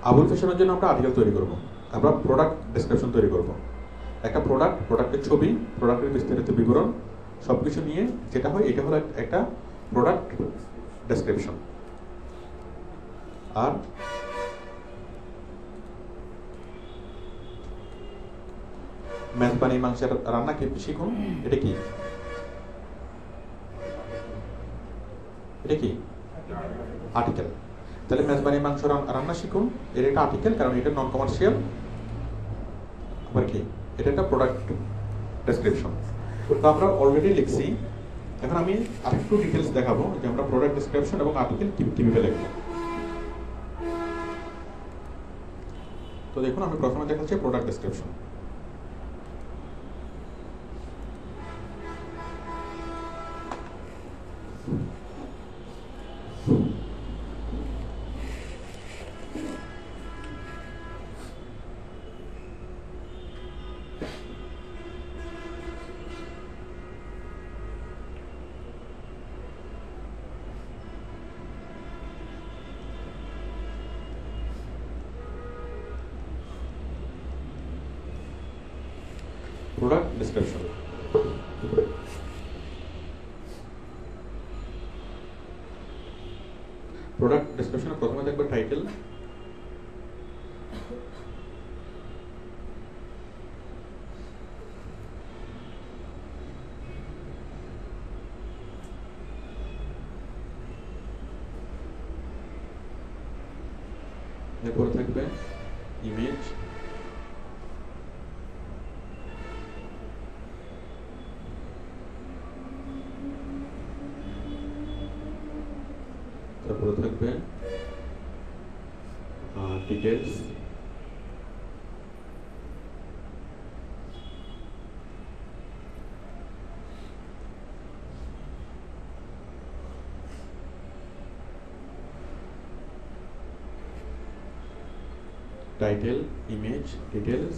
আবুল ফ্যাশনের জন্য আমরা আর্টিকেল তৈরি করব, আমরা প্রোডাক্ট ডেসক্রিপশন তৈরি করব। একটা প্রোডাক্টের ছবি, প্রোডাক্টের বিস্তারিত বিবরণ সব কিছু নিয়ে যেটা হয় এটা হলো একটা প্রোডাক্ট ডেসক্রিপশন। আর মেজবানি মাংসের রান্না কি শিখুন, এটা কি আর্টিকেল। তাহলে মেজবানি মাংস রান্না শিখুন, এর একটা আর্টিকেল, কারণ এটা নন কমার্শিয়াল। আবার কি, এটা একটা প্রোডাক্ট ডেসক্রিপশন। তো আমরা অলরেডি লিখছি, এখন আমি আরেকটু ডিটেলস দেখাবো যে আমরা প্রোডাক্ট ডেসক্রিপশন এবং আর্টিকেল কিভাবে লিখব। তো দেখুন, আমি প্রথমে দেখাচ্ছি product description. Product description, product ডেসক্রিপশনে প্রথমে দেখবে টাইটেল, এরপরে থাকবে ইমেজ, তারপরে থাকবে ডিটেলস, টাইটেল, ইমেজ, ডিটেলস,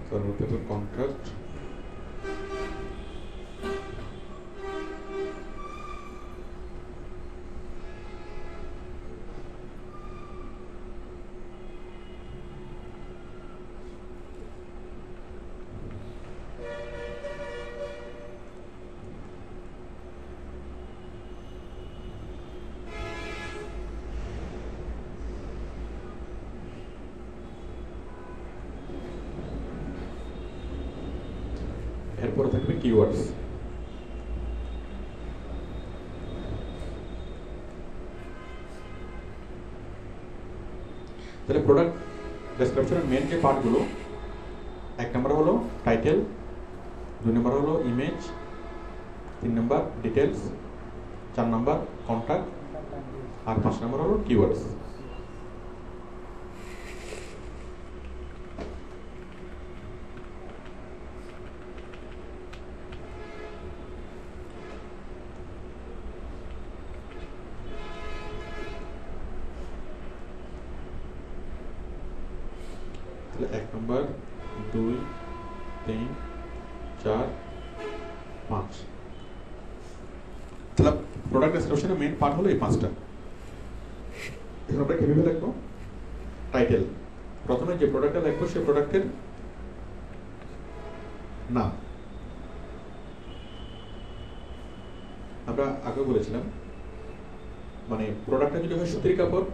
তারপর থাকবে কন্ট্রাক্ট, এরপরে থাকবে কিওয়ার্ডস। তাহলে প্রোডাক্ট ডেসক্রিপশনের মেন যে পার্টগুলো, 1 নম্বর হলো টাইটেল, 2 নম্বর হলো ইমেজ, 3 নম্বর ডিটেলস, 4 নম্বর কন্ট্যাক্ট, আর 5 নম্বর হলো কিওয়ার্ডস। তাহলে 1 নম্বর, 2, 3, 4, 5। তাহলে প্রোডাক্ট ডেসক্রিপশনের মেইন পার্ট হলো এই 5টা। এখন আমরা কিভাবে লিখবো? টাইটেল, প্রথমে যে প্রোডাক্টটা লিখবো সেই প্রোডাক্টের নাম। আমরা আগে বলেছিলাম, মানে প্রোডাক্টটা যদি হয় সুতির কাপড়,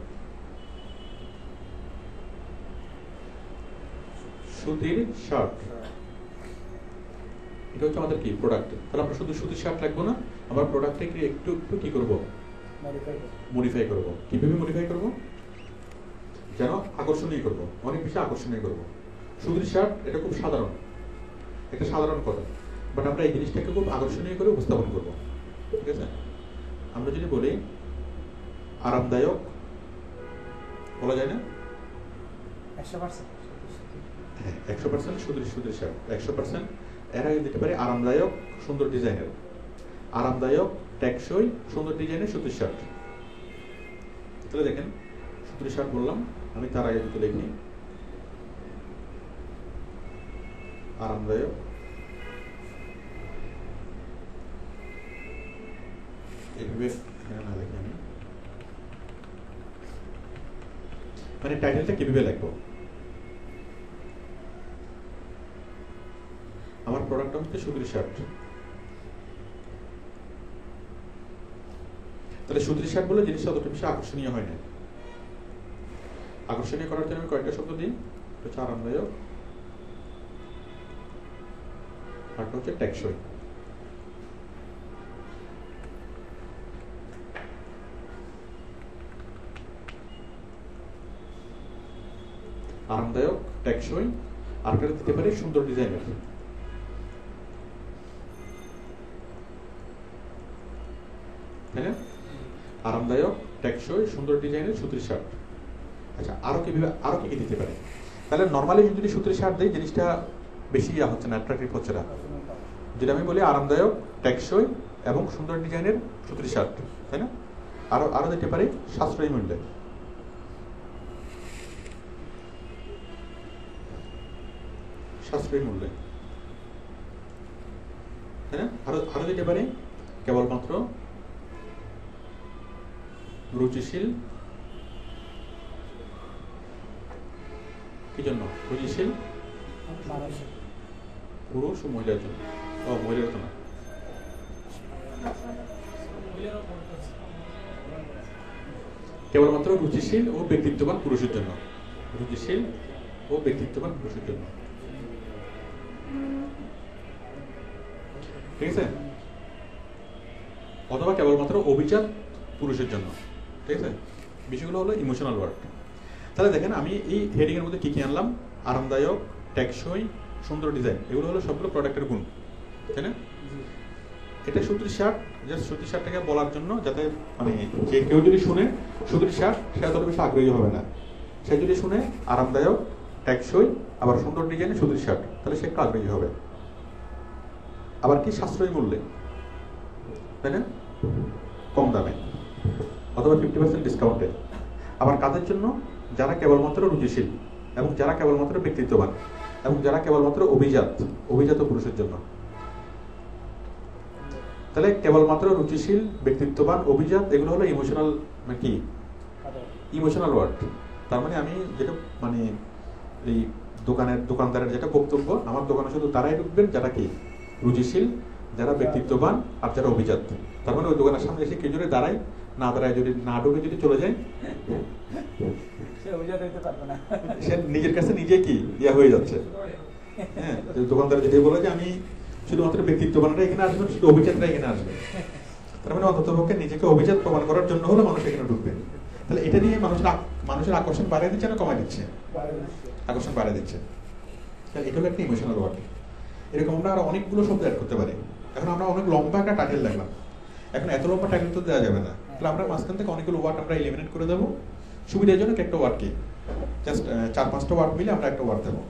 সুতির শার্ট, এটা হচ্ছে আমাদের কি প্রোডাক্ট। তাহলে আমরা শুধু সুতির শার্ট রাখবো না, আমরা প্রোডাক্টটাকে একটু একটু কি করবো, মডিফাই করব। কিভাবে মডিফাই করব? যেন আকর্ষণীয় করব, অনেক বেশি আকর্ষণীয় করব। সুতির শার্ট এটা খুব সাধারণ, একটা সাধারণ কথা, বাট আমরা এই জিনিসটাকে খুব আকর্ষণীয় করে উপস্থাপন করব। ঠিক আছে? আমরা যদি বলি আরামদায়ক, বলা যায় না? 100%। হ্যাঁ, 100% সুতির শার্ট, 100% এর আগে দিতে পারি আরামদায়ক, সুন্দর ডিজাইনের, আরামদায়ক, টেকসই, সুন্দর ডিজাইনের সুতির শার্ট। তাহলে দেখেন, সুতির শার্ট বললাম, আমি তার আগে দিতে লিখি আরামদায়ক, এভাবে এখানে না লিখি আমি, মানে টাইটেলটা কিভাবে লিখবো? আমার প্রোডাক্ট হচ্ছে সুতির শার্ট, তাহলে সুতির শার্ট বলে জিনিসটা অতটা বেশি আকর্ষণীয় হয় না। আকর্ষণীয় করার জন্য আমি কয়েকটা শব্দ দিই। হচ্ছে আরামদায়ক, আরটা হচ্ছে টেকসই। আরামদায়ক, টেকসই, আর একটা দিতে পারি সুন্দর ডিজাইনের। তাই না? আরামদায়ক, টেকসই, সুন্দর ডিজাইনের সুতির শার্ট। আচ্ছা, আরো কি দিতে পারে? তাহলে নর্মালি যদি সুতির শার্ট দেই জিনিসটা বেশি হচ্ছে না, অ্যাট্রাকটিভ হচ্ছে না। যদি আমি বলি আরামদায়ক, টেকসই এবং সুন্দর ডিজাইনের সুতির শার্ট, তাই না? আরো দিতে পারি সাশ্রয়ী মূল্যে। সাশ্রয়ী মূল্যে, তাই না? আরো দিতে পারি কেবলমাত্র রুচিশীল। কি জন্য রুচিশীল? পুরুষ ও মহিলার জন্য। মহিলার তো না, কেবলমাত্র রুচিশীল ও ব্যক্তিত্ববান পুরুষের জন্য। রুচিশীল ও ব্যক্তিত্ববান পুরুষের জন্য, ঠিক আছে? অথবা কেবলমাত্র অভিজাত পুরুষের জন্য, ঠিক আছে? বিষয়গুলো হলো ইমোশনাল ওয়ার্ড। তাহলে দেখেন আমি এই হেডিং এর মধ্যে কি আনলাম? আরামদায়ক, টেকসই, সুন্দর ডিজাইন, এগুলো হলো সবগুলো প্রোডাক্টের গুণ, তাই না? এটা সুতির শার্ট, জাস্ট সুতির শার্টটাকে বলার জন্য, যাতে মানে যে কেউ যদি শুনে সুতির শার্ট, সে তত বেশি আগ্রহী হবে না। সে যদি শুনে আরামদায়ক, টেকসই, আবার সুন্দর ডিজাইনের সুতির শার্ট, তাহলে সে একটু আগ্রহী হবে। আবার কি সাশ্রয়ী মূল্যে, তাই না? কম দামে অথবা 50% ডিসকাউন্টে। আবার কাদের জন্য? যারা কেবলমাত্র রুচিশীল এবং যারা কেবলমাত্র ব্যক্তিত্ববান এবং যারা কেবলমাত্র অভিজাত পুরুষের জন্য। তাহলে কেবলমাত্র রুচিশীল, ব্যক্তিত্ববান, অভিজাত, এগুলো হলো ইমোশনাল, কি ইমোশনাল ওয়ার্ড। তার মানে আমি যেটা মানে এই দোকানদারের যেটা বক্তব্য, আমার দোকানে শুধু তারাই ঢুকবেন যারা কি রুচিশীল, যারা ব্যক্তিত্ববান আর যারা অভিজাত। তার মানে ওই দোকানের সামনে এসে কেউ যদি দাঁড়ায়, না দাঁড়ায়, যদি না ঢুকে যদি চলে যায়, সে নিজের কাছে নিজে কি ইয়া হয়ে যাচ্ছে। হ্যাঁ, দোকানদার যদি বলে যে আমি শুধুমাত্র ব্যক্তিত্ববানরা এখানে আসবেন, শুধু অভিজাতরা এখানে আসবে, তার মানে অন্তত পক্ষে নিজেকে অভিজাত প্রমাণ করার জন্য হলে মানুষ এখানে ঢুকবে। তাহলে এটা নিয়ে মানুষের আকর্ষণ বাড়িয়ে দিচ্ছে না কমাই দিচ্ছে? আকর্ষণ বাড়িয়ে দিচ্ছে। তাহলে এটা হলো একটা ইমোশনাল ওয়ার্ড। এরকম আমরা আরো অনেকগুলো শব্দ অ্যাড করতে পারি। এখন আমরা অনেক লম্বা একটা টাইটেল লাগলাম, এখন এত লম্বা টাইটেল তো দেওয়া যাবে না। তাহলে আমরা মাঝখান থেকে অনেকগুলো ওয়ার্ড আমরা এলিমিনেট করে দেবো, সুবিধার জন্য একটা ওয়ার্ডকে জাস্ট 4-5টা ওয়ার্ড মিলে আমরা একটা ওয়ার্ড দেবো।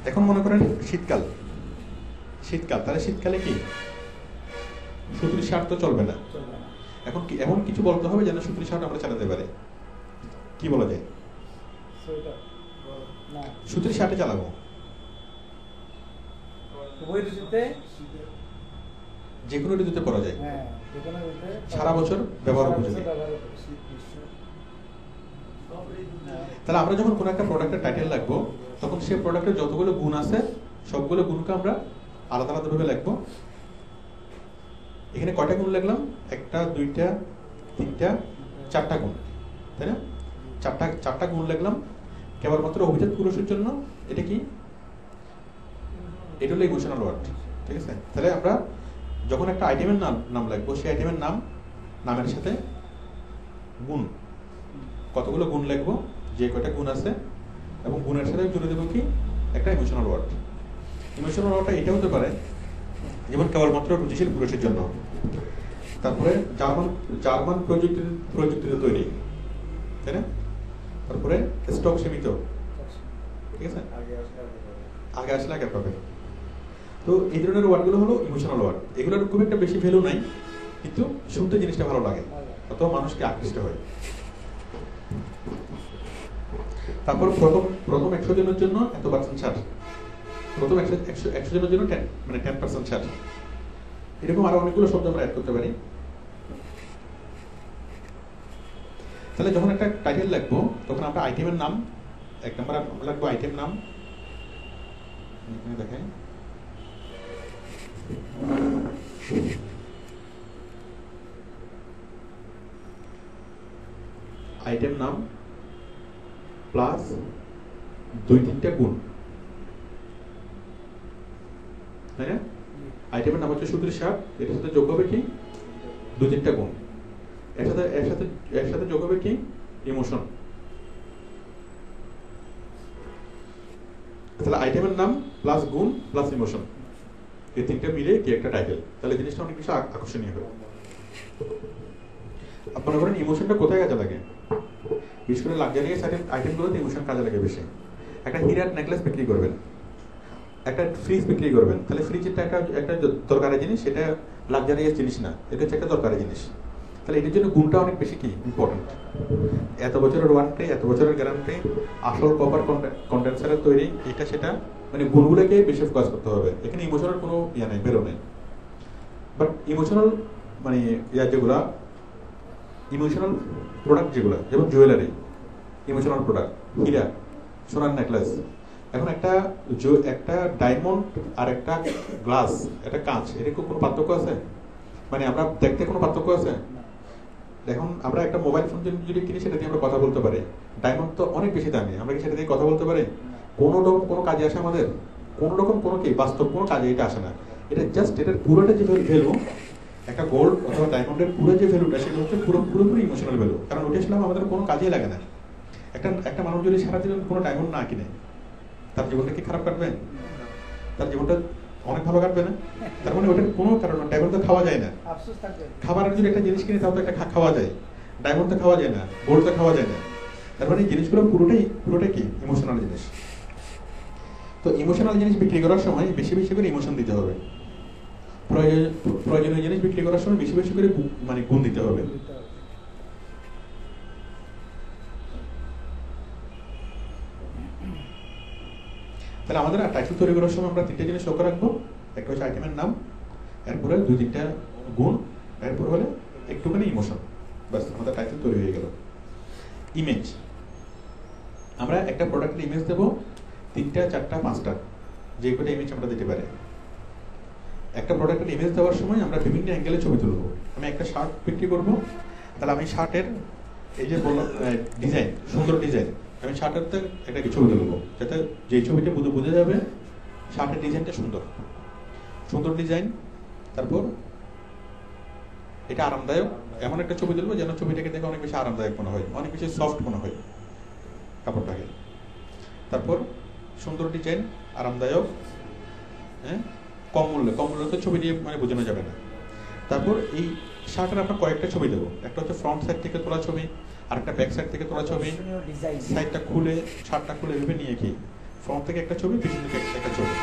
এখন মনে করেন শীতকাল, তাহলে শীতকালে কি সুতির শার্ট তো চলবে না। এখন কি এমন কিছু বলতে হবে যেন সুতির শার্ট আমরা চালাতে পারি? কি বলা যায়? সুতির শার্টে চালাবো, যে কোনো ঋতুতে পরা যায়, সারা বছর ব্যবহার উপযোগী। তাহলে আমরা যখন কোনো একটা প্রোডাক্টের টাইটেল লিখবো, তখন সেই প্রোডাক্টের যতগুলো গুণ আছে সবগুলো গুণকে আমরা আলাদা আলাদা ভাবে লিখবো। এখানে কয়টা গুণ লিখলাম? 1টা, 2টা, 3টা, 4টা গুণ, তাই না? চারটা গুণ লিখলাম কেবলমাত্র অভিজাত পুরুষের জন্য। এটা কি? এটা হলো ইমোশনাল ওয়ার্ড, ঠিক আছে? তাহলে আমরা যখন একটা আইটেমের নাম লিখবো, সেই আইটেমের নামের সাথে গুণ, কতগুলো গুণ লিখবো, যে কয়টা গুণ আছে, এবং গুণের সাথে জুড়ে দেবো কি একটা ইমোশনাল ওয়ার্ড। ইমোশনাল ওয়ার্ডটা এটা হতে পারে যেমন কেবলমাত্র রুচিশীল পুরুষের জন্য, তারপরে জার্মান প্রযুক্তিতে তৈরি, তাই না? তারপরে স্টক সীমিত, ঠিক আছে? আগে আসলে আগে পাবে। তো এই ধরনের ওয়ার্ডগুলো হলো ইমোশনাল ওয়ার্ড। এগুলোর খুব একটা বেশি ভ্যালু নাই, কিন্তু শুনতে জিনিসটা ভালো লাগে, অথবা মানুষকে আকৃষ্ট হয়। তারপর প্রথম 100 জনের জন্য এত % ছাড়, প্রথম 100 জনের জন্য 10% ছাড়। এরকম আরো অনেকগুলো শব্দ আমরা অ্যাড করতে পারি। তাহলে যখন একটা টাইটেল লিখবো তখন আমরা আইটেমের নাম, এক নম্বর আমরা লিখবো আইটেম নাম, এখানে দেখেন আইটেম নাম প্লাস 2-3টা গুণ, তাই না? আইটেমের নাম হচ্ছে সুতির শার্ট, এটার সাথে যোগ হবে কি 2-3টা গুণ, এর সাথে যোগ হবে কি ইমোশন। তাহলে আইটেমের নাম প্লাস গুণ প্লাস ইমোশন, এই তিনটা মিলে কি একটা টাইটেল, তাহলে জিনিসটা অনেক বেশি আকর্ষণীয় হবে। আপনারা বলেন ইমোশনটা কোথায় কাজে লাগে? বিশেষ করে লাক্সারিয়াস আইটেমগুলোতে ইমোশন কাজে লাগে বেশি। একটা হীরার নেকলেস বিক্রি করবেন, একটা ফ্রিজ বিক্রি করবেন, তাহলে ফ্রিজটা একটা দরকারি জিনিস, সেটা লাক্সারিয়াস জিনিস না, এটা হচ্ছে একটা দরকারি জিনিস। তাহলে এটার জন্য গুণটা অনেক বেশি কি ইম্পর্টেন্ট। এত বছরের ওয়ারেন্টি, এত বছরের গ্যারান্টি, আসল কপার কন্ডেন্সারের তৈরি, এটা সেটা, মানে গুণগুলোকে বেশি ফোকাস করতে হবে। এখানে ইমোশনাল কোনো ইয়া নেই, বেরো নেই। বাট ইমোশনাল মানে যেগুলা ইমোশনাল প্রোডাক্ট যেগুলো, যেমন জুয়েলারি ইমোশনাল প্রোডাক্ট, হীরা, সোনার নেকলেস। এখন একটা ডায়মন্ড আর একটা গ্লাস, একটা কাঁচ, এর কোনো পার্থক্য আছে? মানে আমরা দেখতে কোনো পার্থক্য আছে? দেখুন আমরা একটা মোবাইল ফোন যদি কিনি, সেটা দিয়ে আমরা কথা বলতে পারি। ডায়মন্ড তো অনেক বেশি দামি, আমরা কি সেটা দিয়ে কথা বলতে পারি? কোনো রকম কোনো কাজে আসে আমাদের? কোনো রকম কোনো কি বাস্তব কোনো কাজে এটা আসে না। এটা জাস্ট এটার পুরোটা যে ভ্যালু, একটা গোল্ড অথবা ডায়মন্ডের পুরো যে ভ্যালুটা, সেটা হচ্ছে পুরোপুরি ইমোশনাল ভ্যালু। কারণ ওটা আসলে আমাদের কোনো কাজেই লাগে না। একটা মানুষ যদি সারাদিন কোনো ডায়মন্ড না কিনে, তার জীবনটা কি খারাপ কাটবে? তার জীবনটা অনেক ভালো কাটবে না? তার মানে ওটার কোনো কারণ, ডায়মন্ড তো খাওয়া যায় না। খাবারের যদি একটা জিনিস কিনে তাও তো একটা খাওয়া যায়, ডায়মন্ড তো খাওয়া যায় না, গোল্ড তো খাওয়া যায় না। তার মানে এই জিনিসগুলো পুরোটাই কি ইমোশনাল জিনিস। তো ইমোশনাল জিনিস বিক্রি করার সময় বেশি বেশি করে ইমোশন দিতে হবে। প্রয়োজনীয় জিনিস বিক্রি করার সময় বেশি বেশি করে মানে গুণ দিতে হবে। তাহলে আমাদের টাইটেল তৈরি করার সময় আমরা 3টে জিনিস লক্ষ্য রাখবো। একটা হচ্ছে আইটেমের নাম, এরপরে 2-3টা গুণ, এরপর হলে একটুখানি ইমোশন, বাস আমাদের টাইটেল তৈরি হয়ে গেল। ইমেজ, আমরা একটা প্রোডাক্টের ইমেজ দেবো 3টা, 4টা, 5টা, যে কটা ইমেজ আমরা দিতে পারি। একটা প্রোডাক্টের ইমেজ দেওয়ার সময় আমরা বিভিন্ন অ্যাঙ্গেলে ছবি তুলবো। আমি একটা শার্ট বিক্রি করবো, তাহলে আমি শার্টের এই যে ডিজাইন, সুন্দর ডিজাইন, আমি শার্টের একটা ছবি তুলবো, যাতে যে ছবিটা বোঝা যাবে শার্টের ডিজাইনটা সুন্দর ডিজাইন। তারপর এটা আরামদায়ক, এমন একটা ছবি তুলবো যেন ছবিটাকে দেখে অনেক বেশি আরামদায়ক মনে হয়, অনেক বেশি সফট মনে হয় কাপড়টাকে। তারপর সুন্দর ডিজাইন, আরামদায়ক, হ্যাঁ, কম মূল্য তো ছবি দিয়ে মানে বোঝানো যাবে না। তারপর এই শার্টের আমরা কয়েকটা ছবি দেবো, একটা হচ্ছে ফ্রন্ট সাইড থেকে তোলা ছবি, আর একটা ব্যাক সাইড থেকে তোলা ছবি, সাইডটা খুলে শার্টটা খুলে এভাবে নিয়ে কি ফ্রন্ট থেকে একটা ছবি, পিছন থেকে একটা ছবি,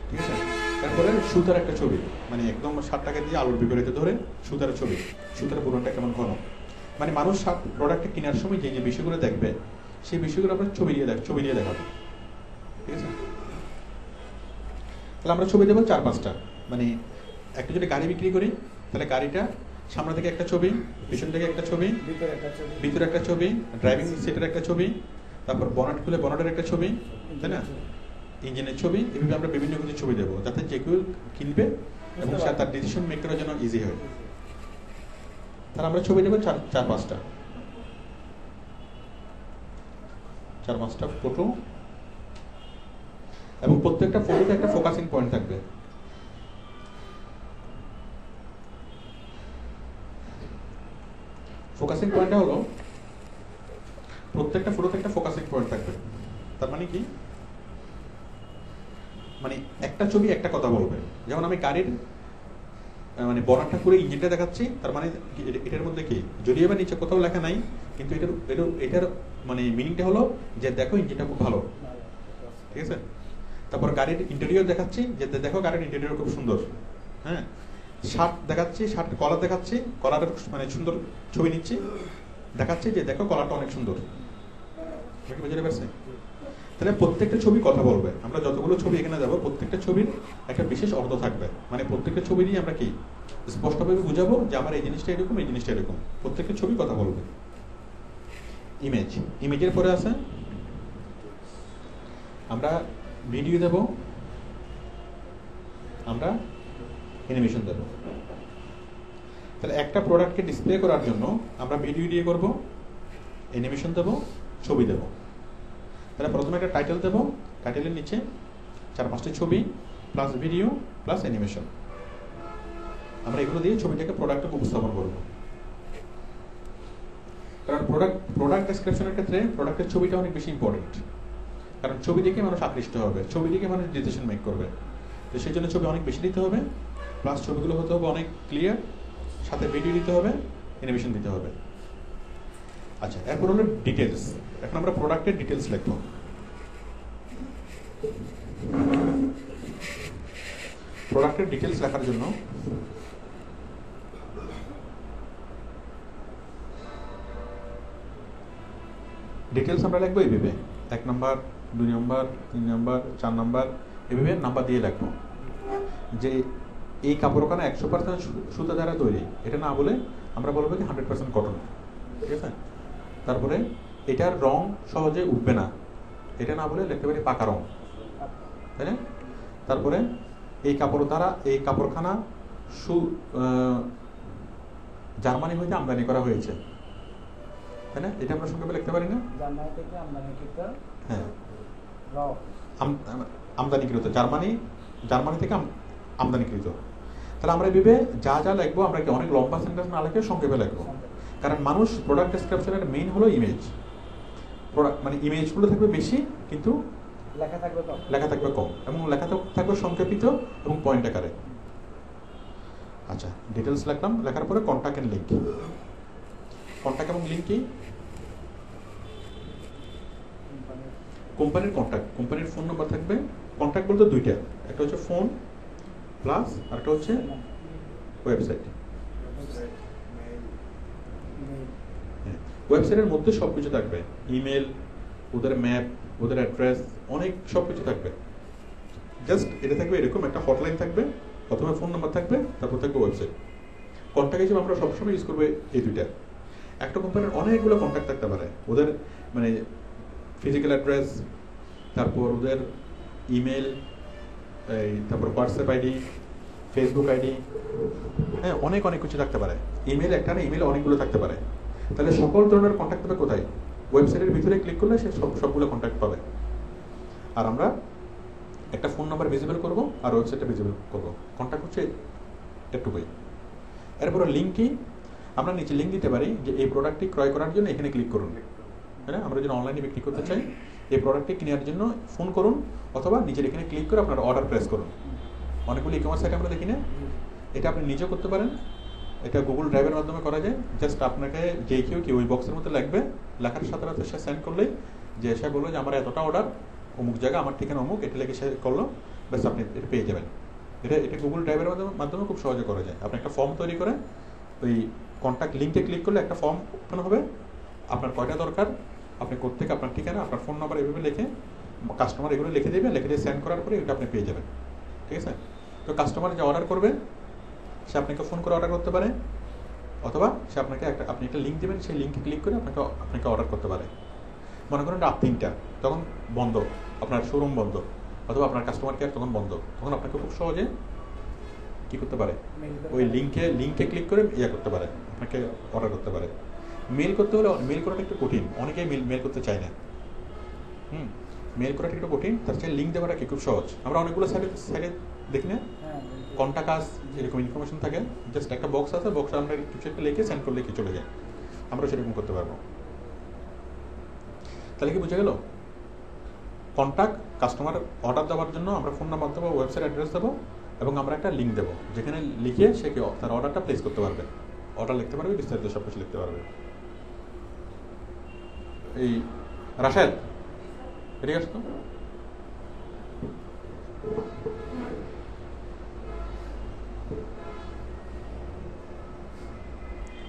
ঠিক আছে। তারপরে সুতার একটা ছবি, মানে একদম শার্টটাকে দিয়ে আলোর বিপরীতে ধরে সুতার ছবি, সুতার বুননটা কেমন ঘন, মানে মানুষ প্রোডাক্টটা কেনার সময় যে বিষয়গুলো দেখবে সেই বিষয়গুলো আমরা ছবি দিয়ে দেখাবো, ঠিক আছে। তাহলে আমরা ছবি দেবো 4-5টা। মানে একটা যদি গাড়ি বিক্রি করি, তাহলে গাড়িটা সামনে থেকে একটা ছবি, পিছন থেকে একটা ছবি, ভিতরে একটা ছবি, ড্রাইভিং সিটের একটা ছবি, তারপর বনেট খুলে বনেটের একটা ছবি, তাই না, ইঞ্জিনের ছবি। এভাবে আমরা বিভিন্ন কিছু ছবি দেবো, যাতে যে কেউ কিনবে এবং তার ডিসিশন মেক করার জন্য ইজি হয়। তাহলে আমরা ছবি দেবো 4-5টা ফটো, এবং প্রত্যেকটা ফটোতে একটা ফোকাসিং পয়েন্ট থাকবে। ফোকাসিং পয়েন্টটা হলো প্রত্যেকটা ফটোতে একটা ফোকাসিং পয়েন্ট থাকবে। তার মানে কি, মানে একটা ছবি একটা কথা বলবে। যেমন আমি গাড়ির মানে বনারটা করে ইঞ্জিনটা দেখাচ্ছি, তার মানে এটার মধ্যে কি, যদিও বা নিচে কোথাও লেখা নাই, কিন্তু এটার মানে মিনিংটা হলো যে দেখো ইঞ্জিনটা খুব ভালো, ঠিক আছে। তারপর গাড়ির ইন্টেরিয়র দেখাচ্ছি, যে দেখো গাড়ির ইন্টেরিয়র খুব সুন্দর, হ্যাঁ। শার্ট দেখাচ্ছি, শার্টের কলার দেখাচ্ছি, কলারের মানে সুন্দর ছবি নিচ্ছি, দেখাচ্ছি যে দেখো কলারটা অনেক সুন্দর, বুঝতে পারছি। তাহলে প্রত্যেকটা ছবি কথা বলবে। আমরা যতগুলো ছবি এখানে যাবো, প্রত্যেকটা ছবির একটা বিশেষ অর্থ থাকবে। মানে প্রত্যেকটা ছবি নিয়ে আমরা কি স্পষ্টভাবে বুঝাবো যে আমার এই জিনিসটা এরকম, এই জিনিসটা এরকম। প্রত্যেকটা ছবি কথা বলবে। ইমেজের পরে আছে আমরা ভিডিও দেব, আমরা অ্যানিমেশন দেব। তাহলে একটা প্রোডাক্টকে ডিসপ্লে করার জন্য আমরা ভিডিও দিয়ে করব, অ্যানিমেশন দেব, ছবি দেব। তাহলে প্রথমে একটা টাইটেল দেব, টাইটেলের নিচে 4-5টি ছবি প্লাস ভিডিও প্লাস অ্যানিমেশন। আমরা এগুলো দিয়ে ছবিটাকে প্রোডাক্টকে উপস্থাপন করব। কারণ প্রোডাক্ট ডেসক্রিপশনের ক্ষেত্রে প্রোডাক্টের ছবিটা অনেক বেশি ইম্পর্টেন্ট, কারণ ছবি দেখে মানুষ আকৃষ্ট হবে, ছবি দেখে মানুষ ডিসিশন মেক করবে। তো সেই জন্য ছবি অনেক বেশি দিতে হবে, প্লাস ছবিগুলো হতে হবে অনেক ক্লিয়ার, সাথে ভিডিও দিতে হবে, অ্যানিমেশন দিতে হবে। আচ্ছা, এরপর হলো ডিটেলস। এখন আমরা প্রোডাক্টের ডিটেলস লিখব। প্রোডাক্টের ডিটেলস লেখার জন্য ডিটেলস আমরা লিখবো এইভাবে, 1 নম্বর, 2 নম্বর, 3 নম্বর, 4 নম্বর, এভাবে নাম্বার দিয়ে লিখবো যে এই কাপড়খানা 100% সুতা দ্বারা তৈরি, এটা না বলে আমরা বলবো কি 100% কটন। ঠিক আছে? তারপরে এটার রং সহজে উঠবে না, এটা না বলে লিখতে পারি পাকা রং, তাই না? তারপরে এই কাপড় দ্বারা এই কাপড়খানা জার্মানি হইতে আমদানি করা হয়েছে, তাই না? এটা আমরা সংক্ষেপে লিখতে পারি না? জার্মানি থেকে আমদানিকৃত। হ্যাঁ, র আমদানিকৃত, জার্মানি থেকে আমদানিকৃত। তাহলে আমরা ভেবে যা যা লিখবো আমরা কি অনেক লম্বা সেন্টেন্স না লিখে সংক্ষেপে লিখবো, কারণ মানুষ প্রোডাক্ট ডেসক্রিপশনের মেইন হলো ইমেজ। মানে ইমেজগুলো থাকবে বেশি কিন্তু লেখা থাকবে কম, এবং লেখা থাকবে সংক্ষেপিত এবং পয়েন্ট আকারে। আচ্ছা, ডিটেলস লিখলাম, লেখার পরে কন্টাক্ট এন্ড লিঙ্ক। কন্টাক্ট এবং লিঙ্ক কি? কোম্পানির কন্টাক্ট, কোম্পানির ফোন নাম্বার থাকবে। কন্টাক্ট বলতে দুইটা, একটা হচ্ছে ফোন প্লাস আরেকটা হচ্ছে ওয়েবসাইট। ওয়েবসাইটের মধ্যে সবকিছু থাকবে, ইমেল, ওদের ম্যাপ, ওদের অ্যাড্রেস, অনেক সবকিছু থাকবে। জাস্ট এটা থাকবে এরকম একটা হটলাইন থাকবে, অথবা ফোন নাম্বার থাকবে, তারপর থাকবে ওয়েবসাইট। কন্ট্যাক্ট হিসেবে আমরা সবসময় ইউজ করবো এই দুইটা। একটা কোম্পানির অনেকগুলো কন্ট্যাক্ট থাকতে পারে, ওদের মানে ফিজিক্যাল অ্যাড্রেস, তারপর ওদের ইমেল, তারপর হোয়াটসঅ্যাপ আইডি, ফেসবুক আইডি, হ্যাঁ অনেক কিছু থাকতে পারে। ইমেল একটা না, ইমেল অনেকগুলো থাকতে পারে। তাহলে সকল ধরনের কন্ট্যাক্ট পাবে কোথায়? ওয়েবসাইটের ভিতরে ক্লিক করলে সে সবগুলো কন্ট্যাক্ট পাবে। আর আমরা একটা ফোন নাম্বার ভিজিবল করব আর ওয়েবসাইটটা ভিজিবল করব। কন্ট্যাক্ট হচ্ছে এটুকুই। এরপরে লিঙ্ক কি? আমরা নিচে লিঙ্ক দিতে পারি যে এই প্রোডাক্টটি ক্রয় করার জন্য এখানে ক্লিক করুন, তাই না? আমরা যদি অনলাইনে বিক্রি করতে চাই, এই প্রোডাক্টটি কেনার জন্য ফোন করুন, অথবা নিজের এখানে ক্লিক করে আপনার অর্ডার প্রেস করুন। অনেকগুলো ই-কমার্স সাইটে আমরা দেখি না, এটা আপনি নিজেও করতে পারেন। এটা গুগল ড্রাইভের মাধ্যমে করা যায়। জাস্ট আপনাকে যে কেউ কি ওই বক্সের মধ্যে লাগবে, লেখার সাথে সাথে সে সেন্ড করলেই, যে সে বললো যে আমার এতটা অর্ডার অমুক জায়গা, আমার ঠিকানা অমুক, এটা লেগে সে করলো, ব্যাস আপনি এটা পেয়ে যাবেন। এটা গুগল ড্রাইভের মাধ্যমে খুব সহজে করা যায়। আপনি একটা ফর্ম তৈরি করে ওই কন্ট্যাক্ট লিঙ্কে ক্লিক করলে একটা ফর্ম ওপেন হবে, আপনার কয়টা দরকার, আপনি কোত্থেকে, আপনার ঠিকানা, আপনার ফোন নাম্বার এভাবে লিখে কাস্টমার এগুলো লিখে দেবে, লিখে দিয়ে সেন্ড করার পরে এটা আপনি পেয়ে যাবেন। ঠিক আছে? তো কাস্টমার যে অর্ডার করবে সে আপনাকে ফোন করে অর্ডার করতে পারে, অথবা সে আপনাকে আপনি একটা লিঙ্ক দেবেন, সেই লিঙ্কে ক্লিক করে আপনাকে অর্ডার করতে পারে। মনে করেন রাত 3টা, তখন বন্ধ, আপনার শোরুম বন্ধ, অথবা আপনার কাস্টমার কেয়ার তখন বন্ধ, তখন আপনাকে খুব সহজে কি করতে পারে, ওই লিঙ্কে ক্লিক করে করতে পারে, আপনাকে অর্ডার করতে পারে। মেল করতে হলে মেল করাটা একটু কঠিন, অনেকেই মেল করতে চায় না। মেল করাটা একটু কঠিন, তার চেয়ে লিঙ্ক দেওয়াটা কি খুব সহজ। আমরা অনেকগুলো সাইডে দেখি না, কন্টাক্ট আস এরকম ইনফরমেশন থাকে, জাস্ট একটা বক্স আছে, বক্সে আমরা কিছু একটা লিখে সেন্ড করলে কি চলে যায়, আমরা সেরকম করতে পারবো। তাহলে কি বুঝে গেল? কন্টাক্ট, কাস্টমার অর্ডার দেওয়ার জন্য আমরা ফোন নাম্বার দেবো, ওয়েবসাইট অ্যাড্রেস দেবো, এবং আমরা একটা লিঙ্ক দেবো যেখানে লিখে সে তার অর্ডারটা প্লেস করতে পারবে, অর্ডার লিখতে পারবে, বিস্তারিত সব কিছু লিখতে পারবে। এই রাশেদ এদিকে আসতো,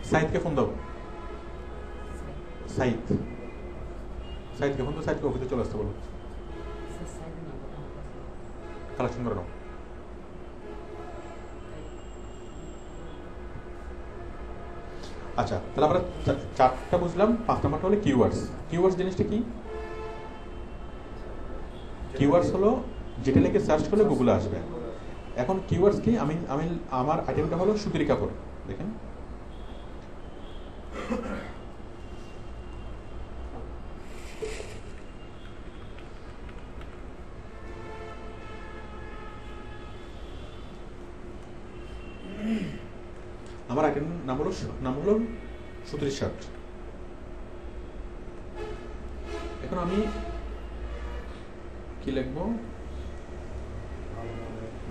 সাইদকে ফোন দাও, সাইদকে ফোন দাও, সাইদকে অফিসে চলে আসতে বলো, কালেকশন করে নাও। আচ্ছা, তাহলে আমরা চারটা বুঝলাম, 5 নাম্বারটা হলো কিওয়ার্ডস। কিওয়ার্ডস জিনিসটা কি? কিওয়ার্ডস হলো যেটা লিখে সার্চ করলে গুগলে আসবে। এখন কিওয়ার্ডস কি? আমি আমি আমার আইটেমটা হলো সুতির কাপড়। দেখেন, আমার আইটেম নাম হলো সুতির শার্ট। এখন আমি কি লিখবো?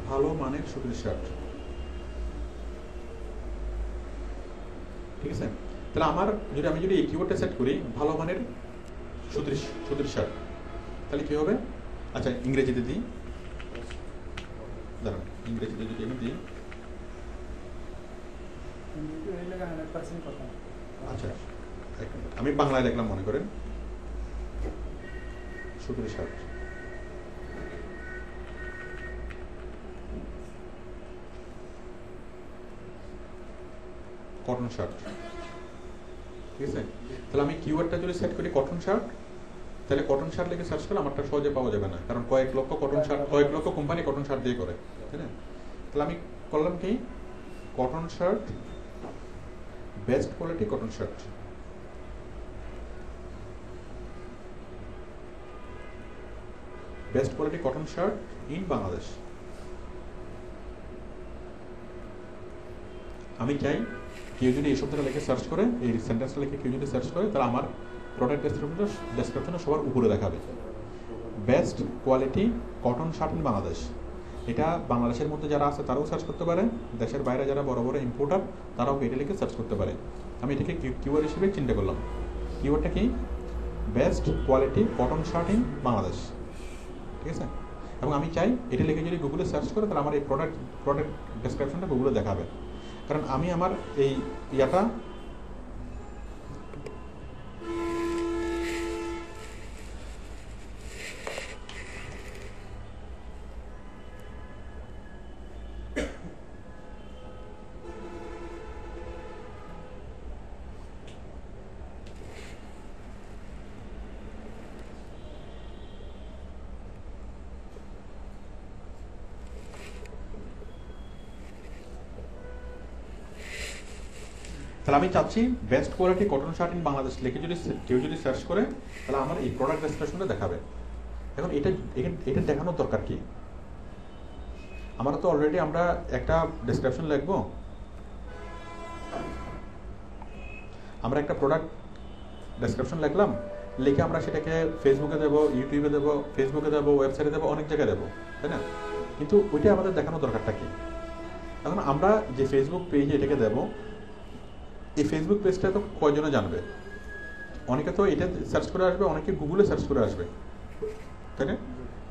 ভালো মানের সুতির শার্ট। ঠিক আছে, তাহলে আমি যদি এই কিওয়ার্ডটা সেট করি ভালো মানের সুতির শার্ট, তাহলে কি হবে? আচ্ছা, ইংরেজিতে দিই, দাঁড়ান, ইংরেজিতে যদি আমি দিই, আচ্ছা আমি বাংলায় লিখলাম, মনে করেন সুতির শার্ট। Cotton shirt. ঠিক আছে, তাহলে আমি কিওয়ার্ডটা যদি সেট করি কটন শার্ট, তাহলে কটন শার্ট লিখে সার্চ করলে আমারটা সহজে পাওয়া যাবে না, কারণ কয়েক লক্ষ কোম্পানি কটন শার্ট দিয়ে করে, তাই না? তাহলে আমি করলাম কি, cotton shirt, best quality cotton shirt. Best quality cotton shirt in Bangladesh. আমি চাই কেউ যদি এই শব্দটা লিখে সার্চ করে, এই সেন্টেন্সটা লিখে কেউ যদি সার্চ করে, তাহলে আমার প্রোডাক্ট ডেসক্রিপশনে সবার উপরে দেখাবে best quality cotton shirt in Bangladesh. এটা বাংলাদেশের মধ্যে যারা আছে তারাও সার্চ করতে পারে, দেশের বাইরে যারা বড় বড় ইম্পোর্টার তারাও এটা লিখে সার্চ করতে পারে। আমি এটাকে কিওয়ার্ড হিসেবে চিন্তা করলাম। কিওয়ার্ডটা কি? Best quality cotton shirt in Bangladesh. ঠিক আছে, এবং আমি চাই এটা লিখে যদি গুগলে সার্চ করে, তাহলে আমার এই প্রোডাক্ট ডেসক্রিপশনটা গুগলে দেখাবে, কারণ আমি আমার এই ইয়াটা তাহলে আমি চাচ্ছি best quality cotton shirt in Bangladesh লিখে যদি কেউ যদি সার্চ করে, তাহলে আমার এই প্রোডাক্ট ডেসক্রিপশনটা দেখাবে। এখন এটা দেখানোর দরকার কি? আমরা তো অলরেডি আমরা একটা ডেসক্রিপশন লিখবো, আমরা একটা প্রোডাক্ট ডেসক্রিপশন লিখলাম, লিখে আমরা সেটাকে ফেসবুকে দেবো, ইউটিউবে দেবো, ওয়েবসাইটে দেবো, অনেক জায়গায় দেবো, তাই না? কিন্তু ওইটা আমাদের দেখানোর দরকারটা কি? এখন আমরা যে ফেসবুক পেজে এটাকে দেবো, এই ফেসবুক পেজটা তো কয়জনে জানবে? অনেকে তো এটা সার্চ করে আসবে, অনেকে গুগলে সার্চ করে আসবে, তাই না?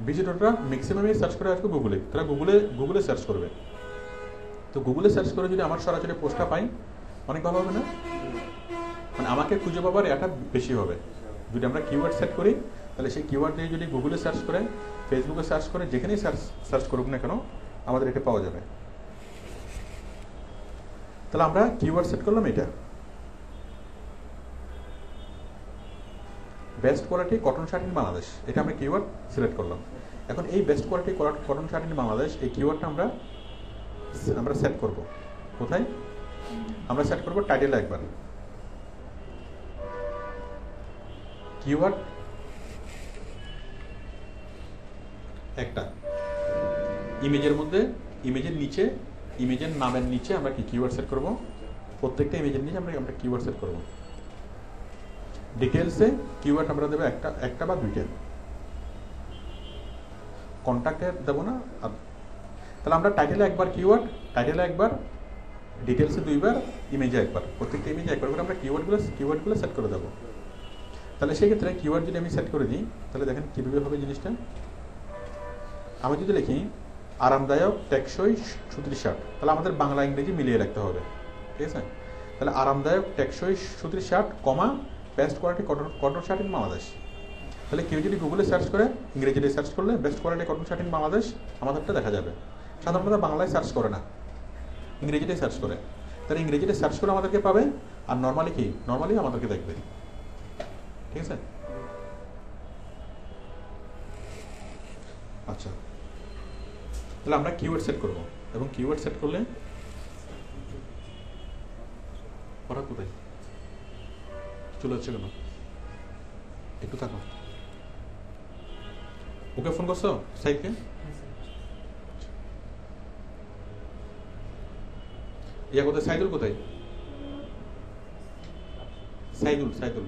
ভিজিটররা ম্যাক্সিমামই সার্চ করে আসবে গুগলে, তারা গুগলে সার্চ করবে। তো গুগলে সার্চ করে যদি আমার সরাসরি পোস্টটা পাই, অনেক ভালো হবে না? মানে আমাকে খুঁজে পাবার এটা বেশি হবে। যদি আমরা কিওয়ার্ড সেট করি, তাহলে সেই কিওয়ার্ড দিয়ে যদি গুগলে সার্চ করে, ফেসবুকে সার্চ করে, যেখানেই সার্চ করুক না কেন, আমাদের এটা পাওয়া যাবে। তাহলে আমরা কিওয়ার্ড সেট করলাম এটা, best quality cotton shirt in Bangladesh, এটা আমরা কিওয়ার্ড সিলেক্ট করলাম। এখন এই best quality cotton shirt in Bangladesh, এই কিওয়ার্ডটা আমরা সেট করব কোথায়? আমরা সেট করব টাইটেলে একবার। কিওয়ার্ড একটা, ইমেজের মধ্যে, ইমেজের নিচে, ইমেজের নামের নিচে আমরা কি কিওয়ার্ড সেট করব? প্রত্যেকটা ইমেজের নিচে আমরা কিওয়ার্ড সেট করব। ডিটেলসে কিওয়ার্ড আমরা দেবো একটা বা দুইটা, কন্ট্যাক্টে দেবো না। তাহলে আমরা টাইটেলে একবার কিওয়ার্ড, টাইটেলে একবার, ডিটেলসে দুইবার, ইমেজে একবার, প্রত্যেকটা ইমেজে একবার করে আমরা কিওয়ার্ডগুলো সেট করে দেবো। তাহলে সেই ক্ষেত্রে কিওয়ার্ড যদি আমি সেট করে দিই, তাহলে দেখেন কীভাবে হবে জিনিসটা। আমি যদি লিখি আরামদায়ক টেকসই সুতির শার্ট, তাহলে আমাদের বাংলা ইংরেজি মিলিয়ে রাখতে হবে, ঠিক আছে? তাহলে আরামদায়ক টেকসই সুতির shirt, comma best quality cotton shirt in Bangladesh. তাহলে কেউ যদি গুগলে সার্চ করে, ইংরেজিতে সার্চ করলে best quality cotton shirt in Bangladesh আমাদেরটা দেখা যাবে। সাধারণত বাংলায় সার্চ করে না, ইংরেজিতে সার্চ করে। তাহলে ইংরেজিতে সার্চ করে আমাদেরকে পাবে, আর নর্মালি কি নর্মালি আমাদেরকে দেখবে। ঠিক আছে? আচ্ছা, তাহলে আমরা কিওয়ার্ড সেট করব, এবং কিওয়ার্ড সেট করলে পড়া কোথায় চলে যাচ্ছে কেন? একটু থাকো। ওকে ফোন করছো সাইডকে? ইয়া কোথায়? সাইদুল কোথায়? সাইদুল সাইদুল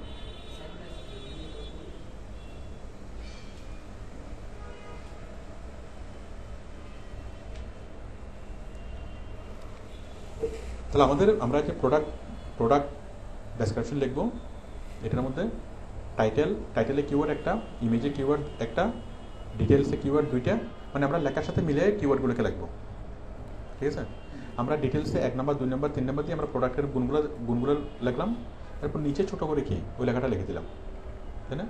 তাহলে আমরা যে প্রোডাক্ট ডেসক্রিপশন লিখবো, এটার মধ্যে টাইটেলে কিওয়ার্ড একটা, ইমেজে কিওয়ার্ড একটা, ডিটেলসে কিওয়ার্ড দুইটা, মানে আমরা লেখার সাথে মিলে কিওয়ার্ডগুলোকে লিখবো। ঠিক আছে? আমরা ডিটেলসে 1 নম্বর 2 নম্বর 3 নম্বর দিয়ে আমরা প্রোডাক্টের গুণগুলো লিখলাম, তারপর নিচে ছোট করে কি ওই লেখাটা লিখে দিলাম, তাই না?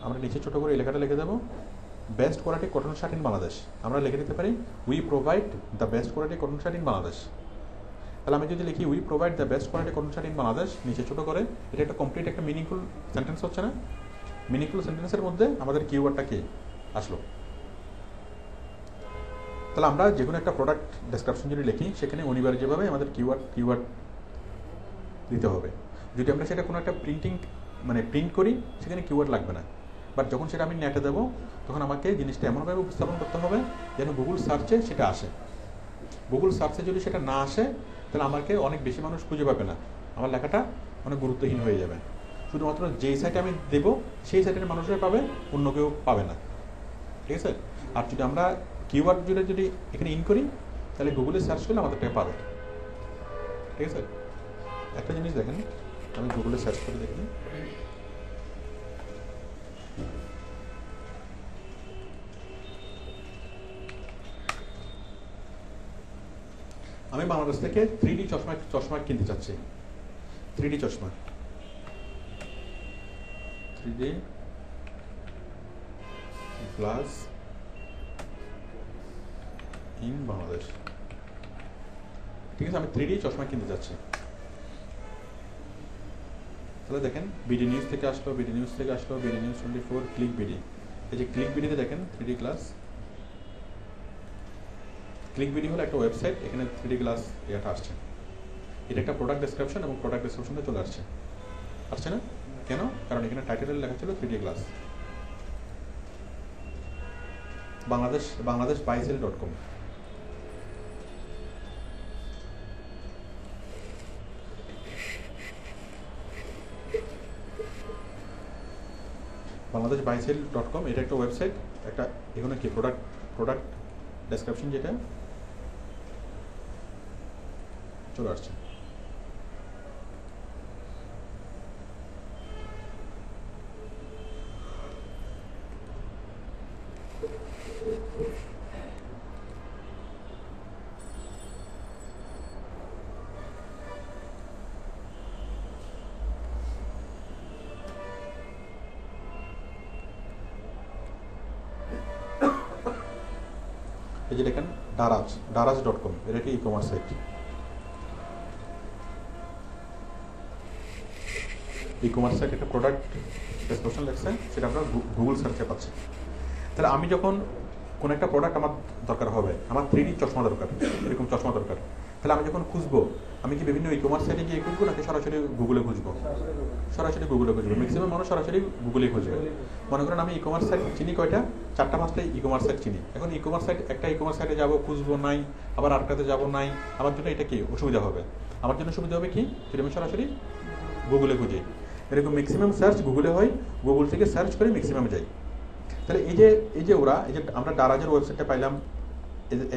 আমরা নিচে ছোট করে এই লেখাটা লিখে দেবো, best quality cotton shirt in Bangladesh. আমরা লিখে দিতে পারি we provide the best quality cotton shirt in Bangladesh. তাহলে আমি যদি লিখি we provide the best quality cotton shirt in Bangladesh, নিচে ছোট করে, এটা একটা কমপ্লিট একটা মিনিংফুল সেন্টেন্স হচ্ছে না? মিনিংফুল সেন্টেন্সের মধ্যে আমাদের কিওয়ার্ডটা কি আসলো। তাহলে আমরা যে কোনো একটা প্রোডাক্ট ডেসক্রিপশন যদি লিখি, সেখানে অনিবার্যভাবে আমাদের কিওয়ার্ড দিতে হবে। যদি আমরা সেটা কোনো একটা প্রিন্ট করি, সেখানে কিওয়ার্ড লাগবে না। বাট যখন সেটা আমি নেটে দেবো, তখন আমাকে জিনিসটা এমনভাবে উপস্থাপন করতে হবে যেন গুগল সার্চে সেটা আসে। গুগল সার্চে যদি সেটা না আসে, তাহলে আমাকে অনেক বেশি মানুষ খুঁজে পাবে না, আমার লেখাটা অনেক গুরুত্বহীন হয়ে যাবে। শুধুমাত্র যেই সাইটে আমি দেবো সেই সাইটের মানুষরাই পাবে, অন্য কেউ পাবে না। ঠিক আছে? আর যদি আমরা কিওয়ার্ড যদি এখানে ইন করি, তাহলে গুগলে সার্চ করলে আমাদেরটা পাবে। ঠিক আছে? একটা জিনিস দেখেন, আমি গুগলে সার্চ করে দেখি, আমি বাংলাদেশ থেকে 3D চশমা কিনতে চাচ্ছি। 3D চশমা, 3D গ্লাস ইন বাংলাদেশ। ঠিক আছে? আমি 3D চশমা কিনতে চাচ্ছি। তাহলে দেখেন বিডি নিউজ থেকে আসলো, বিডি নিউজ 24, ক্লিক বিডি। এই যে ক্লিক বিডিতে দেখেন 3D গ্লাস। ক্লিক বিডি হলো একটা ওয়েবসাইট, এখানে 3D গ্লাস এটা আসছে। এটা একটা প্রোডাক্ট ডেসক্রিপশন, এবং প্রোডাক্ট ডেসক্রিপশনে চলে আসছে না? কেন? কারণ এখানে টাইটেলে লেখা ছিল 3D গ্লাস। বাংলাদেশ বাইসেল.com। বাংলাদেশ বাইসেল.com এটা একটা ওয়েবসাইট, একটা এখানে কি প্রোডাক্ট ডেসক্রিপশন যেটা চলে আসছে। এই যে দেখেন দারাজ.com, এটা একটি ই-কমার্স সাইট। ই-কমার্স সাইট একটা প্রোডাক্ট ডেসক্রিপশন লেখছে, সেটা আমরা গুগল সার্চে পাচ্ছি। তাহলে আমি যখন কোনো একটা প্রোডাক্ট আমার দরকার হবে, আমার 3D চশমা দরকার, এরকম চশমা দরকার, তাহলে আমি যখন খুঁজবো, আমি কি বিভিন্ন ই-কমার্স সাইটে গিয়ে খুঁজবো নাকি সরাসরি গুগলে খুঁজবো? সরাসরি গুগলে খুঁজবো। ম্যাক্সিমাম মানুষ সরাসরি গুগলে খুঁজবে। মনে করেন আমি ই-কমার্স সাইট চিনি কয়টা, 4-5টা ই-কমার্স সাইট চিনি। এখন ই-কমার্স সাইট, একটা ই-কমার্স সাইটে যাবো, খুঁজবো নাই, আবার আরেকটাতে যাবো নাই, আমার জন্য এটা কি অসুবিধা হবে? আমার জন্য সুবিধা হবে কি যদি আমি সরাসরি গুগলে খুঁজি। এরকম ম্যাক্সিমাম সার্চ গুগলে হয়, গুগল থেকে সার্চ করে ম্যাক্সিমাম যাই। তাহলে এই যে আমরা দারাজের ওয়েবসাইটটা পাইলাম,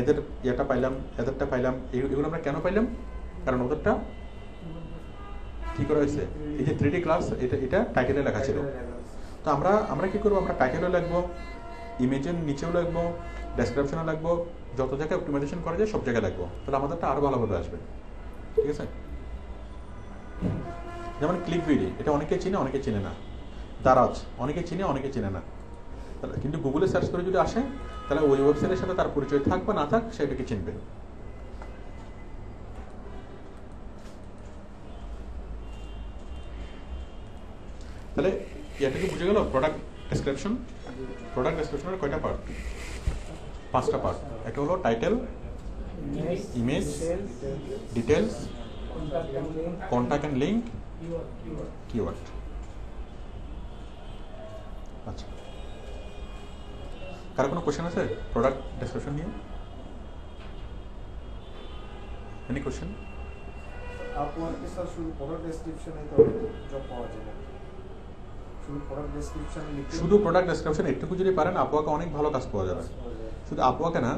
এদেরটা পাইলাম, এগুলো আমরা কেন পাইলাম? কারণ ওদেরটা কি করা হয়েছে, এই যে 3D ক্লাস, এটা টাইটেলে লেখা ছিল। তো আমরা কি করবো, আমরা টাইটেলও লিখবো, ইমেজের নিচেও লিখবো, ডেসক্রিপশনও লিখবো, যত জায়গায় অপটিমাইজেশন করা যায় সব জায়গায় লিখবো, তাহলে আমাদেরটা আরো ভালোভাবে আসবে। ঠিক আছে? যেমন ক্লিক বিডি, এটা অনেকে চিনে, অনেকে চিনে না। দারাজ অনেকে চিনে, অনেকে চিনে না। কিন্তু গুগলে সার্চ করে যদি আসে, তাহলে ওই ওয়েবসাইটের সাথে তার পরিচয় থাক বা না থাক, সেটাকে চিনবে। তাহলে এটা কি বুঝে গেল? প্রোডাক্ট ডেসক্রিপশন, প্রোডাক্ট ডেসক্রিপশনের কয়টা পার্ট? 5টা পার্ট। একটা হলো title, image, details, contact and link, keyword. আচ্ছা, কারো কোনো কোশ্চেন আছে প্রোডাক্ট ডেসক্রিপশন নিয়ে? Any question? আপনাকে স্যার শুধু প্রোডাক্ট ডেসক্রিপশনে তো জব পাওয়া যায় না, শুধু প্রোডাক্ট ডেসক্রিপশন লিখে শুধু প্রোডাক্ট ডেসক্রিপশন একটুকু যদি পারেন আপওয়াকে অনেক ভালো কাজ পাওয়া যাবে। শুধু আপওয়াকে না,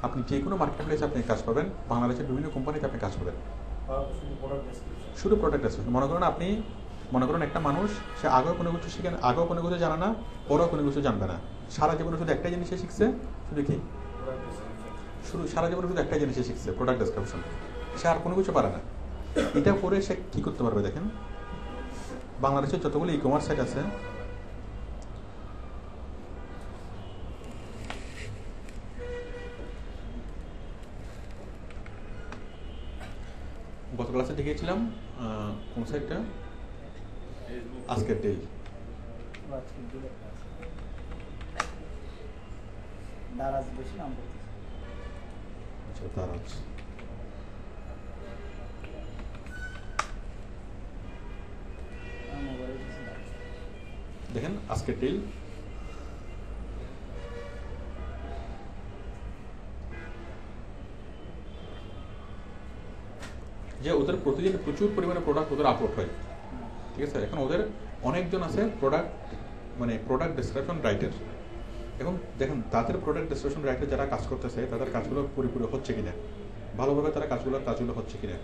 আপনি যে কোনো মার্কেট প্লেসে আপনি কাজ পাবেন, বাংলাদেশের বিভিন্ন কোম্পানিতে আপনি কাজ পাবেন শুধু প্রোডাক্ট ডেসক্রিপশন। শুধু প্রোডাক্ট ডেসক্রিপশন। মনে করেন একটা মানুষ, সে আগেও কোনো কিছু শিখেন, আগেও কোনো কিছু জানে না, পরেও কোনো কিছু জানবে না, সারা জীবনে শুধু একটাই জিনিসে শিখছে, শুধু কি? শুধু সারা জীবনে শুধু একটাই জিনিসে শিখছে, প্রোডাক্ট ডেসক্রিপশন। সে আর কোনো কিছু পারে না। এটা করে সে কি করতে পারবে? দেখেন, বাংলাদেশের যতগুলো ই কমার্স সাইট আছে, গত ক্লাসে দেখিয়েছিলাম কোন সাইটটা? আজকের ডেইল। দারাজ বেশি নাম বলতেছে। আচ্ছা, দারাজ। মোবাইলে বেশি দারাজ। দেখেন আজকের ডেইল, যে ওদের প্রতিদিন প্রচুর পরিমাণে প্রোডাক্ট ওদের আপলোড হয়, ঠিক আছে? এখন ওদের অনেকজন আছে প্রোডাক্ট ডেসক্রিপশন রাইটার। এখন দেখেন তাদের প্রোডাক্ট ডেসক্রিপশন রাইটার যারা কাজ করতেছে, তাদের কাজগুলো পুরোপুরি হচ্ছে কিনা, ভালোভাবে তারা কাজগুলো হচ্ছে কিনা।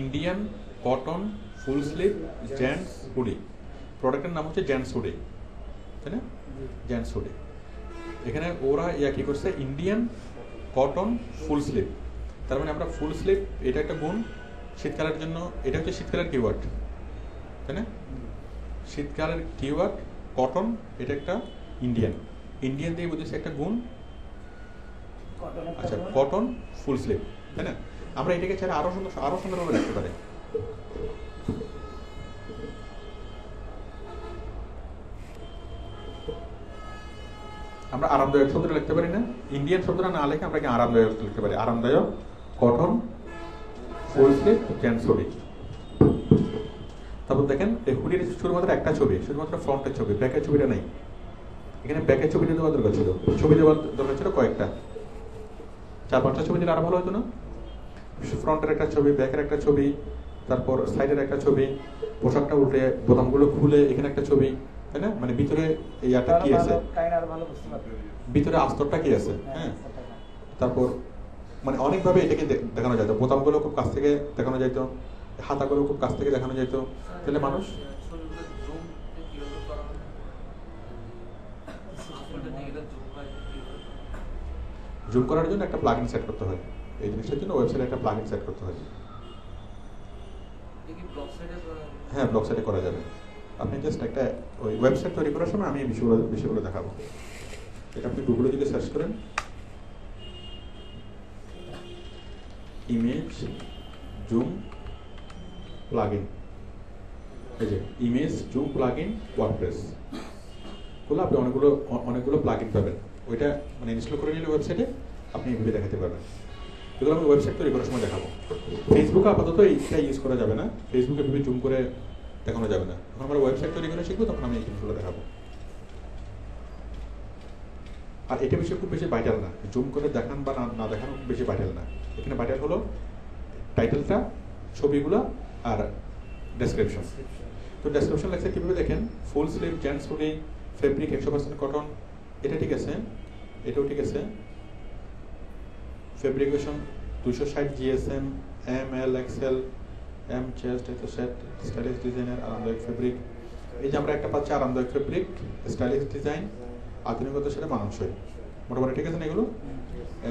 Indian cotton full sleeve gents hoodie, প্রোডাক্টের নাম হচ্ছে জেন্টস হুডি, তাই না? Gents hoodie. এখানে ওরা কি করছে? Indian cotton full sleeve. তার মানে আমরা ফুল স্লিভ, এটা একটা গুণ শীতকালের জন্য, এটা হচ্ছে শীতকালের কিওয়ার্ড, তাই না? শীতকালের কিওয়ার্ড কটন, এটা একটা ইন্ডিয়ান দিয়ে বুঝেছি একটা গুণ। আচ্ছা, কটন ফুল স্লিভ, তাই না? আমরা এটাকে চাইলে আরো সুন্দরভাবে লিখতে পারি। আমরা আরামদায়ক শব্দটা লিখতে পারি না? ইন্ডিয়ান শব্দটা না লিখে আমরা কি আরামদায়ক লিখতে পারি? আরামদায়ক cotton full sleeve gents hoodie. তারপর দেখেন এই হুডির শুধুমাত্র একটা ছবি, শুধুমাত্র ফ্রন্টের ছবি, ব্যাকের ছবিটা নেই। এখানে ব্যাকের ছবিটা দেওয়ার দরকার ছিল, ছবি দেওয়ার দরকার ছিল কয়েকটা, 4-5টা ছবি দিলে আরো ভালো হতো না? ফ্রন্টের একটা ছবি, ব্যাকের একটা ছবি, তারপর সাইডের একটা ছবি, পোশাকটা উল্টে বোতামগুলো খুলে এখানে একটা ছবি, তাই না? মানে ভিতরে ইয়াটা কি আছে, ভিতরে আস্তরটা কি আছে, হ্যাঁ। তারপর মানে অনেকভাবে এটাকে দেখানো যেত, বোতামগুলো খুব কাছ থেকে দেখানো যেত, হাতাগুলো খুব কাছ থেকে দেখানো যেত, তাহলে মানুষ জুম করার জন্য একটা প্লাগইন সেট করতে হয়। এই জিনিসটার জন্য ওয়েবসাইটে একটা প্লাগইন সেট করতে হয়। হ্যাঁ, ব্লগ সাইটে করা যাবে। আপনি জাস্ট একটা ওই ওয়েবসাইট তৈরি করার সময় আমি এই বিষয়গুলো দেখাবো। এটা আপনি গুগলে যদি সার্চ করেন, ইমেজ জুম প্লাগইন, এই যে ইমেজ জুম প্লাগইন ওয়ার্ডপ্রেস বলে আপনি অনেকগুলো প্লাগইন পাবেন। ওইটা মানে ইনস্টল করে নিলে ওয়েবসাইটে আপনি এভাবে দেখাতে পারবেন। এগুলো আমি ওয়েবসাইট তৈরি করার সময় দেখাবো। ফেসবুকে আপাতত এইটা ইউজ করা যাবে না, ফেসবুকে এভাবে জুম করে দেখানো যাবে না। যখন আমরা ওয়েবসাইট তৈরি করে শিখবো তখন আমি এই জিনিসগুলো দেখাবো। আর এটা বিষয় খুব বেশি ভাইটাল না, জুম করে দেখান বা না দেখানো খুব বেশি ভাইটাল না। এখানে ভাইটাল হলো টাইটেলটা, ছবিগুলো আর ডেসক্রিপশন। তো ডেসক্রিপশন লেখা কীভাবে দেখেন, full sleeve gents hoodie, fabric 100% cotton, এটা ঠিক আছে, এটাও ঠিক আছে। Fabrication 260 GSM, ML XL, M chest, এটা সেট, স্টাইলিশ ডিজাইনের আরামদায়ক ফেব্রিক। এই যে আমরা একটা পাচ্ছি আরামদায়ক ফেব্রিক, স্টাইলিশ ডিজাইন, আধুনিকতার সাথে মানানসই, মোটামুটি ঠিক আছে না এগুলো?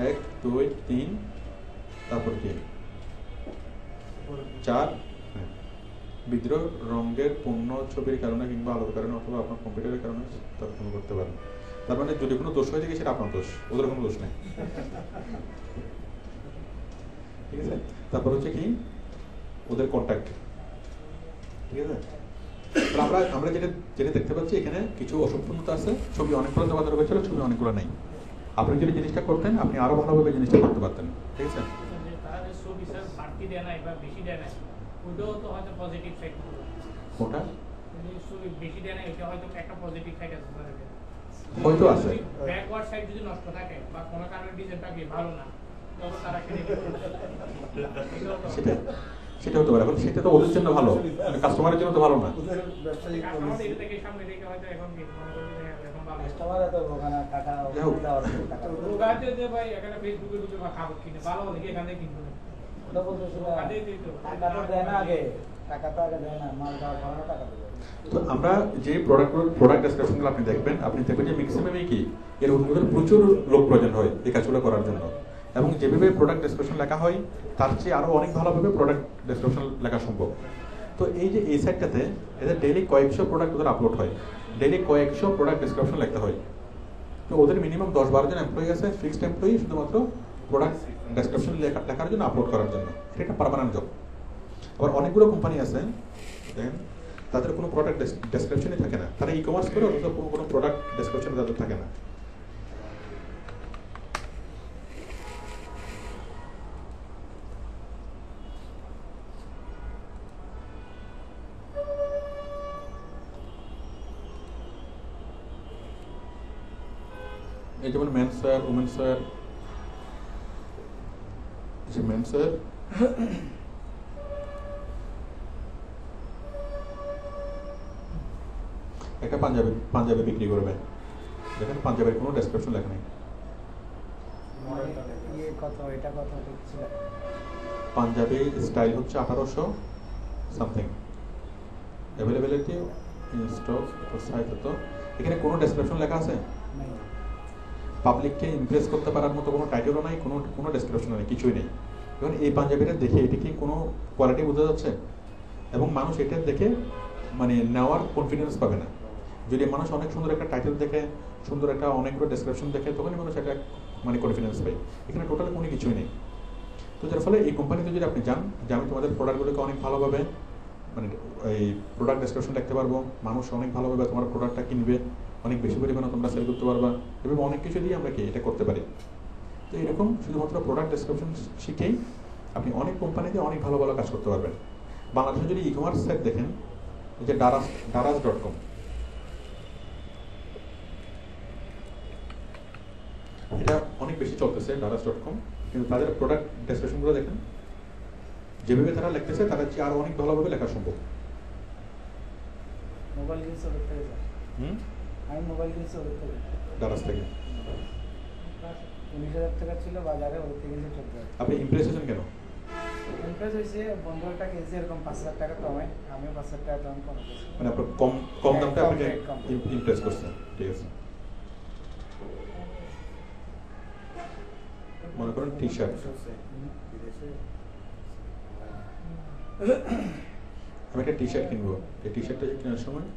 1 2 3, তারপর কি 4, বিদ্রোহ রঙের পূর্ণ ছবির কারণে কিংবা আলোর কারণে অথবা আপনার কম্পিউটারের কারণে তর্পণ করতে পারেন। তার মানে যদি কোনো দোষ হয়ে থাকে সেটা আপনার দোষ, ওদের কোনো দোষ নেই। ঠিক আছে? তারপর হচ্ছে কি ওদের কন্ট্যাক্ট, ঠিক আছে? তাহলে আমরা যেটা যেটা দেখতে পাচ্ছি এখানে কিছু অসম্পূর্ণতা আছে, ছবি অনেকগুলো দেওয়া দরকার ছিল, ছবি অনেকগুলো নেই। আপনি যদি জিনিসটা করতেন আপনি আরো ভালোভাবে জিনিসটা করতে পারতেন, ঠিক আছে? তারা যে ছবি স্যার বাড়তি দেয় নাই বা বেশি দেয় নাই, ওটাও তো হয়তো পজিটিভ সাইড। কোনটা ছবি বেশি দেয় নাই, এটা হয়তো একটা পজিটিভ সাইড আছে স্যার। হয়তো আছে। ব্যাকওয়ার্ড সাইড যদি নষ্ট থাকে বা কোনো কারণে ডিজাইনটা ভালো না, তবে তারা কিনে নেবে। সেটা সেটা হতে পারে, এখন সেটা তো ওদের জন্য ভালো, কাস্টমারের জন্য তো ভালো না। ওদের ব্যবসায়িক কাস্টমার পলিসি এটা থেকে সামনে রেখে হয়তো এখন কি মনে করি যে এখন ভালো। কাস্টমার এত ওখানে টাকা যাই হোক। দেওয়ার পর টাকা রোগাতে যে ভাই এখানে ফেসবুকে ঢুকে বা খাবার কিনে ভালো হলে এখান থেকে কিনবো না। ওটা বলতেছিল কাটেই দিত। টাকা তো দেয় না আগে, টাকা তো আগে দেয় না, মাল দেওয়ার পর টাকা দেবে। তো আমরা যে প্রোডাক্ট ডেসক্রিপশনগুলো আপনি দেখবেন যে ম্যাক্সিমামই কি এর ওদের প্রচুর লোক প্রয়োজন হয় এই কাজগুলো করার জন্য, এবং যেভাবে প্রোডাক্ট ডেসক্রিপশন লেখা হয় তার চেয়ে আরো অনেক ভালোভাবে প্রোডাক্ট ডেসক্রিপশন লেখা সম্ভব। তো এই যে এই সাইটটাতে এদের ডেইলি কয়েকশো প্রোডাক্ট ওদের আপলোড হয়, ডেইলি কয়েকশো প্রোডাক্ট ডেসক্রিপশন লিখতে হয়। তো ওদের মিনিমাম 10-12 জন এমপ্লয়ি আছে, ফিক্সড এমপ্লয়ি শুধুমাত্র প্রোডাক্ট ডেসক্রিপশন লেখার জন্য, আপলোড করার জন্য। এটা একটা পার্মানেন্ট জব। আবার অনেকগুলো কোম্পানি আছে দেখেন তাদের কোনো প্রোডাক্ট ডেসক্রিপশনই থাকে না, তারা ই কমার্স করে অথচ কোনো প্রোডাক্ট ডেসক্রিপশন তাদের থাকে না। এই যেমন মেন্স ওয়্যার, উমেন্স ওয়্যার, যে মেন্স ওয়্যার একটা পাঞ্জাবি বিক্রি করবে, দেখেন পাঞ্জাবের কোনো ডেসক্রিপশন লেখা নেই। মডেলটা দেখে ইয়ে কত, এটা কত দেখছিল। পাঞ্জাবি স্টাইল হচ্ছে 1800 something, availability in stock site. তো এখানে কোনো ডেসক্রিপশন লেখা আছে? নেই। পাবলিককে ইমপ্রেস করতে পারার মতো কোনো টাইটেলও নাই, কোনো ডেসক্রিপশন নেই, কিছুই নেই। এখন এই পাঞ্জাবিটা দেখে এটা কি কোনো কোয়ালিটি বোঝা যাচ্ছে? এবং মানুষ এটা দেখে মানে নেওয়ার কনফিডেন্স পাবে না। যদি মানুষ অনেক সুন্দর একটা টাইটেল দেখে, সুন্দর একটা অনেকগুলো ডেসক্রিপশন দেখে, তখনই মানুষ একটা মানে কনফিডেন্স পায়। এখানে টোটাল কোনো কিছুই নেই। তো যার ফলে এই কোম্পানিতে যদি আপনি যান যে আমি তোমাদের প্রোডাক্টগুলোকে অনেক ভালোভাবে মানে এই প্রোডাক্ট ডেসক্রিপশন লিখতে পারবো, মানুষ অনেক ভালোভাবে তোমার প্রোডাক্টটা কিনবে, অনেক বেশি পরিমাণে তোমরা সেল করতে পারবা, এবং অনেক কিছু দিয়ে আমরা কি এটা করতে পারি। তো এরকম শুধুমাত্র প্রোডাক্ট ডেসক্রিপশন শিখেই আপনি অনেক কোম্পানিতে অনেক ভালো ভালো কাজ করতে পারবেন। বাংলাদেশে যদি ই কমার্স সাইট দেখেন, এই যে daraz.com, এটা অনেক বেশি চলতেছে daraz.com, কিন্তু তাদের প্রোডাক্ট ডেসক্রিপশনগুলো দেখেন যেভাবে তারা লিখতেছে তারা চেয়ে আরো অনেক ভালোভাবে লেখা সম্ভব। মোবাইল কিনছে ওদের থেকে স্যার। আমি মোবাইল কিনছি ওদের থেকে। daraz থেকে 19,000 টাকা ছিল বাজারে, ওদের থেকে কিনছে 14,000। আপনি ইমপ্রেস হয়েছেন কেন? ইমপ্রেস হয়েছে, বন্ধু একটা কিনছে এরকম 5,000 টাকা কমে, আমিও 5,000 টাকা দাম কম করছি। মানে আপনার কম দামটা কম আপনাকে rate, কম। ইমপ্রেস করছে, ঠিক আছে। মনে করেন টি শার্ট, বিদেশে আমি একটা টি শার্ট কিনবো, এই টি শার্টটা কেনার সময়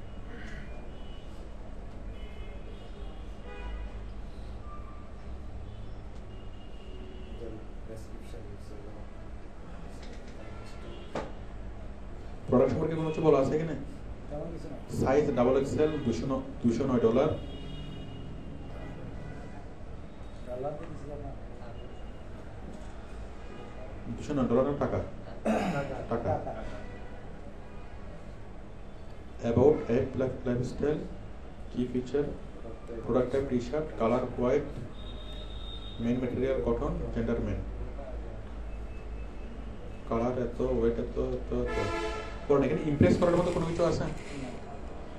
প্রোডাক্ট সম্পর্কে কোনো কিছু বলা আছে এখানে? তেমন কিছু না। সাইজ XXL $209, ডলার দিয়ে দিছিল না। $209 টাকা। টাকা। টাকা। About a lifestyle, key feature, product type t-shirt, color white, main material cotton, gender men, colour এত, ওয়েট এত এত এত। কারণ এখানে ইমপ্রেস করার মতো কোনো কিছু আছে?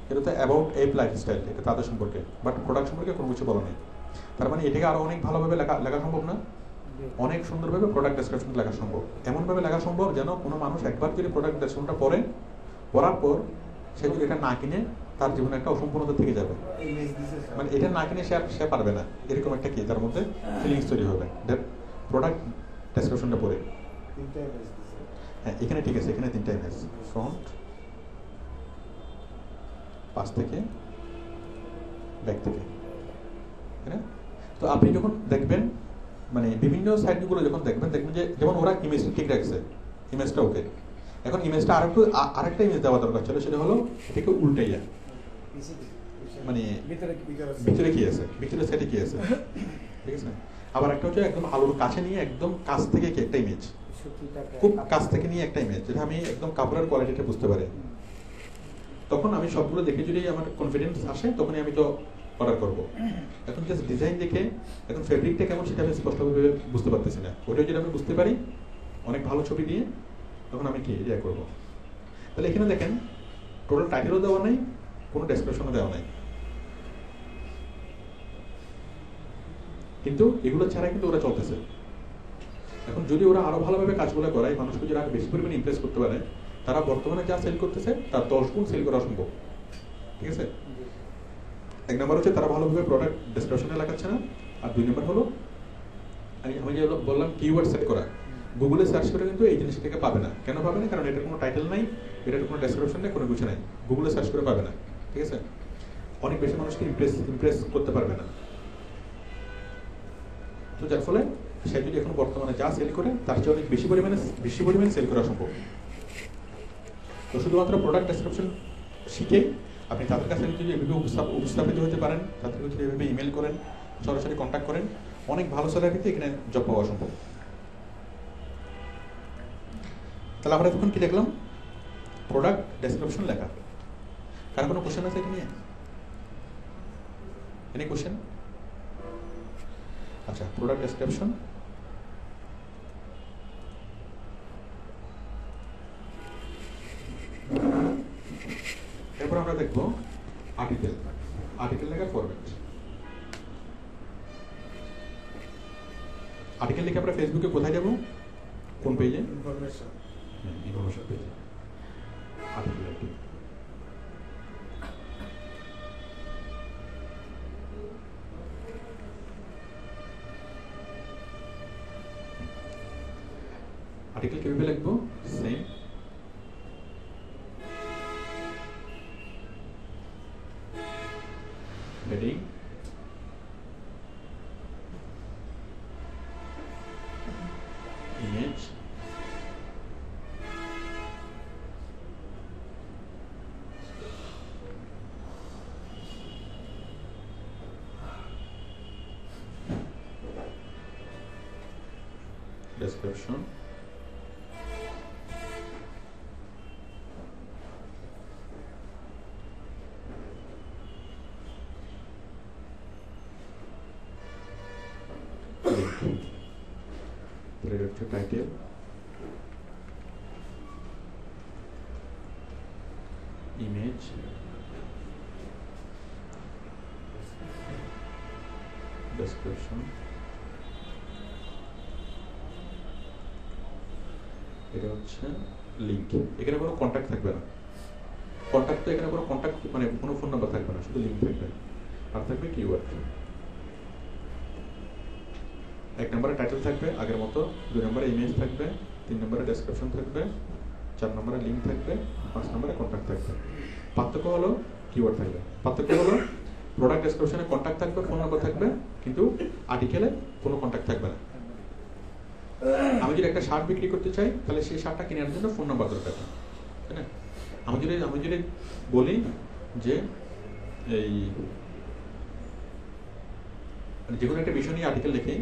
এটা তো অ্যাবাউট এ লাইফস্টাইল, এটা তাদের সম্পর্কে, বাট প্রোডাক্ট সম্পর্কে কোনো কিছু বলা নেই। তার মানে এটাকে আরো অনেক ভালোভাবে লেখা সম্ভব না? অনেক সুন্দরভাবে প্রোডাক্ট ডেসক্রিপশন লেখা সম্ভব, এমনভাবে লেখা সম্ভব যেন কোনো মানুষ একবার যদি প্রোডাক্ট ডেসক্রিপশনটা পড়ার পর সে যদি এটা না কিনে তার জীবনে একটা অসম্পূর্ণতা থেকে যাবে। ইমেজ দিছে স্যার। মানে এটা না কিনে সে পারবে না, এরকম একটা কি তার মধ্যে ফিলিংস তৈরি হবে প্রোডাক্ট ডেসক্রিপশনটা পড়ে। তিনটা ইমেজ দিছে। হ্যাঁ, এখানে ঠিক আছে, এখানে 3টা ইমেজ, ফ্রন্ট, পাশ থেকে, ব্যাক থেকে, হ্যাঁ। তো আপনি যখন দেখবেন মানে বিভিন্ন সাইটগুলো যখন দেখবেন যে যেমন ওরা ইমেজটা ঠিক রাখছে, ইমেজটা ওকে, এখন ইমেজটা আরেকটা ইমেজ দেওয়া দরকার ছিল, সেটা হলো এটাকে উল্টাইয়া, মানে ভিতরে কি আছে, ভিতরে সেটে কি আছে, ঠিক আছে। আবার একটা হচ্ছে একদম আলোর কাছে নিয়ে একদম কাছ থেকে কি একটা ইমেজ, খুব কাছ থেকে নিয়ে একটা ইমেজ, যেটা আমি একদম কাপড়ের কোয়ালিটিটা বুঝতে পারি। তখন আমি সবগুলো দেখে যদি আমার কনফিডেন্স আসে, তখনই আমি তো অর্ডার করবো। এখন জাস্ট ডিজাইন দেখে এখন ফেব্রিকটা কেমন সেটা আমি স্পষ্টভাবে বুঝতে পারতেছি না, ওইটা যদি আমি বুঝতে পারি অনেক ভালো ছবি দিয়ে, তখন আমি কি ইয়ে করবো। তাহলে এখানে দেখেন টোটাল টাইটেলও দেওয়া নাই, কোনো ডেসক্রিপশনও দেওয়া নাই, কিন্তু এগুলো ছাড়া কিন্তু ওরা চলতেছে। এখন যদি ওরা আরো ভালোভাবে কাজগুলো করায়, মানুষকে যদি আরো বেশি পরিমাণে ইমপ্রেস করতে পারে, তারা বর্তমানে যা সেল করতেছে তার 10 গুণ সেল করা সম্ভব, ঠিক আছে। এক নম্বর হচ্ছে তারা ভালোভাবে প্রোডাক্ট ডেসক্রিপশনে লাগাচ্ছে না, আর 2 নম্বর হলো আমি যে বললাম কিওয়ার্ড সেট করা, গুগলে সার্চ করে কিন্তু এই জিনিসটাকে পাবে না। কেন পাবে না? কারণ এটার কোনো টাইটেল নাই, এটার কোনো ডেসক্রিপশন নেই, কোনো কিছু নাই, গুগলে সার্চ করে পাবে না, ঠিক আছে। অনেক বেশি মানুষকে ইমপ্রেস করতে পারবে না। তো যার ফলে সে যদি এখন বর্তমানে যা সেল করে তার চেয়ে অনেক বেশি পরিমাণে সেল করা সম্ভব। তো শুধুমাত্র প্রোডাক্ট ডেসক্রিপশন শিখে আপনি তাদের কাছে যদি এভাবে উপস্থাপিত হতে পারেন, তাদেরকে যদি এভাবে ইমেল করেন, সরাসরি কন্ট্যাক্ট করেন, অনেক ভালো স্যালারিতে এখানে জব পাওয়া সম্ভব। তাহলে আমরা এখন কি দেখলাম? প্রোডাক্ট ডেসক্রিপশন লেখা। কার কোনো কোশ্চেন আছে এটা নিয়ে? Any question? আচ্ছা, প্রোডাক্ট ডেসক্রিপশন, এরপর আমরা দেখবো আর্টিকেল লেখার ফরম্যাট। আর্টিকেল লিখে আমরা ফেসবুকে কোথায় যাবো? কোন পেজে? ইনফরমেশন পেজে আর্টিকেল একটি। আর্টিকেল কিভাবে লিখবো? Same heading, image, description, director title, image, description, এটা হচ্ছে লিংক। এখানে কোনো কন্ট্যাক্ট থাকবে না, কন্ট্যাক্ট তো এখানে কোনো কন্ট্যাক্ট মানে কোনো ফোন নাম্বার থাকবে না, শুধু লিংক থাকবে, আর থাকবে কিওয়ার্ড। 1 নম্বরে টাইটেল থাকবে আগের মতো, 2 নম্বরে ইমেজ থাকবে, 3 নম্বরে ডেসক্রিপশন থাকবে, 4 নম্বরে লিংক থাকবে, 5 নম্বরে কন্ট্যাক্ট থাকবে। পার্থক্য হলো কিওয়ার্ড থাকবে। পার্থক্য হলো প্রোডাক্ট ডেসক্রিপশনে কন্ট্যাক্ট থাকবে, ফোন নাম্বার থাকবে, কিন্তু আর্টিকেলে কোনো কন্ট্যাক্ট থাকবে না। আমি যদি একটা শার্ট বিক্রি করতে চাই, তাহলে সেই শার্টটা কেনার জন্য ফোন নাম্বার দরকার, তাই না? আমি যদি বলি যে এই যে কোনো একটা বিষয় নিয়ে আর্টিকেল লিখি,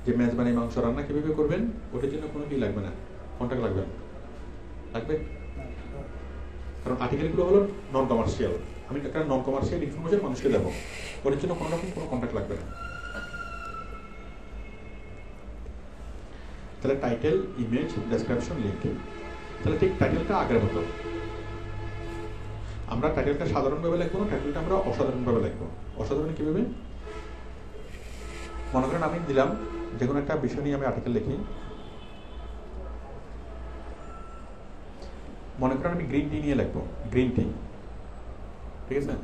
যে মেজবানি মাংস রান্না কিভাবে করবেন, ওটার জন্য কোনো কি লাগবে না, কন্ট্যাক্ট লাগবে না, লাগবে? কারণ আর্টিকেলগুলো হলো নন কমার্শিয়াল, আমি একটা নন কমার্শিয়াল ইনফরমেশন মানুষকে দেবো, ওটার জন্য কোনো রকম কোনো কন্ট্যাক্ট লাগবে না। তাহলে টাইটেল, ইমেজ, ডেসক্রিপশন, লিংক। তাহলে ঠিক টাইটেলটা আগের মতো, আমরা টাইটেলটা সাধারণভাবে লিখবো না, টাইটেলটা আমরা অসাধারণভাবে লিখবো। অসাধারণ কিভাবে? মনে করেন আমি দিলাম যে কোনো একটা বিষয় নিয়ে আমি আর্টিকেল লিখি, মনে করেন আমি গ্রিন টি নিয়ে লিখবো, গ্রিন টি, ঠিক আছে,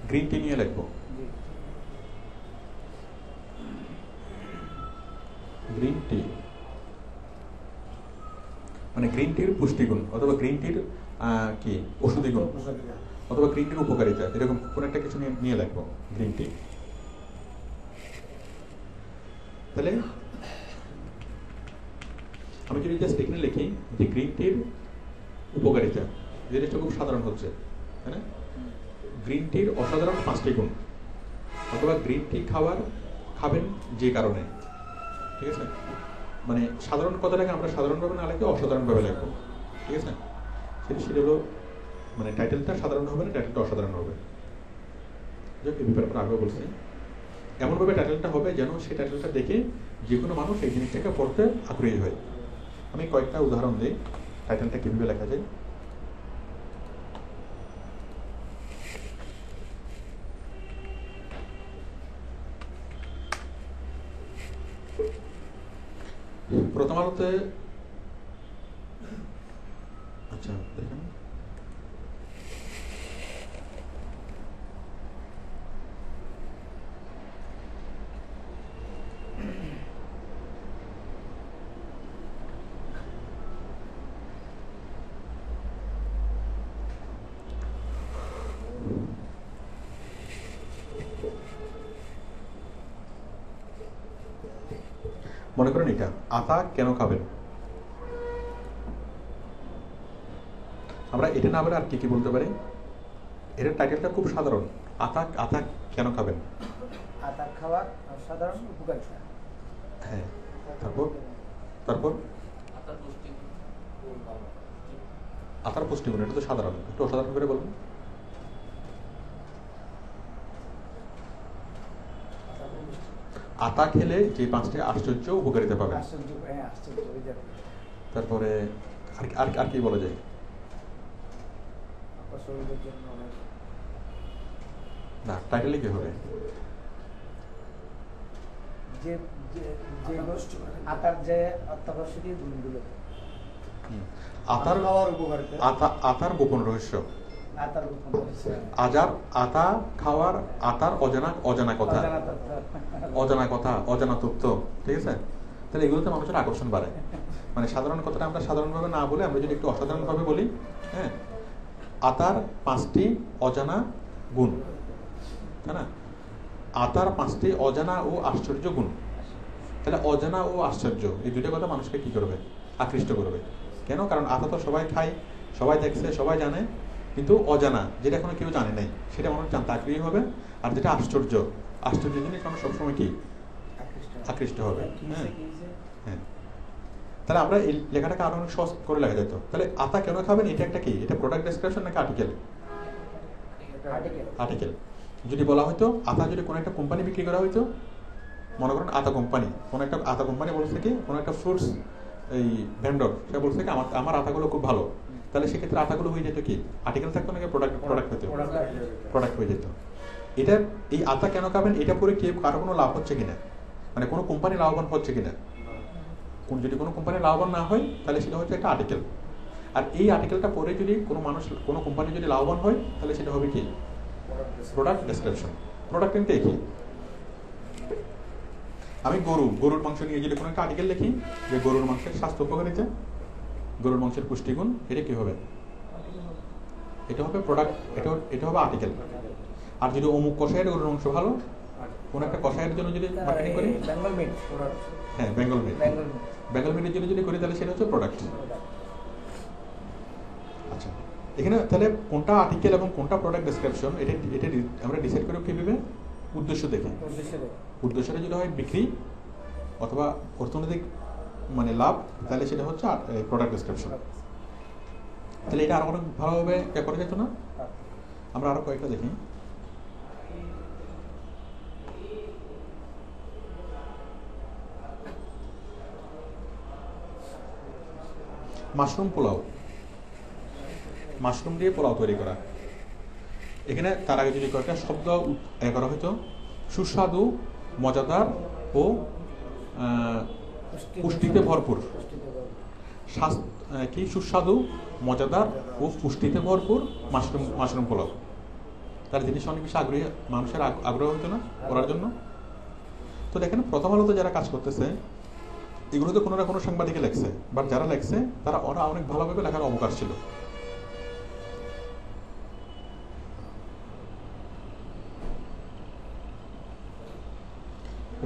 গ্রিন টি নিয়ে লিখবো, গ্রিন টি মানে গ্রিন টির পুষ্টিগুণ, অথবা গ্রিন টির কি ঔষধি গুণ, অথবা গ্রিন টির উপকারিতা, এরকম কোন একটা কিছু নিয়ে লিখবো গ্রিন টি। তাহলে আমি যদি জাস্ট এখানে লিখি যে গ্রিন টির উপকারিতা, জিনিসটা খুব সাধারণ হচ্ছে, তাই না? গ্রিন টির অসাধারণ 5টি গুণ, অথবা গ্রিন টি খাবেন যে কারণে, ঠিক আছে? মানে সাধারণ কথাটাকে আমরা সাধারণভাবে না লিখে অসাধারণভাবে লিখবো, ঠিক আছে? সেটা হলো মানে টাইটেলটা সাধারণ হবে না, টাইটেলটা অসাধারণ হবে। যাক, এই ব্যাপারে আমরা আগেও বলছি, এমনভাবে টাইটেলটা হবে যেন সেই টাইটেলটা দেখে যে কোনো মানুষ এই জিনিসটাকে পড়তে আগ্রহী হয়। আমি কয়েকটা উদাহরণ দিই টাইটেলটা কীভাবে লেখা যায়। প্রথম আলোতে, আচ্ছা দেখেন, মনে করেন এটা আতা কেন খাবেন, আমরা এটা না বলে আর কি কি বলতে পারি? এটার টাইটেলটা খুব সাধারণ, আতা কেন খাবেন। আতা খাওয়ার সাধারণ উপকারিতা। হ্যাঁ, তারপর আতার পুষ্টিগুণ, এটা তো সাধারণ, একটু অসাধারণ করে বলুন। আতা খেলে যে 5টি আশ্চর্য উপকারিতা পাবেন। তারপরে আর কি বলা যায়? না, টাইটেলে কি হবে? আতার যে অত্যাবশ্যকীয় গুণগুলো, আতার গোপন রহস্য, আতার গোপন রহস্য, আতা খাওয়ার আতার অজানা কথা, অজানা তথ্য, ঠিক আছে? তাহলে এগুলোতে মানুষের আকর্ষণ বাড়ে। মানে সাধারণ কথাটা আমরা সাধারণভাবে না বলে আমরা যদি একটু অসাধারণভাবে বলি, হ্যাঁ, আতার 5টি অজানা গুণ, তাই না? আতার 5টি অজানা ও আশ্চর্য গুণ। তাহলে অজানা ও আশ্চর্য এই দুইটা কথা মানুষকে কি করবে? আকৃষ্ট করবে। কেন? কারণ আতা তো সবাই খায়, সবাই দেখছে, সবাই জানে, কিন্তু অজানা যেটা এখনো কেউ জানে নাই সেটা মানুষ জানতে আগ্রহী হবে। আর যেটা আশ্চর্য জিনিস মানুষ সবসময় কি আকৃষ্ট হবে। হ্যাঁ, তাহলে আমরা এই লেখাটাকে আরো অনেক সহজ করে লেখা যেত। তাহলে আতা কেন খাবেন, এটা একটা কি? এটা প্রোডাক্ট ডেসক্রিপশন নাকি আর্টিকেল? আর্টিকেল। যদি বলা হয়তো আতা যদি কোনো একটা কোম্পানি বিক্রি করা হয়তো, মনে করেন আতা কোম্পানি, কোনো একটা আতা কোম্পানি বলছে কি, কোনো একটা ফ্রুটস এই ভেন্ডর সে বলছে কি আমার আতাগুলো খুব ভালো, তাহলে সেক্ষেত্রে আতাগুলো হয়ে যেত কি? আর্টিকেল থাকতো নাকি প্রোডাক্ট হয়ে যেত। এটা এই আতা কেন খাবেন এটা পরে কি কারো কোনো লাভ হচ্ছে কিনা, মানে কোনো কোম্পানি লাভবান হচ্ছে কিনা, যদি কোনো কোম্পানি লাভবান না হয় তাহলে সেটা হচ্ছে একটা আর্টিকেল। আর এই আর্টিকেলটা পরে যদি কোনো কোম্পানি যদি লাভবান হয় তাহলে সেটা হবে কি? Product description. প্রোডাক্ট কিন্তু একই। আমি গরুর মাংস নিয়ে যদি কোনো একটা আর্টিকেল লিখি যে গরুর মাংসের স্বাস্থ্য উপকারিতা, গরুর মাংসের পুষ্টিগুণ, এটা কি হবে? এটা হবে প্রোডাক্ট, এটা হবে আর্টিকেল। আর যদি অমুক কষায়ের গরুর মাংস ভালো, কোন একটা কষায়ের জন্য যদি মার্কেটিং করি, হ্যাঁ বেঙ্গল মিটের জন্য যদি করি তাহলে সেটা হচ্ছে প্রোডাক্ট। আচ্ছা, এখানে তাহলে কোনটা আর্টিকেল এবং কোনটা প্রোডাক্ট ডেসক্রিপশন এটা আমরা ডিসাইড করব কিভাবে? উদ্দেশ্য দেখে। উদ্দেশ্যটা যদি হয় বিক্রি অথবা অর্থনৈতিক মানে লাভ, তাহলে সেটা হচ্ছে প্রোডাক্ট ডেসক্রিপশন। তাহলে এটা আরো অনেক ভালোভাবে করা যেত না? আমরা আরো কয়েকটা দেখি। মাশরুম পোলাও, মাশরুম দিয়ে পোলাও তৈরি করা। এখানে তার আগে যদি কয়েকটা শব্দ করা হতো, সুস্বাদু, মজাদার ও পুষ্টিতে ভরপুর। কি সুস্বাদু, মজাদার ও পুষ্টিতে ভরপুর মাশরুম পোলাও। তার জিনিস অনেক বেশি আগ্রহী, মানুষের আগ্রহ হতো না করার জন্য। তো দেখেন প্রথম আলোতে যারা কাজ করতেছে এগুলো তো কোনো না কোনো সাংবাদিকে লেখছে, বাট যারা লেখছে ওরা অনেক ভালোভাবে লেখার অবকাশ ছিল।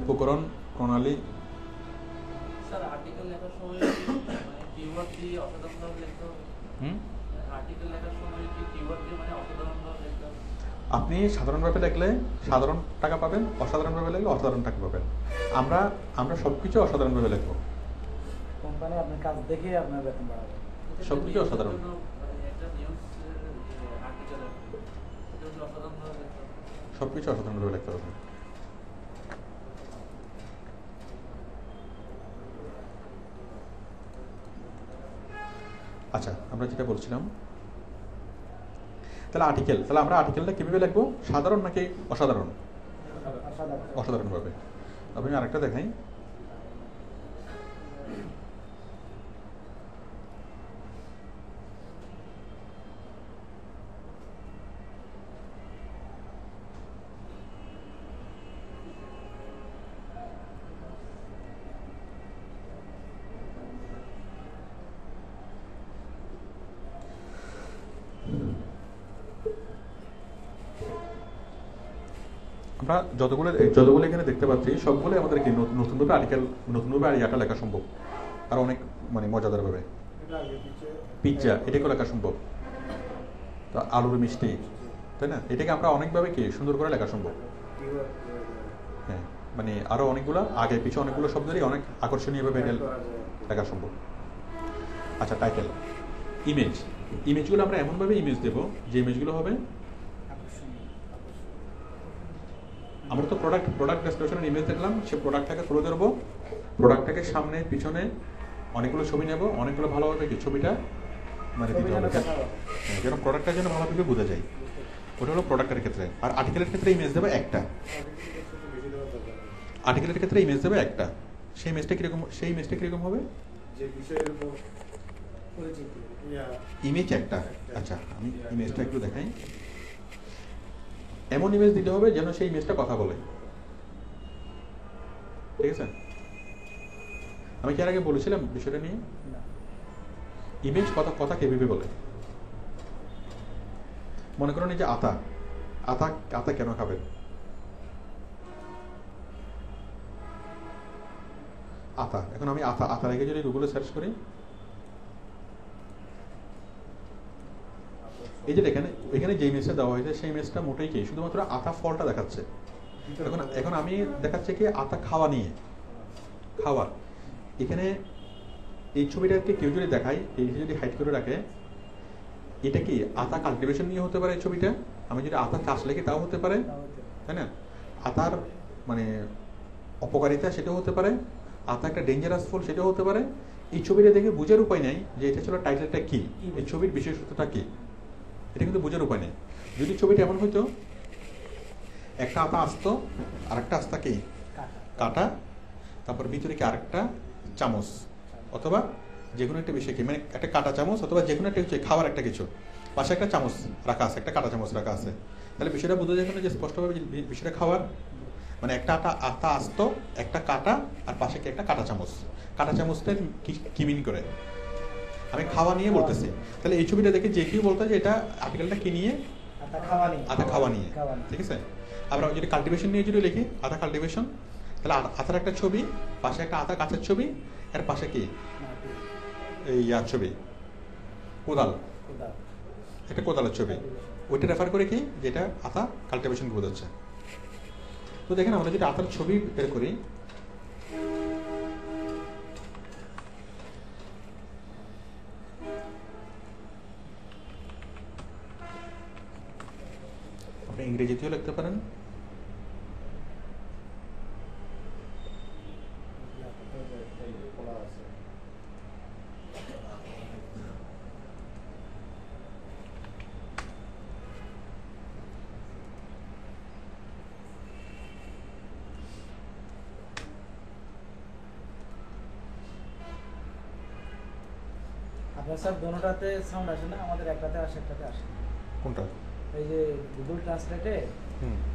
উপকরণ, প্রণালী, আর্টিকেল লেখার সময় মানে কিওয়ার্ড দিয়ে অসাধারণভাবে লিখতে হবে। আর্টিকেল লেখার সময় কি কিওয়ার্ড দিয়ে মানে অসাধারণভাবে লিখতে হবে? আপনি সাধারণভাবে লিখলে সাধারণ টাকা পাবেন, অসাধারণভাবে লিখলে অসাধারণ টাকা পাবেন। আমরা সবকিছু অসাধারণভাবে লিখবো। কোম্পানি আপনার কাজ দেখে আপনার বেতন বাড়াবে। সবকিছু অসাধারণ। একটা নিউজ আর্টিকেল এটা হচ্ছে অসাধারণভাবে লিখতে হবে। সবকিছু অসাধারণভাবে লিখতে হবে। আচ্ছা, আমরা যেটা বলছিলাম, তাহলে আমরা আর্টিকেলটা কিভাবে লিখবো? সাধারণ নাকি অসাধারণ? অসাধারণভাবে। আপনি আরেকটা দেখাই। আমরা যতগুলো এখানে দেখতে পাচ্ছি সবগুলো আমাদের কি নতুনভাবে আর্টিকেল লেখা সম্ভব। আর অনেক মানে মজাদার ভাবে পিজ্জা এটাকে লেখা সম্ভব। তো আলুর মিষ্টি, তাই না? এটাকে আমরা অনেকভাবে কি সুন্দর করে লেখা সম্ভব। হ্যাঁ, মানে আরো অনেকগুলো আগে পিছনে অনেকগুলো শব্দেরই অনেক আকর্ষণীয়ভাবে লেখা সম্ভব। আচ্ছা, টাইটেল, ইমেজগুলো আমরা এমনভাবে ইমেজ দেবো যে ইমেজগুলো হবে, আমরা তো প্রোডাক্ট ডেসক্রিপশনের ইমেজ দেখলাম, সে প্রোডাক্টটাকে তুলে ধরবো, প্রোডাক্টটাকে সামনে পিছনে অনেকগুলো ছবি নেব, অনেকগুলো ভালোভাবে কি ছবিটা মানে দিতে হবে, যেন প্রোডাক্টটা যেন ভালোভাবে বোঝা যায়। ওটা হলো প্রোডাক্টের ক্ষেত্রে। আর আর্টিকেলের ক্ষেত্রে ইমেজ দেবে একটা। আর্টিকেলের ক্ষেত্রে ইমেজ দেবে একটা। সেই ইমেজটা কিরকম হবে? যে বিষয়ের উপর ইমেজ একটা। আচ্ছা, আমি ইমেজটা একটু দেখাই। এমন ইমেজ দিতে হবে যেন সেই ইমেজটা কথা বলে। ঠিক আছে? আমি কি আর আগে বলেছিলাম বিষয়টা নিয়ে? ইমেজ কথা কিভাবে বলে? মনে করেন এই যে আতা কেন খাবেন? আতা, এখন আমি আতা রেখে যদি গুগলে সার্চ করি, এই যে এখানে যে ইমেজটা দেওয়া হয়েছে সেই ইমেজটা মোটেই কি শুধুমাত্র আতা ফলটা দেখাচ্ছে। এখন আমি দেখাচ্ছে কি আতা খাওয়া নিয়ে, খাওয়া। এখানে এই ছবিটাকে কেউ যদি দেখায়, এই যদি হাইড করে রাখে, এটা কি আতা কাল্টিভেশন নিয়ে হতে পারে এই ছবিটা। আমি যদি আতা চাষ লেখি তাও হতে পারে, তাই না? আতার মানে অপকারিতা সেটাও হতে পারে, আতা একটা ডেঞ্জারাস ফল সেটাও হতে পারে। এই ছবিটা দেখে বোঝার উপায় নেই যে এটা ছিল টাইটেলটা কি, এই ছবির বিশেষত্বটা কি, এটা কিন্তু বোঝার উপায় নেই। যদি ছবিটা এমন হইতো একটা আতা আসতো আর একটা আস্তা কি কাটা, তারপর ভিতরে কি আরেকটা চামচ অথবা যে কোনো একটা বিষয় কি মানে একটা কাটা চামচ অথবা যে কোনো একটা কিছু খাওয়ার একটা কিছু, পাশে একটা চামচ রাখা আছে, একটা কাটা চামচ রাখা আছে, তাহলে বিষয়টা বোঝা যায় যে স্পষ্টভাবে বিষয়টা খাওয়ার মানে একটা আতা আসতো, একটা কাটা আর পাশে কি একটা কাটা চামচ। কাটা চামচটা কি মিন করে? আমি খাওয়া নিয়ে বলতেছি। তাহলে এই ছবিটা দেখে যে কেউ বলতো যে এটা আর্টিকেলটা কি নিয়ে? আতা খাওয়া নিয়ে। ঠিক আছে? আমরা যদি কাল্টিভেশন নিয়ে যদি লিখি আতা কাল্টিভেশন, তাহলে আতার একটা ছবি, পাশে একটা আতা গাছের ছবি, এর পাশে কি এই ছবি কোদাল, একটা কোদালের ছবি। ওইটা রেফার করে কি যেটা আতা কাল্টিভেশন বোঝাচ্ছে। তো দেখেন আমরা যদি আতার ছবি বের করি, আপনি ইংরেজিতেও লিখতে পারেন, আপনার স্যার দোনোটাতে সাউন্ড আসে না, আমাদের একটাতে আসে একটাতে আসে। কোনটা? এই যে গুগল ট্রান্সলেটে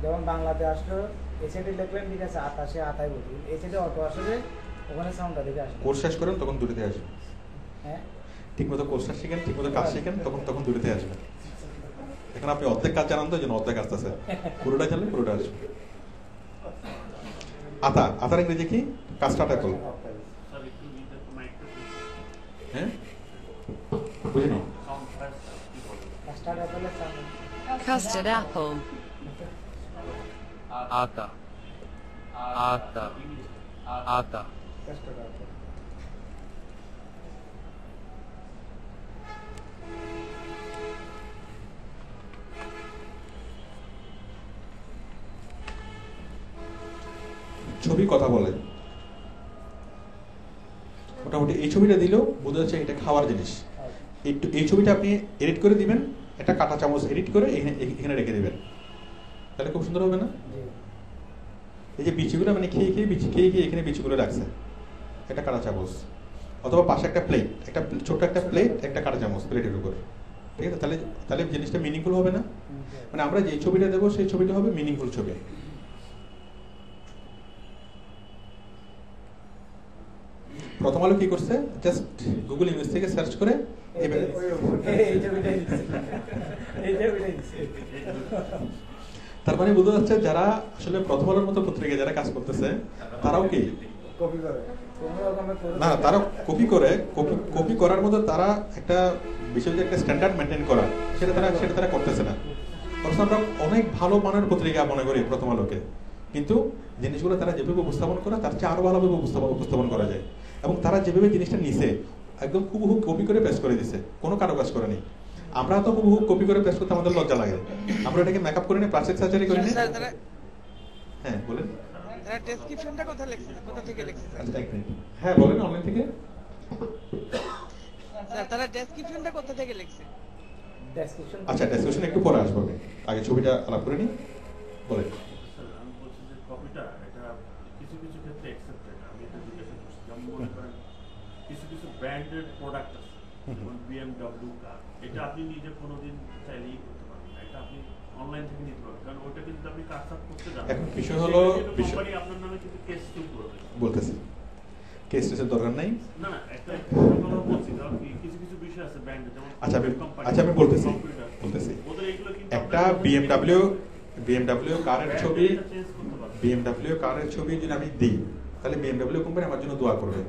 যেমন বাংলাতে আসলো এই সাইডে লিখলেন ঠিক আছে আতাশে আতাই বলি, এই সাইডে অটো আসলে ওখানে সাউন্ডটা দেখে আসে। কোর্স শেষ করেন তখন দূরেতে আসবে। হ্যাঁ, ঠিকমতো কোর্সটা শিখেন, ঠিকমতো কাজ শিখেন, তখন দূরেতে আসবে। এখন আপনি অর্ধেক কাজ জানান তো এই জন্য অর্ধেক আসতেছে, পুরোটা জানলে পুরোটা আসবে। আতার ইংরেজি কি? Custard Apple. বুঝিনি। কাস্টার্ড অ্যাপেলের সামনে Custard apple. আতা আতা আতা কাস্টার্ড আপেল। ছবি কথা বলে, মোটামুটি এই ছবিটা দিলেও বোঝা যাচ্ছে এটা খাওয়ার জিনিস। একটু এই ছবিটা আপনি এডিট করে দিবেন, একটা কাঁটা চামচ এডিট করে এখানে রেখে দিবেন, তাহলে খুব সুন্দর হবে না? এই যে বিচিগুলো মানে খেয়ে খেয়ে এখানে বিচিগুলো রাখছে, একটা কাঁটা চামচ, অথবা পাশে একটা প্লেট, একটা ছোট্ট একটা প্লেট, একটা কাঁটা চামচ প্লেটের উপর, ঠিক আছে? তাহলে তাহলে জিনিসটা মিনিংফুল হবে না? মানে আমরা যে ছবিটা দেবো সেই ছবিটা হবে মিনিংফুল ছবি। প্রথম আলো কি করছে, জাস্ট গুগল ইমেজ থেকে সার্চ করে এই ছবিটাই দিচ্ছে, এই ছবিটাই দিচ্ছে। তার মানে বোঝা যাচ্ছে যারা আসলে প্রথম আলোর মতো পত্রিকায় যারা কাজ করতেছে তারাও কি কপি করে না, তারা কপি করার মতো তারা একটা বিষয় যে একটা স্ট্যান্ডার্ড মেনটেন করা সেটা তারা করতেছে না। অথচ আমরা অনেক ভালো মানের পত্রিকা মনে করি প্রথম আলোকে, কিন্তু জিনিসগুলো তারা যেভাবে উপস্থাপন করে তার চেয়ে আরো ভালোভাবে উপস্থাপন করা যায়। এবং তারা যেভাবে জিনিসটা নিছে একদম হুবহু কপি করে পেস্ট করে দিছে, কোনো কারো কাজ করেনি। আমরা তো হুবহু কপি করে পেস্ট করতে আমাদের লজ্জা লাগে, আমরা এটাকে মেকআপ করে নিই, প্লাস্টিক সার্জারি করে নিই। হ্যাঁ বলেন, ডেসক্রিপশনটা কোথা থেকে লিখছে? আচ্ছা এক মিনিট, হ্যাঁ বলেন, অনলাইন থেকে। স্যার তারা ডেসক্রিপশনটা কোথা থেকে লিখছে? ডেসক্রিপশন আচ্ছা ডেসক্রিপশন একটু পরে আসবো, আগে ছবিটা আলাপ করে নিই। বলেন। আমি বলছি যে কপিটা এটা কিছু কিছু ক্ষেত্রে অ্যাকসেপ্টেড। আমি এটা জিজ্ঞাসা করছি, যেমন মনে করেন কিছু কিছু ব্র্যান্ডেড প্রোডাক্ট আছে, যেমন BMW কার, এটা আপনি নিজে কোনোদিন চাইলেই করতে পারবেন না, এটা আপনি অনলাইন থেকে নিতে পারবেন, কারণ ওটা কিন্তু আপনি কাজসাপ করতে যাবেন। এখন বিষয় হলো কোম্পানি আপনার নামে কিন্তু কেস শুরু করবে। বলতেছি কেস টেসের দরকার নাই। না না, একটা কথা বলছি, কারণ কিছু কিছু বিষয় আছে ব্র্যান্ডেড, যেমন আমি বলতেছি ওদের এইগুলো কিন্তু একটা BMW কারের ছবি, BMW কারের ছবি যদি আমি দিই তাহলে BMW কোম্পানি আমার জন্য দোয়া করবে,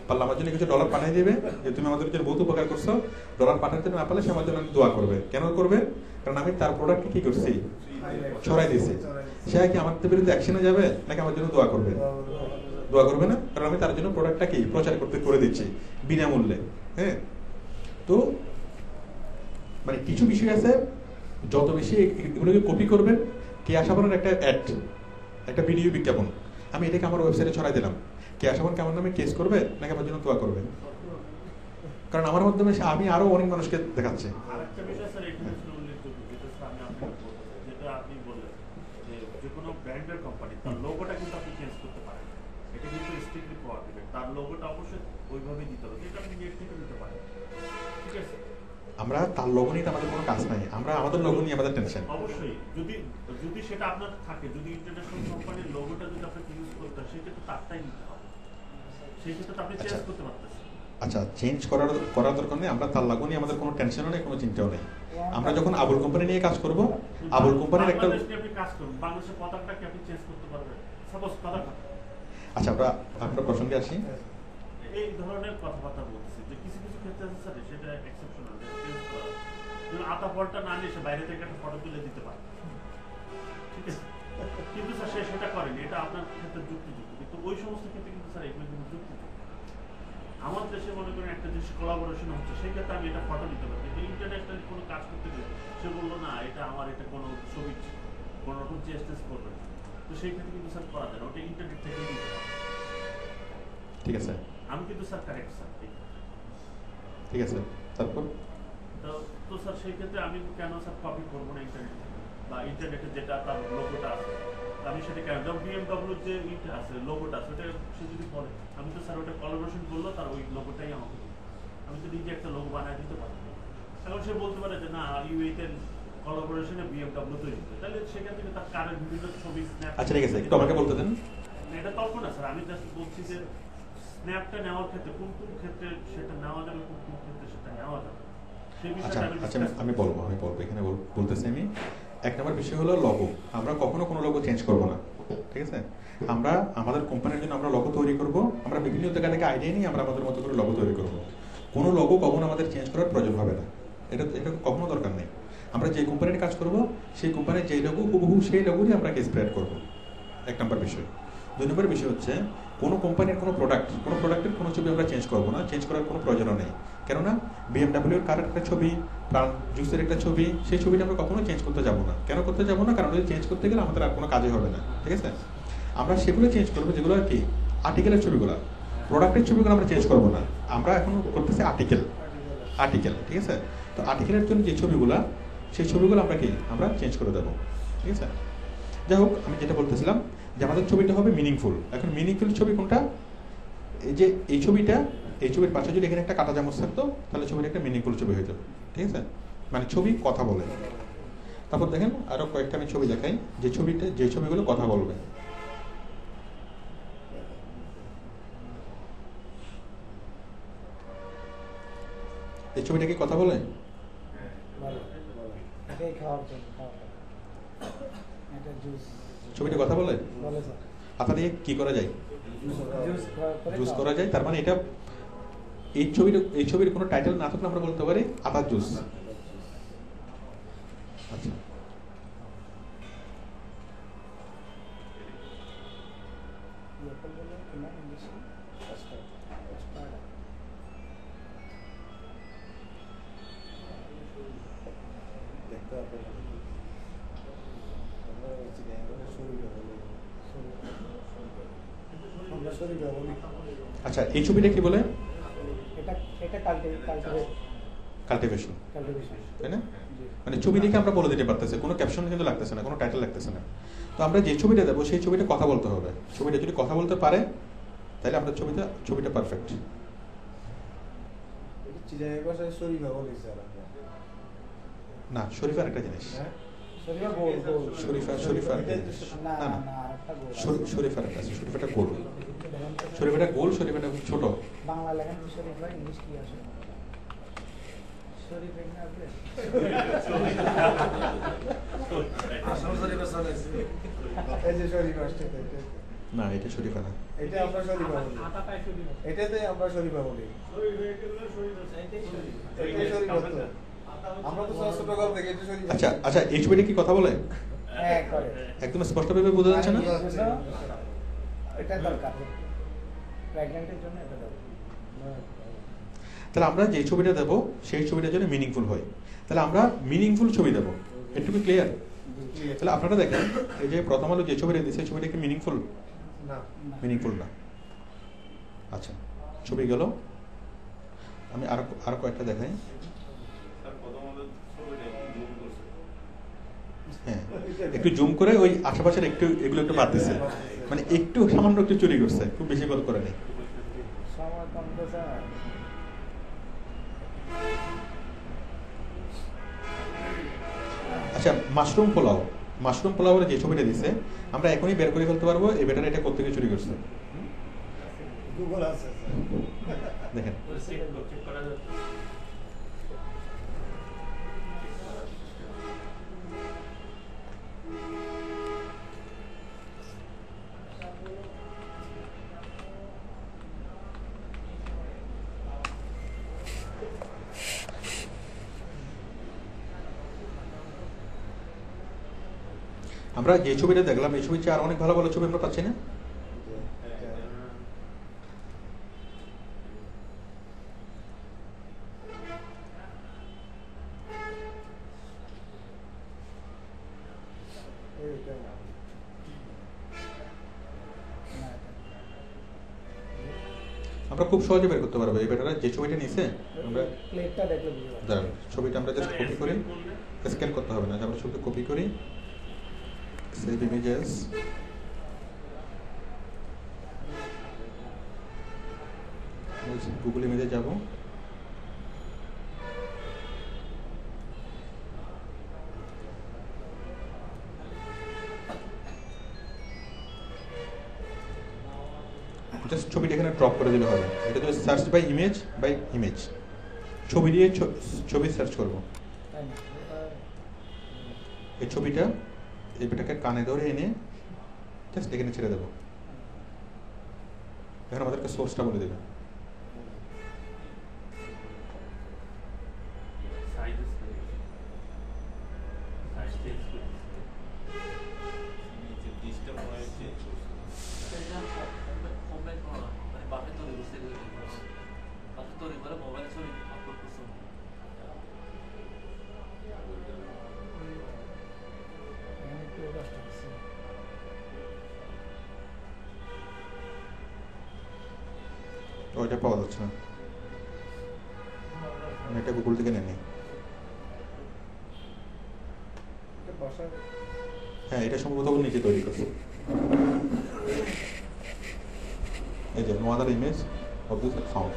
পারলে আমার জন্য কিছু ডলার পাঠিয়ে দেবে যে তুমি আমাদের জন্য বহুত উপকার করছো, ডলার পাঠাতে না পারলে সে আমার জন্য দোয়া করবে। কেন করবে? কারণ আমি তার প্রোডাক্টকে কি করছি, ছড়াই দিয়েছি। সে কি আমার বিরুদ্ধে অ্যাকশনে যাবে নাকি আমার জন্য দোয়া করবে? দোয়া করবে না, কারণ আমি তার জন্য প্রোডাক্টটা কি প্রচার করে দিচ্ছি বিনামূল্যে। হ্যাঁ, তো মানে কিছু বিষয় আছে যত বেশি এগুলোকে কপি করবেন, কে আশাবানের একটা অ্যাড, একটা ভিডিও বিজ্ঞাপন, আমি এটাকে আমার ওয়েবসাইটে ছড়াই দিলাম, কে আশাবানকে আমার নামে কেস করবে নাকি আমার জন্য দোয়া করবে? কারণ আমার মাধ্যমে আমি আরো অনেক মানুষকে দেখাচ্ছি। আরেকটা বিষয় স্যার এখানে উল্লেখযোগ্য, যেটা আমি আপনাকে বলতে চাই, যেটা আপনি বললেন যে যে কোনো ব্র্যান্ডের কোম্পানি তার লোগোটা কিন্তু আপনি চেঞ্জ করতে পারেন, এটা কিন্তু স্ট্রিক্টলি প্রহিবিটেড। তার লোগোটা অবশ্যই ওইভাবেই দিতে হবে, এটা আপনি নেট থেকে দিতে পারেন, ঠিক আছে? আমরা তার লোগো নিয়ে আমাদের কোনো কাজ নাই, আমরা আমাদের লোগো নিয়ে আমাদের টেনশন। অবশ্যই যদি সেটা আপনার থাকে, যদি ইন্টারন্যাশনাল কোম্পানির লোগোটা যদি আপনাকে ইউজ করতে হয়, সেক্ষেত্রে তারটাই নিতে হবে, সেই ক্ষেত্রে আপনি চেঞ্জ করতে পারতেছেন। আচ্ছা, চেঞ্জ করার দরকার নেই, আমরা তার লাগো নিয়ে আমাদের কোনো টেনশনও নেই, কোনো চিন্তাও নেই। আমরা যখন আবুল কোম্পানি নিয়ে কাজ করব, আবুল কোম্পানির একটা আপনি কাজ করুন, বাংলাদেশের পতাকাটাকে আপনি চেঞ্জ করতে পারবেন, সাপোজ পতাকা। আচ্ছা, আমরা প্রসঙ্গে আসি। এই ধরনের কথাবার্তা বলছি যে কিছু কিছু ক্ষেত্রে আছে স্যার, সেটা এক্সেপশনাল, চেঞ্জ করা। যেমন আতা ফলটা না নিয়ে সে বাইরে থেকে একটা ফটো তুলে দিতে পারে, ঠিক আছে? কিন্তু স্যার সে সেটা করেনি, এটা আপনার ক্ষেত্রে যুক্তিযুক্ত, কিন্তু ওই সমস্ত ক্ষেত্রে কিন্তু স্যার এগুলো কিন্তু যুক্তিযুক্ত। আমার দেশে মনে করেন একটা জিনিস কোলাবোরেশন হচ্ছে, সেই ক্ষেত্রে আমি এটা ফটো নিতে পারি, কিন্তু ইন্টারন্যাশনালি কোনো কাজ করতে গেলে সে বললো না এটা আমার, এটা কোনো ছবি কোনো রকম চেষ্টেস করবে না, তো সেই ক্ষেত্রে কিন্তু স্যার করা যায় না, ওটা ইন্টারনেট থেকে নিতে হবে। ঠিক আছে, আমি কিন্তু স্যার কারেক্ট স্যার, ঠিক আছে। তারপর তো স্যার সেই ক্ষেত্রে আমি কেন স্যার কপি করবো না ইন্টারনেট থেকে, বা ইন্টারনেটে যেটা তার লোগোটা আছে আমি সেটা কেন, যেমন BMW যে ইটা আছে, লোগোটা আছে, ওটা সে যদি বলে আমি তো স্যার ওটা কোলাবোরেশন করলো, তার ওই লোগোটাই আমাকে দিবে, আমি তো নিজে একটা লোগো বানায় দিতে পারবো। এখন সে বলতে পারে যে না ইউএতে কোলাবোরেশনে BMW তৈরি করে, তাহলে সেখান থেকে তার কারের বিভিন্ন ছবি স্ন্যাপ। আচ্ছা ঠিক আছে, একটু আমাকে বলতে দেন। এটা তর্ক না স্যার, আমি জাস্ট বলছি যে স্ন্যাপটা নেওয়ার ক্ষেত্রে কোন কোন ক্ষেত্রে সেটা নেওয়া যাবে, কোন কোন ক্ষেত্রে সেটা নেওয়া যাবে, সেই আচ্ছা বিষয়টা আচ্ছা আমি বলবো এখানে বলতেছি আমি। এক নম্বর বিষয় হলো লোগো। আমরা কখনো কোনো লোগো চেঞ্জ করবো না, ঠিক আছে? আমরা আমাদের কোম্পানির জন্য আমরা লোগো তৈরি করব, আমরা বিভিন্ন জায়গা থেকে আইডিয়া নিয়ে আমরা আমাদের মতো করে লোগো তৈরি করব। কোনো লোগো কখনো আমাদের চেঞ্জ করার প্রয়োজন হবে না, এটা এটা কখনো দরকার নেই। আমরা যে কোম্পানির কাজ করব সেই কোম্পানির যে লোগো হুবহু সেই লোগোই আমরা স্প্রেড করব, এক নম্বর বিষয়। দুই নম্বর বিষয় হচ্ছে কোনো কোম্পানির কোনো প্রোডাক্টের কোনো ছবি আমরা চেঞ্জ করবো না, চেঞ্জ করার কোনো প্রয়োজনও নেই। কেননা বিএমডাব্লিউর কারের একটা ছবি, প্রাণ জুসের একটা ছবি, সেই ছবিটা আমরা কখনো চেঞ্জ করতে যাবো না। কেন করতে যাবো না? কারণ ওই চেঞ্জ করতে গেলে আমাদের আর কোনো কাজই হবে না, ঠিক আছে? আমরা সেগুলো চেঞ্জ করবো যেগুলো আর কি আর্টিকেলের ছবিগুলো, প্রোডাক্টের ছবিগুলো আমরা চেঞ্জ করবো না। আমরা এখন করতেছি আর্টিকেল, ঠিক আছে? তো আর্টিকেলের জন্য যে ছবিগুলো, সেই ছবিগুলো আমরা কি আমরা চেঞ্জ করে দেবো, ঠিক আছে? যাই হোক, আমি যেটা বলতেছিলাম যে আমাদের ছবিটা হবে মিনিংফুল। এখন মিনিংফুল ছবি কোনটা? এই যে এই ছবির পাশে যদি এখানে একটা কাটা চামচ থাকতো তাহলে ছবিটা একটা মিনিংফুল ছবি হয়ে যাবে, ঠিক আছে? মানে ছবি কথা বলে। তারপর দেখেন আরো কয়েকটা আমি ছবি দেখাই যে ছবিগুলো কথা বলবে। এই ছবিটা কি কথা বলে? ছবিটা কথা বলে? আতা দিয়ে কি করা যায়? জুস করা যায়। তার মানে এটা এই ছবির কোনো টাইটেল না থাকলে আমরা বলতে পারি আতার জুস। আচ্ছা, আচ্ছা, এই ছবিটা কি বলে? কাল্টিভেশন, তাই না? মানে ছবি দেখে আমরা বলে দিতে পারতেছি, কোনো ক্যাপশন কিন্তু লাগতেছে না, কোনো টাইটেল লাগতেছে না। তো আমরা যে ছবিটা দেবো সেই ছবিটা কথা বলতে হবে। ছবিটা যদি কথা বলতে পারে তাহলে আমরা ছবিটা পারফেক্ট। না, শরীফার একটা জিনিস, শরীফার একটা জিনিস, না না, শরীফার একটা আছে, শরীফাটা গোল, শরীফাটা গোল, শরীফাটা ছোট। বাংলা লেখা শরীফা, ইংলিশ কি আসে? না, এটা শরীফা না, এটা আমরা শরীফা বলি, এটাতে আমরা শরীফা বলি, এটাই শরীফা তো। আমরা তো ছোট গল্প দেখি, এটা শরীফা। আচ্ছা আচ্ছা, এই ছবিটা কি কথা বলে? হ্যাঁ, করে। একদম স্পষ্টভাবে বোঝা যাচ্ছে না? এটা দরকার, প্রেগন্যান্টের জন্য এটা দরকার। তাহলে আমরা যে ছবিটা দেবো সেই ছবিটা যেন মিনিংফুল হয়, তাহলে আমরা মিনিংফুল ছবি দেবো। এটুকু ক্লিয়ার? তাহলে আপনারা দেখেন, এই যে প্রথম আলো যে ছবিটা দিচ্ছে, ছবিটা কি মিনিংফুল না? মিনিংফুল না। আচ্ছা, ছবি গেল। আমি আরো কয়েকটা দেখাই। হ্যাঁ, একটু জুম করে ওই আশেপাশের এগুলো একটু বাদ দিচ্ছে, মানে একটু সামান্য একটু চুরি করছে, খুব বেশি বল করে নেই। আচ্ছা, মাশরুম পোলাওয়ের যে ছবিটা দিছে আমরা এখনই বের করে ফেলতে পারবো এই বেটার এটা কোত্থেকে চুরি করছে। গুগল আছে, দেখেন, আমরা যে ছবিটা দেখলাম এই ছবির চেয়ে আর অনেক ভালো ভালো ছবি আমরা পাচ্ছি না? আমরা খুব সহজে বের করতে পারবো এই বেটারা যে ছবিটা নিছে। আমরা প্লেটটা দেখলে বুঝতে দাঁড়ান, ছবিটা আমরা জাস্ট কপি করি, স্ক্যান করতে হবে না, আমরা ছবিটা কপি করি, সেভ ইমেজেস, গুগল ইমেজে যাব, জাস্ট ছবিটা এখানে ড্রপ করে দিলে হবে। এটা তো সার্চ বাই ইমেজ, ছবি দিয়ে ছবি সার্চ করব। এই ছবিটা এটাকে কানে ধরে এনে জাস্ট এখানে ছেড়ে দেবো। এখন আমাদেরকে সোর্সটা বলে দেবে। ওইটা পাওয়া যাচ্ছে না, আমি এটা গুগল থেকে নেই। এটা বাসায় হ্যাঁ, এটা সম্ভবত ওর নিচে তৈরি করছে। এই যে no other image of this sound.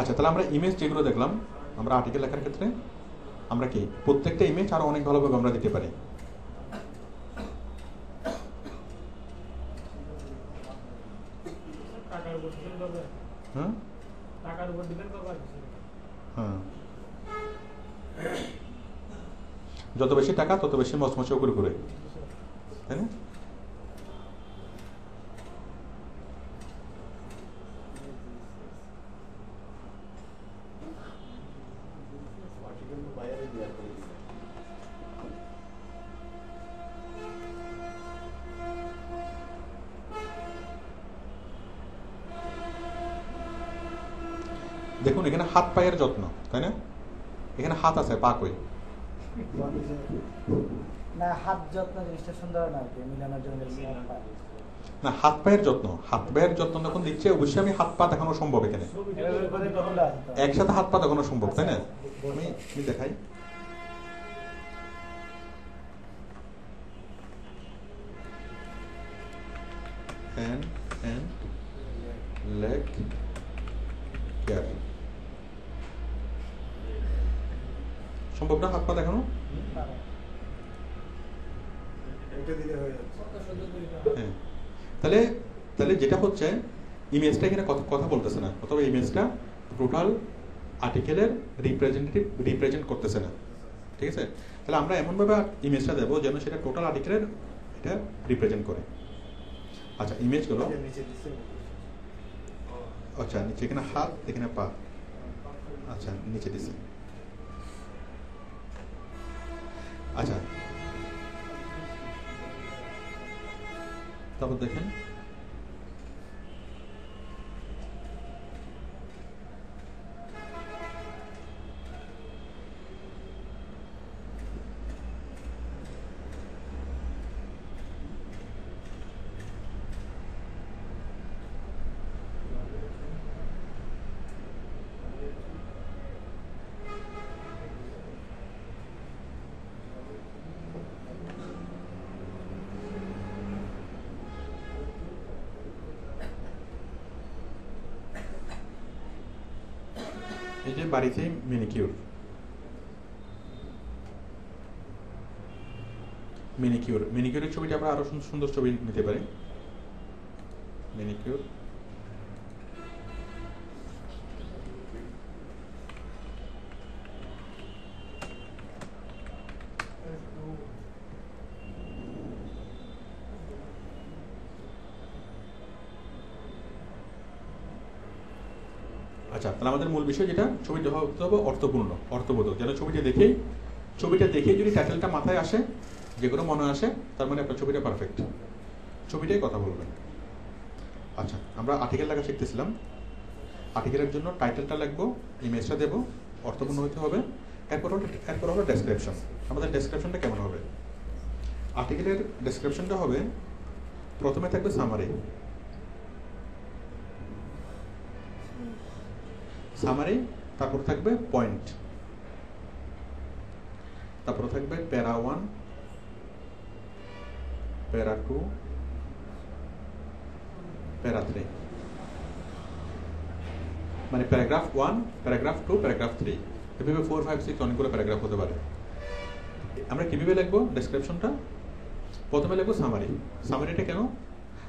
আচ্ছা, তাহলে আমরা ইমেজ যেগুলো দেখলাম, আমরা আর্টিকেল লেখার ক্ষেত্রে আমরা কি প্রত্যেকটা ইমেজ আরো অনেক ভালোভাবে আমরা দিতে পারি। টাকার উপর ডিপেন্ড করবে, হ্যাঁ টাকার উপর ডিপেন্ড করবে। হ্যাঁ, যত বেশি টাকা তত বেশি মচমচে করে করে, তাই না? আর্টিকেল তো বাইরে দেওয়া করে দিবে। দেখুন এখানে হাত পায়ের যত্ন, তাই না? এখানে হাত আছে, পা কই? না, হাত যত্ন জিনিসটা সুন্দর না, আর কি মিলানোর জন্য লিখছি হাত পা। না, হাত পায়ের যত্ন, হাত পায়ের যত্ন যখন দিচ্ছে অবশ্যই আমি হাত পা দেখানো সম্ভব এখানে, এভাবে করে কতগুলো আছে তো? একসাথে হাত পা দেখানো সম্ভব, তাই না? আমি দেখাই। hand and leg care, সম্ভব না হাত পা দেখানো? এটা দিলে হয়ে যাচ্ছে। হ্যাঁ, তাহলে তাহলে যেটা হচ্ছে ইমেজটা এখানে কথা বলতেছে না, অথবা ইমেজটা টোটাল আর্টিকেলের রিপ্রেজেন্ট করতেছে না, ঠিক আছে? তাহলে আমরা এমনভাবে ইমেজটা দেবো যেন সেটা টোটাল আর্টিকেলের এটা রিপ্রেজেন্ট করে। আচ্ছা, ইমেজগুলো নিচে দিচ্ছে। আচ্ছা, নিচে এখানে হাত, এখানে পা, আচ্ছা নিচে দিছে। আচ্ছা, তারপর দেখেন এই যে বাড়িতে মিনিকিউর, মিনিকিউরের ছবিটা আমরা আরো সুন্দর ছবি নিতে পারি। মিনিকিউর, আচ্ছা, তাহলে আমাদের মূল বিষয় যেটা, ছবিটা হতে হবে অর্থবোধক, যেন ছবিটা দেখেই যদি টাইটেলটা মাথায় আসে, যে কোনো মনে আসে, তার মানে আপনার ছবিটা পারফেক্ট, ছবিটাই কথা বলবেন। আচ্ছা, আমরা আর্টিকেল লেখা শিখতেছিলাম। আর্টিকেলের জন্য টাইটেলটা লিখবো, ইমেজটা দেবো, অর্থপূর্ণ হতে হবে। এরপর হলো ডেসক্রিপশন। আমাদের ডেসক্রিপশনটা কেমন হবে? আর্টিকেলের ডেসক্রিপশনটা হবে, প্রথমে থাকবে সামারি, তারপর থাকবে পয়েন্ট, তারপর থাকবে প্যারা 1, প্যারা 2, প্যারা 3, মানে প্যারাগ্রাফ 1, প্যারাগ্রাফ 2, প্যারাগ্রাফ 3, এভাবে 4, 5, 6 অনেকগুলো প্যারাগ্রাফ হতে পারে। আমরা কিভাবে লিখবো ডেসক্রিপশনটা? প্রথমে লিখবো সামারিটা কেন?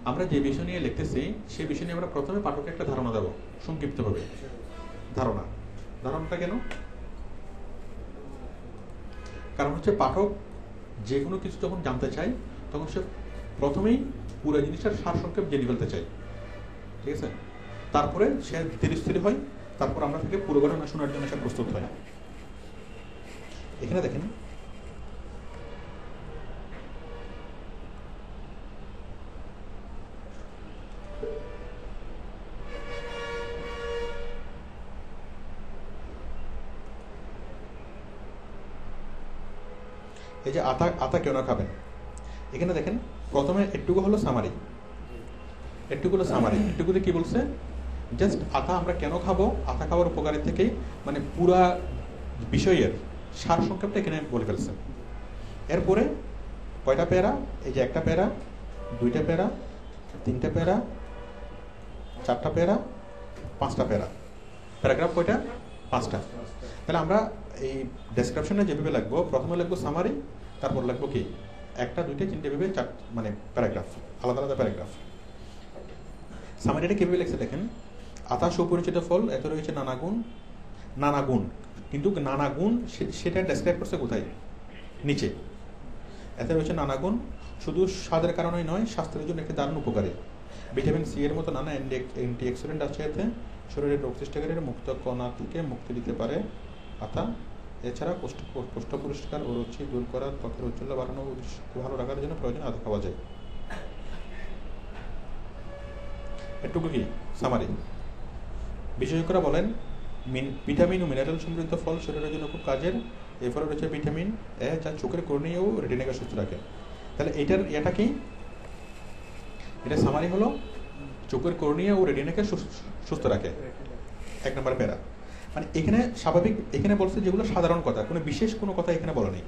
আমরা যে বিষয় নিয়ে লিখতেছি সেই বিষয় নিয়ে আমরা প্রথমে পাঠককে একটা ধারণা দেবো, সংক্ষিপ্তভাবে ধারণাটা কেন? কারণ হচ্ছে পাঠক যে কোনো কিছু যখন জানতে চায় তখন সে প্রথমেই পুরো জিনিসটার সারসংক্ষেপ জেনে ফেলতে চায়, ঠিক আছে? তারপরে সে ধীরে স্থির হয়, তারপর আমরা থেকে পুরো ঘটনা শোনার জন্য সে প্রস্তুত হয়। এখানে দেখেন এই যে আতা কেন খাবেন, এখানে দেখেন প্রথমে একটুকু হলো সামারি, একটুকুতে কি বলছে, জাস্ট আতা আমরা কেন খাবো, আতা খাওয়ার উপকারী থেকেই মানে পুরা বিষয়ের সার সংক্ষেপটা এখানে বলে ফেলছে। এরপরে কয়টা প্যারা, এই যে একটা প্যারা, দুইটা প্যারা, তিনটা প্যারা, চারটা প্যারা, পাঁচটা প্যারা, প্যারাগ্রাফ কয়টা, পাঁচটা। তাহলে আমরা এই ডেসক্রিপশনে যেভাবে লাগবো, প্রথমে লাগবো সামারি, তারপর লাগবো কি একটা, দুইটা, তিনটে ভেবে মানে প্যারাগ্রাফ, আলাদা আলাদা প্যারাগ্রাফ। সামারিটা কিভাবে লিখছে দেখেন, আতা সুপরিচিত ফল, এতে রয়েছে নানা গুণ, কিন্তু নানা গুণ সেটা ডেসক্রাইব করছে কোথায়, নিচে। এতে রয়েছে নানা গুণ, শুধু স্বাদের কারণেই নয়, স্বাস্থ্যের জন্য একটি দারুণ উপকারী। ভিটামিন সি এর মতো নানা অ্যান্টিঅক্সিডেন্ট আছে এতে, শরীরের রোগ সৃষ্টিকারীর মুক্ত কণা থেকে মুক্তি দিতে পারে আতা। এছাড়া কোষ্ঠ পরিষ্কার ও রুচি দূর করা, ত্বকের উজ্জ্বলতা বাড়ানো, ভালো রাখার জন্য প্রয়োজন আতা খাওয়া যায়। এটুকু কি সামারি। বিশেষজ্ঞরা বলেন ভিটামিন ও মিনারেল সমৃদ্ধ ফল শরীরের জন্য খুব কাজের। এর ফলে রয়েছে ভিটামিন এ, যা চোখের কর্নিয়া ও রেটিনাকে সুস্থ রাখে। তাহলে এটা কি, এটা সামারি হলো চোখের কর্নিয়া ও রেটিনাকে সুস্থ রাখে, এক নম্বর প্যারা। মানে এখানে স্বাভাবিক, এখানে বলছে যেগুলো সাধারণ কথা, কোনো বিশেষ কোনো কথা এখানে বলা নেই।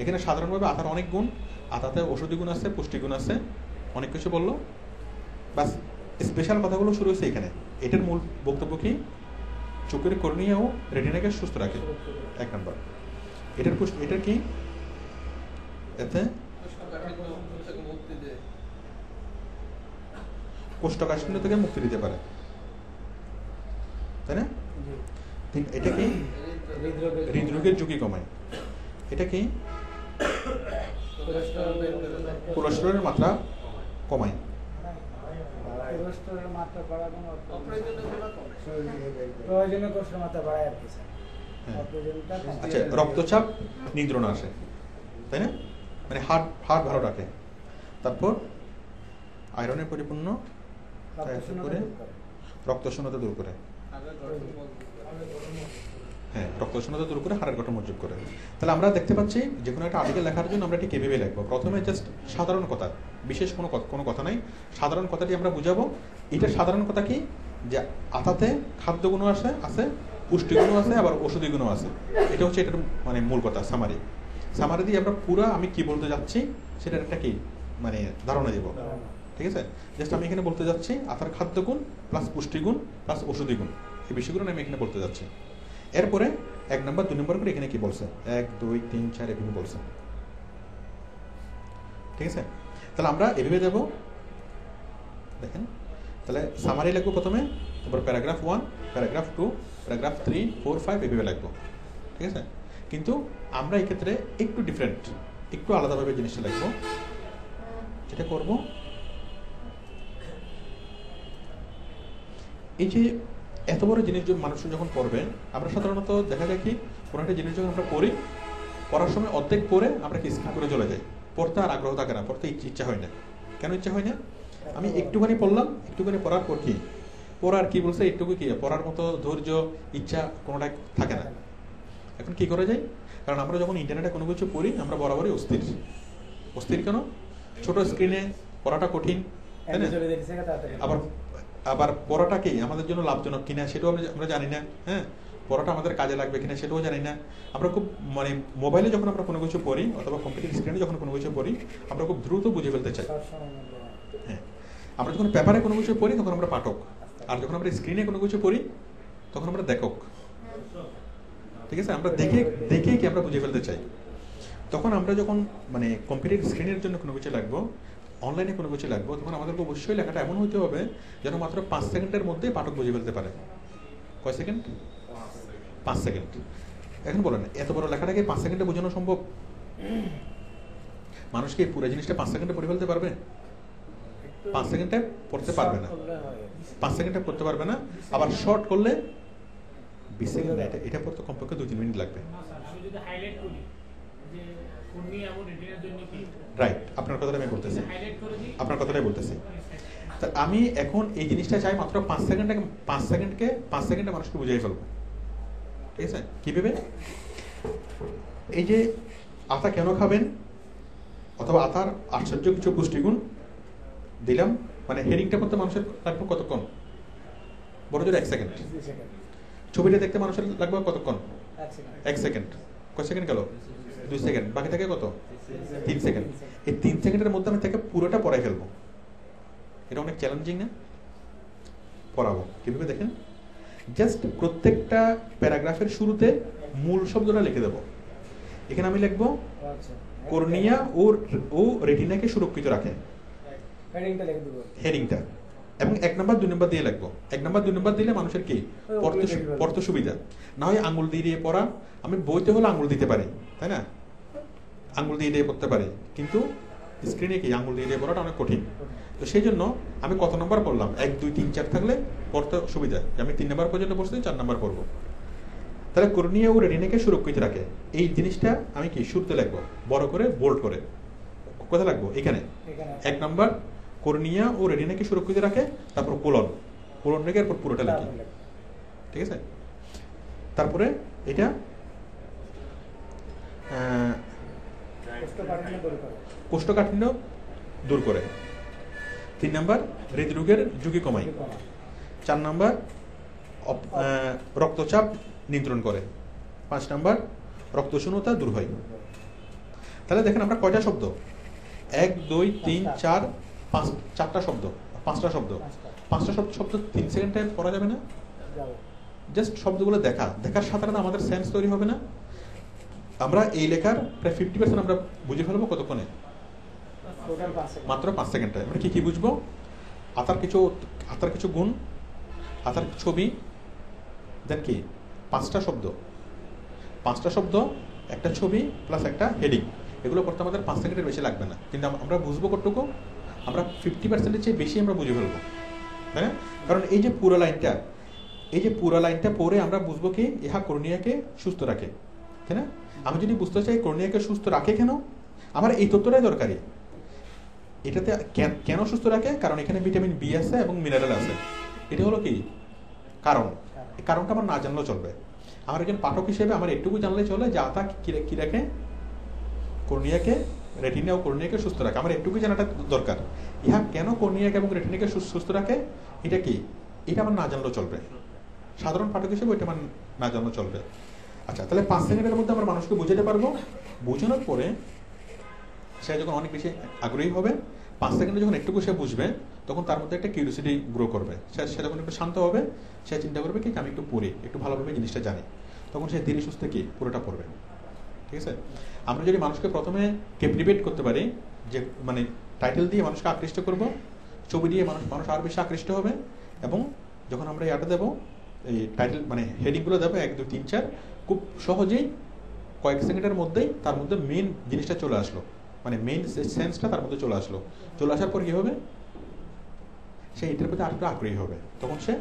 এখানে সাধারণভাবে আতার অনেক গুণ, আতাতে ঔষধি গুণ আছে, পুষ্টিগুণ আছে, অনেক কিছু বললো, বাস স্পেশাল কথাগুলো শুরু হয়েছে এখানে। এটার মূল বক্তব্য কি, চোখের কর্নিয়া ও রেটিনাকে সুস্থ রাখে, এক নম্বর। এটার কি, এতে কোষ্ঠকাঠিন্য থেকে মুক্তি দিতে পারে, তাই না? এটা কি, হৃদরোগের ঝুঁকি কমায়। এটা কি, কোলেস্টেরলের মাত্রা কমায়। কোলেস্টেরলের মাত্রা বাড়ানো, প্রয়োজনীয় কোলেস্টেরল মাত্রা বাড়ায় আর কি স্যার। আচ্ছা, রক্তচাপ নিয়ন্ত্রণে আসে, তাই না? মানে হার্ট ভালো রাখে। তারপর আয়রনের পরিপূর্ণ করে রক্ত শূন্যতা দূর করে, হ্যাঁ, রক্ত শূন্যতা দূর করে হাড়ের গঠন মজবুত করে। তাহলে আমরা দেখতে পাচ্ছি যে কোনো একটা আর্টিকেল লেখার জন্য আমরা এটি কিভাবে লিখবো। প্রথমে জাস্ট সাধারণ কথা, বিশেষ কোনো কথা নাই, সাধারণ কথাটি আমরা বুঝাবো। এটা সাধারণ কথা কি, যে আতাতে খাদ্যগুণও আছে, পুষ্টিগুণও আছে, আবার ঔষধি গুণও আছে। এটা হচ্ছে এটার মানে মূল কথা। সামারি দিয়ে আমরা পুরা আমি কি বলতে যাচ্ছি সেটার একটা কি মানে ধারণা দেব, ঠিক আছে? জাস্ট আমি এখানে বলতে যাচ্ছি আতার খাদ্যগুণ প্লাস পুষ্টিগুণ প্লাস ঔষধি গুণ, এই বিষয়গুলো আমি এখানে বলতে যাচ্ছি। এরপরে 1 নম্বর 2 নম্বর করে এখানে কি বলছে, 1 2 3 4 এভাবে বলছে, ঠিক আছে? তাহলে আমরা এভাবে দেব, দেখেন। তাহলে সামারি লিখবো প্রথমে, তারপর প্যারাগ্রাফ 1, প্যারাগ্রাফ 2, প্যারাগ্রাফ 3 4 5 এভাবে লিখবো, ঠিক আছে? কিন্তু আমরা এই ক্ষেত্রে একটু ডিফারেন্ট, একটু আলাদাভাবে জিনিসটা লিখবো। যেটা করব, এই যে এত বড় জিনিস মানুষ যখন পড়বে, আমরা সাধারণত দেখা যায় কি কোনো একটা জিনিস যখন আমরা পড়ি, পড়ার সময় অর্ধেক পড়ে আমরা কি স্কিপ করে চলে যাই, পড়তে আর আগ্রহ থাকে না, পড়তে ইচ্ছা হয় না। কেন ইচ্ছা হয় না? আমি একটুখানি পড়লাম, একটুখানি পড়ার পর কি পড়ার কি বলছে, একটুকু কি পড়ার মতো ধৈর্য ইচ্ছা কোনোটাই থাকে না। এখন কি করা যায়, কারণ আমরা যখন ইন্টারনেটে কোনো কিছু পড়ি আমরা বরাবরই অস্থির কেন, ছোট স্ক্রিনে পড়াটা কঠিন, তাই না? আবার পড়াটা কি আমাদের জন্য লাভজনক কিনা সেটাও আমরা জানি না, হ্যাঁ, পড়াটা আমাদের কাজে লাগবে কিনা সেটাও জানি না। আমরা খুব মানে মোবাইলে যখন আমরা কোনো কিছু পড়ি অথবা কম্পিউটার স্ক্রিনে যখন কোনো কিছু পড়ি আমরা খুব দ্রুত বুঝে ফেলতে চাই, হ্যাঁ। আমরা যখন পেপারে কোনো কিছু পড়ি তখন আমরা পাঠক, আর যখন আমরা স্ক্রিনে কোনো কিছু পড়ি তখন আমরা দেখক, ঠিক আছে? আমরা দেখে কি আমরা বুঝে ফেলতে চাই। তখন আমরা যখন মানে কম্পিউটার স্ক্রিনের জন্য কোনো কিছু লাগবো, অনলাইনে কোনো কিছু লাগবো, তখন আমাদেরকে অবশ্যই লেখাটা এমন হতে হবে যেন মাত্র 5 সেকেন্ডের মধ্যে পাঠক বুঝে ফেলতে পারে। কয় সেকেন্ড? 5 সেকেন্ড। এখন বলেন এত বড় লেখাটাকে 5 সেকেন্ডে বোঝানো সম্ভব? মানুষ কি পুরো জিনিসটা 5 সেকেন্ডে পড়ে ফেলতে পারবে? 5 সেকেন্ডে পড়তে পারবে না, 5 সেকেন্ডে পড়তে পারবে না। আবার শর্ট করলে 20 সেকেন্ড, এটা পড়তে কমপক্ষে 2-3 মিনিট লাগবে। রাইট, আপনার কথাটা আমি বলতেছি, আপনার কথাটাই বলতেছি। তা আমি এখন এই জিনিসটা চাই মাত্র 5 সেকেন্ডে মানুষকে বুঝিয়ে ফেলবো, ঠিক আছে? কিভাবে? এই যে আতা কেন খাবেন, অথবা আতার আশ্চর্য কিছু পুষ্টিগুণ দিলাম, মানে হেডিংটা করতে মানুষের লাগবে কতক্ষণ, বড় জোর 1 সেকেন্ড। 2 সেকেন্ড, ছবিটা দেখতে মানুষের লাগবে কতক্ষণ, 1 সেকেন্ড, 1 সেকেন্ড। কয় সেকেন্ড গেল? 2 সেকেন্ড। বাকি থাকে কত? 3 সেকেন্ড। এই 3 সেকেন্ডের মধ্যে আমি তাকে পুরোটা পড়াই ফেলবো। এটা অনেক চ্যালেঞ্জিং না? পড়াবো কিভাবে দেখেন, জাস্ট প্রত্যেকটা প্যারাগ্রাফের শুরুতে মূল শব্দটা লিখে দেবো। এখানে আমি লিখবো আচ্ছা কর্নিয়া ও রেটিনাকে সুরক্ষিত রাখে, হেডিংটা লিখে দেব, হেডিংটা, এবং 1 নাম্বার 2 নাম্বার দিয়ে লিখবো। 1 নাম্বার 2 নাম্বার দিলে মানুষের কি পড়তে সুবিধা, না হয় আঙুল দিয়ে পড়া। আমি বইতে হলে আঙুল দিতে পারি, তাই না, আঙুল দিয়ে পড়তে পারি, কিন্তু স্ক্রিনে কি আঙুল দিয়ে পড়াটা অনেক কঠিন। তো সেই জন্য আমি কত নাম্বার পড়লাম, 1 2 3 4 থাকলে পড়তে সুবিধা, আমি 3 নাম্বার পর্যন্ত পড়ছি, 4 নাম্বার পড়বো। তাহলে কর্নিয়া ও রেটিনাকে সুরক্ষিত রাখে, এই জিনিসটা আমি কি শুরুতে লিখবো, বড় করে বোল্ড করে। কোথায় লাগবো? এখানে। 1 নাম্বার কর্নিয়া ও রেটিনাকে সুরক্ষিত রাখে, তারপর কোলন রেখে এরপর পুরোটা লিখি, ঠিক আছে। তারপরে এটা কোষ্ঠকাঠিন্য দূর করে। 3 নাম্বার হৃদরোগের ঝুঁকি কমায়। 4 নাম্বার রক্তচাপ নিয়ন্ত্রণ করে। 5 নাম্বার রক্তশূন্যতা দূর হয়। তাহলে দেখেন আমরা কয়টা শব্দ, 1 2 3 4 5, 4টা শব্দ, 5টা শব্দ। 5টা শব্দ 3 সেকেন্ডে পড়া যাবে না? জাস্ট শব্দগুলো দেখার সাথে সাথে আমাদের সেন্স তৈরি হবে না? আমরা এই লেখার প্রায় 50% আমরা বুঝে ফেলবো কতক্ষণে? মাত্র 5 সেকেন্ডে। আমরা কি বুঝবো? আতার কিছু গুণ, আতার ছবি, দেন কি 5টা শব্দ, একটা ছবি প্লাস একটা হেডিং, এগুলো করতে আমাদের 5 সেকেন্ডের বেশি লাগবে না। কিন্তু আমরা বুঝবো কতটুকু? আমরা 50%-এর চেয়ে বেশি আমরা বুঝে ফেলবো, তাই না? কারণ এই যে পুরো লাইনটা পড়ে আমরা বুঝবো কি ইহা কর্নিয়াকে সুস্থ রাখে, তাই না? আমি যদি বুঝতে চাই কর্নিয়াকে সুস্থ রাখে কেন, আমার এই তথ্যটাই দরকারি। এটাতে কেন সুস্থ রাখে? কারণ এখানে ভিটামিন বি আছে এবং মিনারেল আছে। এটা হলো কি কারণ। এই কারণটা আমার না জানলেও চলবে। আমার একজন পাঠক হিসেবে আমার একটুকু জানলে চলে যে আতা কি রাখে, কর্নিয়াকে, রেটিনা ও কর্নিয়াকে সুস্থ রাখে। আমার একটুকু জানাটা দরকার। ইহা কেন কর্নিয়াকে এবং রেটিনাকে সুস্থ রাখে, এটা কি, এটা আমার না জানলেও চলবে। সাধারণ পাঠক হিসেবে ওইটা আমার না জানলেও চলবে। আচ্ছা, তাহলে 5 সেকেন্ডের মধ্যে আমরা মানুষকে বুঝাতে পারবো। বোঝানোর পরে সে যখন অনেক বেশি আগ্রহী হবে, 5 সেকেন্ডে যখন একটুকু সে বুঝবে, তখন তার মধ্যে একটা কিউরিওসিটি গ্রো করবে। সে যখন একটু শান্ত হবে, সে চিন্তা করবে কি আমি একটু পড়ি, একটু ভালোভাবে জিনিসটা জানি, তখন সে ধীরে সুস্থে কি পুরোটা পড়বে, ঠিক আছে। আমরা যদি মানুষকে প্রথমে ক্যাপটিভেট করতে পারি, যে মানে টাইটেল দিয়ে মানুষকে আকৃষ্ট করব, ছবি দিয়ে মানুষ আরো বেশি আকৃষ্ট হবে, এবং যখন আমরা এটা দেবো, এই টাইটেল মানে হেডিংগুলো দেবো 1 2 3 4, খুব সহজেই কয়েক সেকেন্ডের মধ্যেই তার মধ্যে মেইন জিনিসটা চলে আসলো, মানে মেইন সেন্সটা তার মধ্যে চলে আসার পর কি হবে, সে এটার প্রতি আরেকটু আগ্রহী হবে, তখন সে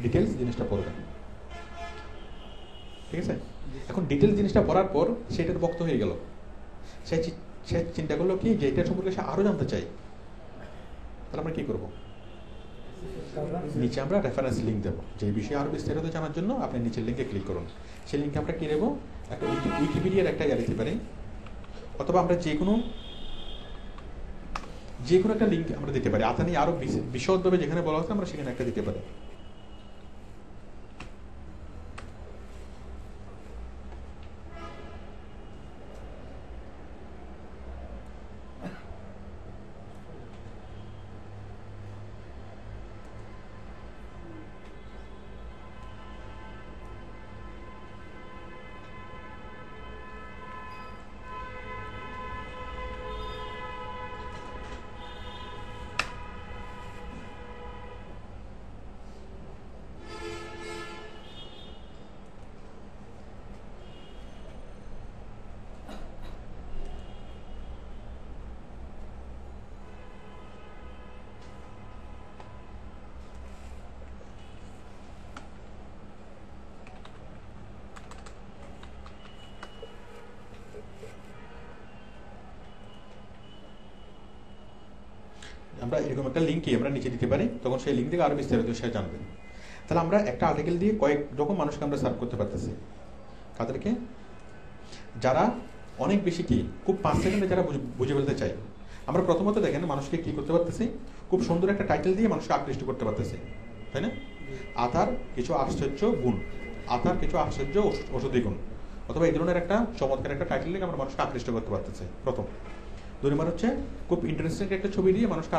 ডিটেলস জিনিসটা পড়বে, ঠিক আছে। এখন ডিটেলস জিনিসটা পড়ার পর সেটার বক্ত হয়ে গেল, সে চিন্তা করলো কি যে এটা সম্পর্কে সে আরো জানতে চাই। তাহলে আমরা কি করবো? নিচে আমরা রেফারেন্স লিঙ্ক দেবো, যে বিষয়ে আরো বিস্তারিত জানার জন্য আপনি নিচের লিঙ্কে ক্লিক করুন। সেই লিঙ্কে আমরা কি নেবো, একটা উইকিপিডিয়ার একটা দিতে পারি, অথবা আমরা যে কোনো একটা লিঙ্ক আমরা দিতে পারি। আতা নিয়ে আরো বিশদভাবে যেখানে বলা হচ্ছে আমরা সেখানে একটা দিতে পারি। আমরা এরকম একটা লিঙ্কই আমরা নিচে দিতে পারি, তখন সেই লিঙ্ক থেকে আরো বিস্তারিত সে জানবে। তাহলে আমরা একটা আর্টিকেল দিয়ে কয়েক রকম মানুষকে আমরা সার্ভ করতে পারতেছি। কাদেরকে? যারা অনেক বেশি কি খুব 5 সেকেন্ডে যারা বুঝে ফেলতে চাই। আমরা প্রথমত দেখেন মানুষকে কি করতে পারতেছি, খুব সুন্দর একটা টাইটেল দিয়ে মানুষকে আকৃষ্ট করতে পারতেছি, তাই না? আতার কিছু আশ্চর্য গুণ, আতার কিছু আশ্চর্য ঔষধি গুণ, অথবা এই ধরনের একটা চমৎকার একটা টাইটেল দিয়ে আমরা মানুষকে আকৃষ্ট করতে পারতেছি প্রথম। 2 নম্বর হচ্ছে খুব ইন্টারেস্টিং একটা ছবি দিয়ে মানুষকে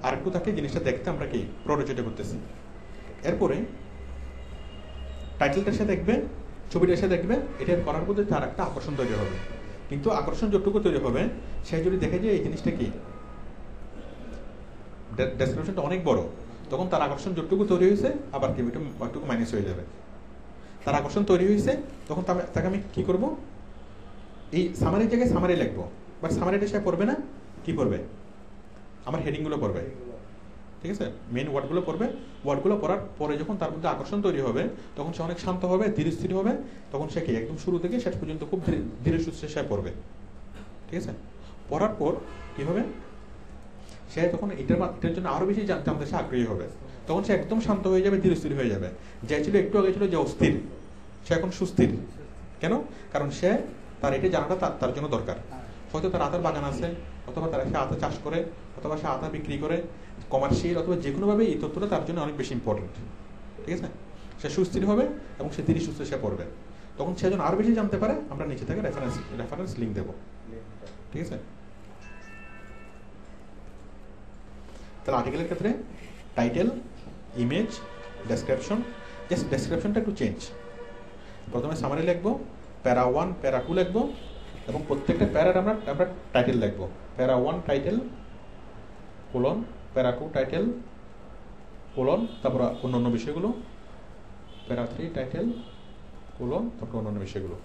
আরেকটু তাকে জিনিসটা দেখতে আমরা কি প্ররোচিত করতেছি। এরপরে টাইটেলটার সাথে দেখবে, ছবিটার সাথে দেখবে, এটা করার মধ্যে তার একটা আকর্ষণ তৈরি হবে। কিন্তু আকর্ষণ যতটুকু তৈরি হবে, সে যদি দেখে যে এই জিনিসটা কি ডেসক্রিপশনটা অনেক বড়, তখন তার আকর্ষণ যতটুকু তৈরি হয়েছে আবার কি একটু মাইনাস হয়ে যাবে। তার আকর্ষণ তৈরি হয়েছে, তখন তাকে আমি কি করব, এই সামারির জায়গায় সামারি লিখবো, বাট সামারিটা সে পড়বে না, কি পড়বে, আমার হেডিংগুলো পড়বে, ঠিক আছে? মেইন ওয়ার্ডগুলো পড়বে। ওয়ার্ডগুলো পড়ার পরে যখন তার মধ্যে আকর্ষণ তৈরি হবে, তখন সে অনেক শান্ত হবে, ধীর স্থির হবে, তখন সে কি একদম শুরু থেকে শেষ পর্যন্ত খুব ধীরে সুস্থে সে পড়বে, ঠিক আছে? পড়ার পর কি হবে, সে তখন এটার জন্য আরো বেশি জানতে সে আগ্রহী হবে। তখন সে একদম শান্ত হয়ে যাবে, ধীর স্থির হয়ে যাবে। যে ছিল একটু আগে ছিল যে অস্থির, সে এখন সুস্থির। কেন? কারণ সে তার এটা জানাটা তার জন্য দরকার। হয়তো তার আতার বাগান আছে, অথবা সে আতা চাষ করে, অথবা সে আতা বিক্রি করে, কমার্শিয়াল অথবা যে কোনোভাবে এই তথ্যটা তার জন্য অনেক বেশি ইম্পর্টেন্ট, ঠিক আছে? সে সুস্থির হবে এবং সে ধীরে সুস্থে সে পড়বে। তখন সে যেন আরো বেশি জানতে পারে, আমরা নিচে থেকে রেফারেন্স লিঙ্ক দেবো, ঠিক আছে? তাহলে আর্টিকেলের ক্ষেত্রে টাইটেল, ইমেজ, ডেসক্রিপশন, জাস্ট ডেসক্রিপশনটা একটু চেঞ্জ। প্রথমে সামারি লিখবো, প্যারা 1 প্যারা 2 লিখবো, এবং প্রত্যেকটা প্যারার আমরা টাইটেল লিখবো। প্যারা 1 টাইটেল কোলন, প্যারা 2 টাইটেল কোলন, তারপর অন্যান্য বিষয়গুলো, প্যারা 3 টাইটেল কোলন, তারপর অন্যান্য বিষয়গুলো,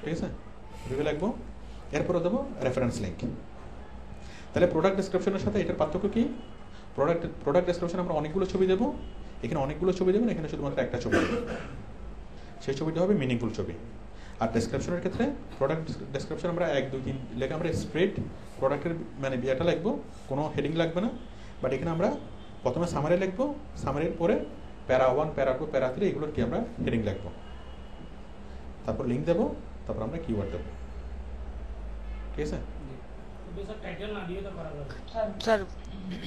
ঠিক আছে? এভাবে লিখবো। এরপরে দেবো রেফারেন্স লিঙ্ক। তাহলে প্রোডাক্ট ডেসক্রিপশনের সাথে এটার পার্থক্য কি? প্রোডাক্ট ডেসক্রিপশন আমরা অনেকগুলো ছবি দেবো, এখানে অনেকগুলো ছবি দেবেন, এখানে শুধুমাত্র একটা ছবি দেবো। সেই ছবিটা হবে মিনিংফুল ছবি। আর ডেসক্রিপশনের ক্ষেত্রে প্রোডাক্ট ডেসক্রিপশন আমরা 1 2 3 লেখা আমরা স্ট্রেট প্রোডাক্টের মানে বিয়াটা লিখবো, কোনো হেডিং লাগবে না। বাট এখানে আমরা প্রথমে সামারি লিখবো, সামারির পরে প্যারা 1 প্যারা 2 প্যারা 3 এগুলোর কি আমরা হেডিং লিখবো, তারপর লিঙ্ক দেবো, তারপর আমরা কিওয়ার্ড দেবো, ঠিক আছে? টাইটেল না দিয়ে তো করা যাবে স্যার,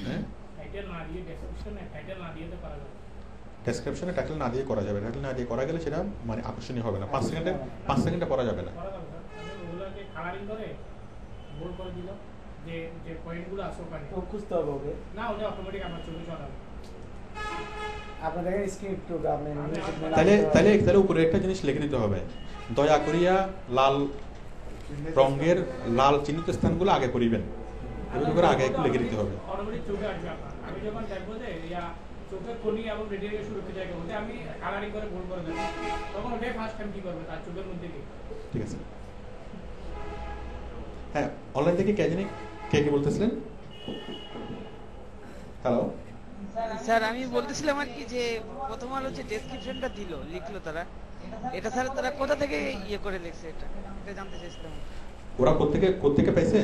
হ্যাঁ, টাইটেল না দিয়ে ডেসক্রিপশনে টাইটেল না দিয়ে তো করা যাবে। ডেসক্রিপশনে টাইটেল না দিয়ে করা যাবে। টাইটেল না দিয়ে করা গেলে সেটা মানে আকর্ষণীয় হবে না। 5 সেকেন্ডে পড়া যাবে না। করা যাবে স্যার, আমি ওগুলোকে কালারিং করে বোল্ড করে দিল, যে যে পয়েন্টগুলো আছে ওখানে তো খুঁজতে হবে ওকে। না, ওটা অটোমেটিক আমার ছবি চলাবে। আপনি দেখেন স্ক্রিপ্ট টু আপনি তাহলে উপরে একটা জিনিস লিখে দিতে হবে, দয়া করিয়া লাল রঙের লাল চিহ্নিত স্থানগুলো আগে করিবেন, এভাবে করে আগে একটু লিখে দিতে হবে। অটোমেটিক চোখে আসবে আপনার। আমি যখন দেখবো যে চোখের কনি এবং রেডিয়াকে সুরক্ষিত জায়গা বলতে আমি কালারিং করে বোল্ড করে দেবো, তখন ওটাই ফার্স্ট টাইম কি করবে তার চোখের মধ্যে কি। ঠিক আছে। হ্যাঁ, অনলাইন থেকে কে বলতেছিলেন? হ্যালো স্যার আমি বলতেছিলাম আর কি যে প্রথম আলো যে ডেসক্রিপশনটা লিখলো তারা, এটা স্যার তারা কোথা থেকে ইয়ে করে লিখছে, এটা জানতে চাইছিলাম। ওরা কোত্থেকে পাইছে?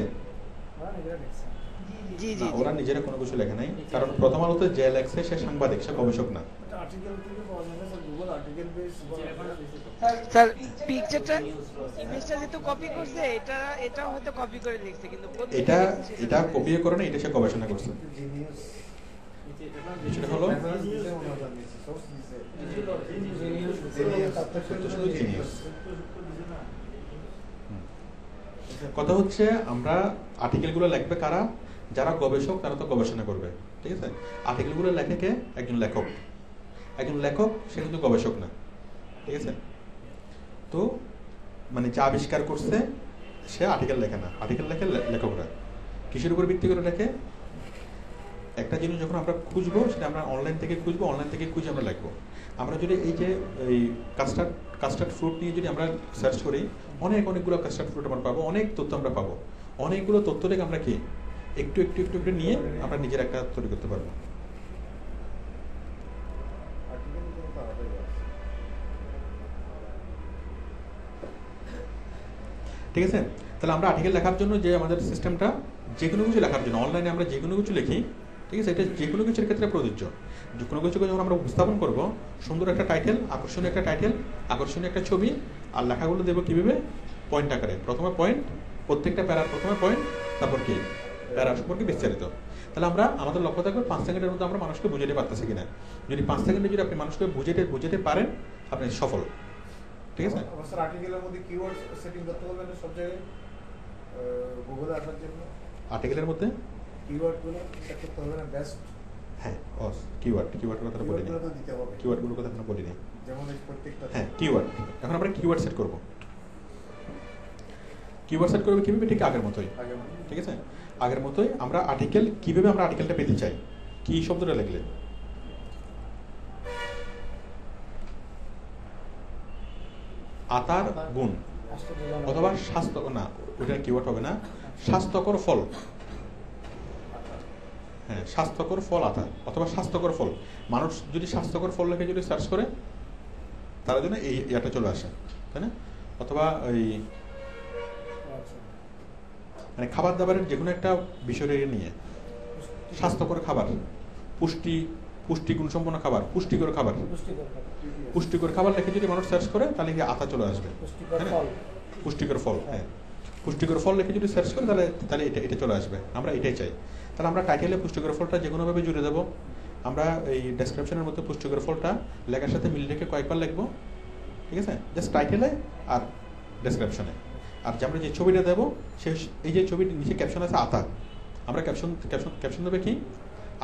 জি না, ওরা নিজেরা কোনো কিছু লেখে নাই, কারণ প্রথম আলোতে যে লেখছে সে সাংবাদিক, সে গবেষক না। আর্টিকেল থেকে পাওয়া যায় না sir, Google article base. Sir পিকচারটা ইমেজটা যেহেতু কপি করছে, এটা হয়তো কপি করে লিখছে, কিন্তু এটা কপি করে না, এটা সে গবেষণা করছে। সেটা হলো কথা হচ্ছে আমরা আর্টিকেলগুলো লিখবে কারা? যারা গবেষক, তারা তো গবেষণা করবে, ঠিক আছে? আর্টিকেলগুলো লেখে কে? একজন লেখক। সে কিন্তু গবেষক না, ঠিক আছে? তো মানে যা আবিষ্কার করছে সে আর্টিকেল লেখে না, আর্টিকেল লেখে লেখকরা। কিসের উপর ভিত্তি করে লেখে? একটা জিনিস যখন আমরা খুঁজবো, সেটা আমরা অনলাইন থেকে খুঁজবো, অনলাইন থেকে খুঁজে আমরা লিখবো। আমরা যদি এই কাস্টার্ড ফ্রুট নিয়ে যদি আমরা সার্চ করি, অনেকগুলো কাস্টার্ড ফ্রুট আমরা পাবো, অনেক তথ্য আমরা পাবো। অনেকগুলো তথ্য থেকে আমরা কি একটু নিয়ে আমরা নিজের একটা তৈরি করতে পারবো। ঠিক আছে? তাহলে আমরা আর্টিকেল লেখার জন্য যে আমাদের সিস্টেমটা, যে কোনো কিছু লেখার জন্য অনলাইনে আমরা যে কোনো কিছু লিখি, ঠিক আছে? এটা যে কোনো কিছুর ক্ষেত্রে প্রযোজ্য। যে কোনো কিছুকে যখন আমরা উপস্থাপন করবো, সুন্দর একটা টাইটেল, আকর্ষণীয় একটা ছবি, আর লেখাগুলো দেবো কীভাবে? পয়েন্ট আকারে, প্রথমে পয়েন্ট, প্রত্যেকটা প্যারার প্রথমে পয়েন্ট, তারপর কি প্যারা সম্পর্কে বিস্তারিত। তাহলে আমরা আমাদের লক্ষ্য থাকবে 5 সেকেন্ডের মধ্যে আমরা মানুষকে বুঝাতে পারতেছি কিনা। যদি 5 সেকেন্ডে যদি আপনি মানুষকে বুঝাতে পারেন, আপনি সফল। ঠিক আছে? স্যার আর্টিকেলের মধ্যে কিওয়ার্ড সেটিং করতে হবে না সব জায়গায় গুগলে আসার জন্য? আর্টিকেলের মধ্যে কিওয়ার্ডগুলো সেট করতে হবে না বেস্ট? হ্যাঁ, কিওয়ার্ডের কথা বলিনি, কিওয়ার্ডগুলো তো দিতে হবে, কিওয়ার্ডগুলোর কথা এখন বলিনি। যেমন এই প্রত্যেকটা হ্যাঁ, কিওয়ার্ড। এখন আমরা কিওয়ার্ড সেট করব। কিওয়ার্ড সেট করবে কিভাবে? ঠিক আগের মতোই। ঠিক আছে? আগের মতোই আমরা আর্টিকেল, কিভাবে আমরা আর্টিকেলটা পেতে চাই, কি শব্দটা লিখলে আতার গুণ অথবা স্বাস্থ্য, না ওটা কিওয়ার্ড হবে না, স্বাস্থ্যকর ফল। হ্যাঁ, স্বাস্থ্যকর ফল আতা অথবা স্বাস্থ্যকর ফল। মানুষ যদি স্বাস্থ্যকর ফল লেখে যদি সার্চ করে, তার জন্য এই ইয়াটা চলে আসে, তাই না? অথবা ওই মানে খাবার দাবারের যে কোনো একটা বিষয় নিয়ে স্বাস্থ্যকর খাবার, পুষ্টিগুণসম্পন্ন খাবার, পুষ্টিকর খাবার, পুষ্টিকর খাবার লিখে যদি মানুষ সার্চ করে, তাহলে কি আতা চলে আসবে, তাই না? পুষ্টিকর ফল, হ্যাঁ, পুষ্টিকর ফল লিখে যদি সার্চ করে, তাহলে এটা চলে আসবে। আমরা এটাই চাই। তাহলে আমরা টাইটেলে পুষ্টিকর ফলটা যে কোনোভাবে জুড়ে দেবো। আমরা এই ডেসক্রিপশনের মধ্যে পুষ্টিকর ফলটা লেখার সাথে মিল রেখে কয়েকবার লিখবো। ঠিক আছে? জাস্ট টাইটেলে আর ডেসক্রিপশনে। আর যে আমরা যে ছবিটা দেবো, এই যে ছবির নিচে ক্যাপশন আছে আতা, আমরা ক্যাপশন দেবে কি?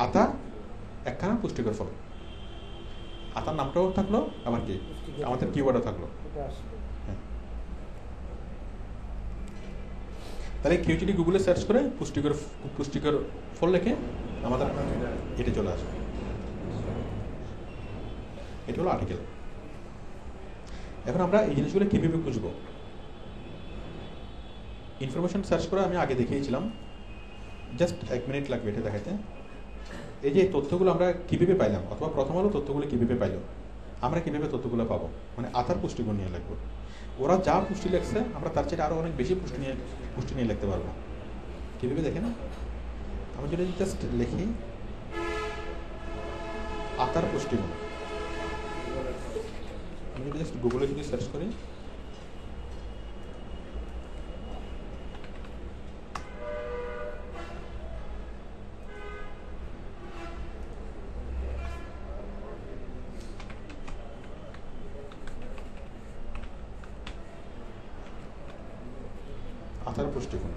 আতা একখানা পুষ্টিকর ফল। আতার নামটাও থাকলো, আবার কি আমাদের কিওয়ার্ডও থাকলো। হ্যাঁ, তাহলে কেউ যদি গুগলে সার্চ করে পুষ্টিকর ফল লেখে, আমাদের এটা চলে আসবে। এটা হলো আর্টিকেল। এখন আমরা এই জিনিসগুলো কিভাবে খুঁজবো? ইনফরমেশন সার্চ করে আমি আগে দেখিয়েছিলাম, জাস্ট 1 মিনিট লাগবে এটা দেখাতে। এই যে তথ্যগুলো আমরা কিভাবে পাইলাম, অথবা প্রথম হলো তথ্যগুলো কিভাবে পাইলো, আমরা কিভাবে তথ্যগুলো পাবো, মানে আতার পুষ্টিগুণ নিয়ে লিখবো। ওরা যা পুষ্টি লিখছে, আমরা তার চেয়ে আরো অনেক বেশি পুষ্টি নিয়ে লিখতে পারবো। কিভাবে দেখেন, আমি যদি জাস্ট লিখি আতার পুষ্টিগুণ, আমি যদি জাস্ট গুগলে যদি সার্চ করি, আতার পুষ্টিগুণ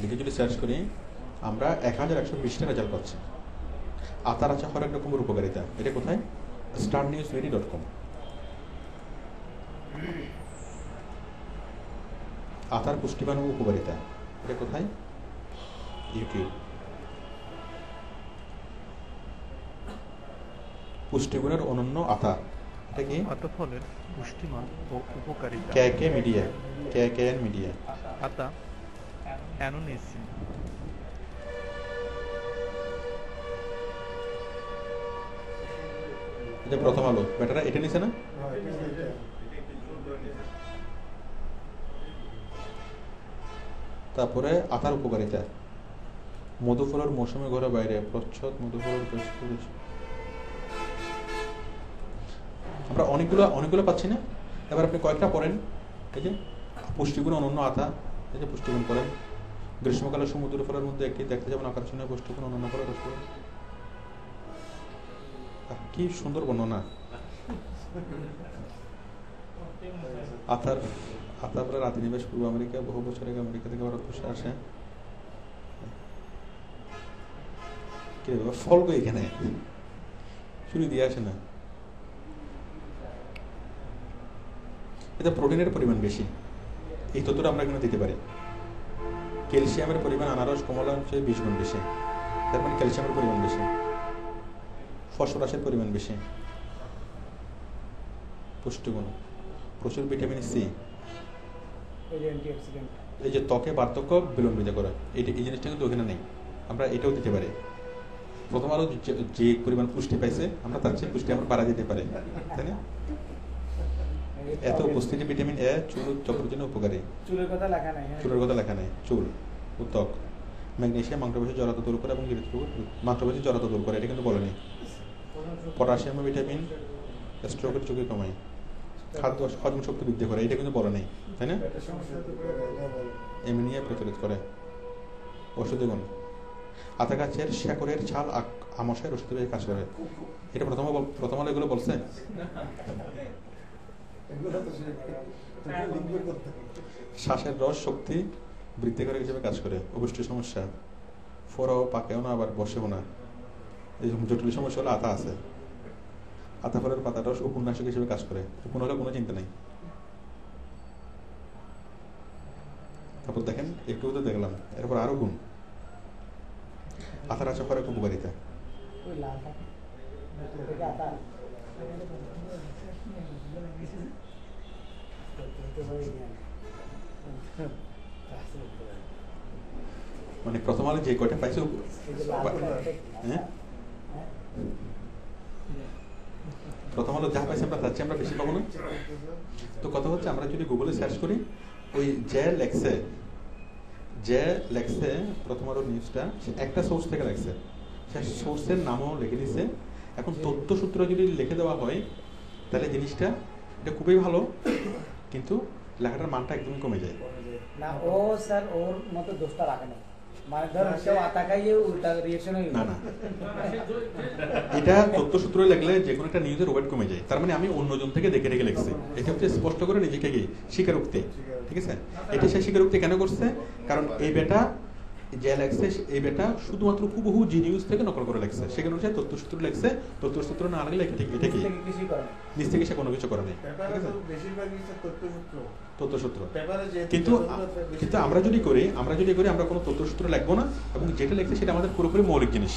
লিখে যদি সার্চ করি, আমরা 1120টা রেজাল্ট পাচ্ছি। আতার আছে হরেক রকমের উপকারিতা। এটা কোথায়? starnewsmary.com। আতার পুষ্টিমান ও উপকারিতা, এটা কোথায়? ইউটিউব। পুষ্টিগুণের অনন্য আতা, এটা কি? আতা ফলের পুষ্টিমান ও উপকারিতা, কে মিডিয়া। আতা অ্যানোনিসিন। এটা প্রথম আলো, বেটারা এটা নিছে না? তারপরে আতার উপকারিতা, মধুফলের মৌসুমে ঘরে বাইরে প্রচ্ছদ মধুফলের আমরা অনেকগুলো পাচ্ছি না। এবার আপনি কয়েকটা পড়েন। এই যে পুষ্টিগুণ অনন্য আতা, এই যে পুষ্টিগুণ পড়েন। গ্রীষ্মকালে সমুদ্র ফলের মধ্যে একটি দেখতে যাবেন আকর্ষণীয় পুষ্টিগুণ অনন্য ফলের রস। কি সুন্দর বর্ণনা। আতার রাতি নিবেশ পূর্ব আমেরিকা, বহু বছর আগে আমেরিকা থেকে ভারতবর্ষে আসে। ফল গো এখানে শুরু দিয়ে আসে না। এতে প্রোটিনের পরিমাণ বেশি, এই তথ্যটা আমরা এখানে দিতে পারি। ক্যালসিয়ামের পরিমাণ আনারস কমলার চেয়ে 20 গুণ বেশি, তার মানে ক্যালসিয়ামের পরিমাণ বেশি। ফসফরাসের পরিমাণ বেশি। পুষ্টিগুণ প্রচুর ভিটামিন সি, এই যে ত্বকে বার্ধক্য বিলম্বিত করে, এই জিনিসটা কিন্তু ওখানে নেই। আমরা এটাও দিতে পারি। প্রথম আলো যে পরিমাণ পুষ্টি পাইছে, আমরা তার চেয়ে পুষ্টি আমরা বাড়া দিতে পারি, তাই না? এত উপস্থিতি ভিটামিন এ চুল ত্বকের জন্য উপকারী। চুলের কথা লেখা নাই। চুল ও ত্বক। ম্যাগনেসিয়াম মাংসপেশি জড়তা দূর করে এবং মাংসপেশি জড়তা দূর করে, এটা কিন্তু বলেনি। পটাশিয়াম ভিটামিন স্ট্রোকের ঝুঁকি কমায়। খাদ্য হজম শক্তি বৃদ্ধি করে, এটা কিন্তু বলে নেই, তাই না? পেটের সমস্যা হতে পারে, এটা বলে। এমনিয়া প্রচলিত করে ওষুধি গুণ। আতা গাছের শেকড়ের ছাল আমাশয়ের ওষুধ হিসেবে কাজ করে, এটা প্রথম আলো এগুলো বলছে। এগুলো তো সে লিঙ্গ করতে হবে। শ্বাসের রস শক্তি বৃদ্ধি করে হিসেবে কাজ করে, অপুষ্টি সমস্যা, ফোড়াও পাকেও না আবার বসেও না, এই জটিল সমস্যা হলে আতা আছে। আতা ফলের পাতার রস উপন্যাসক হিসেবে কাজ করে, উপন হলে কোনো চিন্তা নেই। তারপর দেখেন একটু তো দেখলাম, এরপর আরো গুণ। আতার আছে ফলের উপকারিতা। ওই লাল থাকে ভেতর থেকে আটা মানে প্রথম আলো যে কয়টা পাইছে, হ্যাঁ প্রথম আলো যা পাইছে আমরা তার আমরা বেশি পাবো না। তো কথা হচ্ছে আমরা যদি গুগলে সার্চ করি, ওই যে লেখছে প্রথম আলো নিউজটা, সে একটা সোর্স থেকে লেখছে, সে সোর্সের নামও লিখে দিছে। এখন তথ্য সূত্র যদি লিখে দেওয়া হয় তাহলে জিনিসটা এটা খুবই ভালো, কিন্তু লেখাটার মানটা একদমই কমে যায়। না ও স্যার ওর মতো দোষটা রাখে না, মানে ধর কেউ আতা খাইয়ে উল্টা রিঅ্যাকশন হয়ে না না, এটা তথ্য সূত্র লিখলে যে কোনো একটা নিউজের ওয়েট কমে যায়। তার মানে আমি অন্যজন থেকে দেখে রেখে লিখছি, এটা হচ্ছে স্পষ্ট করে নিজেকে কি স্বীকারোক্তি। ঠিক আছে, এটা সে স্বীকারোক্তি কেন করছে? কারণ এই বেটা যে লেখছে, এই বেটা শুধুমাত্র হুবহু জি নিউজ থেকে নকল করে লেখছে, সেখানে হচ্ছে তথ্য সূত্র লেখছে। তথ্য সূত্র না লাগলে এটা কি নিজ থেকে সে কোনো কিছু করে নেই। তথ্য সূত্র কিন্তু আমরা যদি করি আমরা কোনো তথ্য সূত্র লিখবো না, এবং যেটা লিখছে সেটা আমাদের পুরোপুরি মৌলিক জিনিস।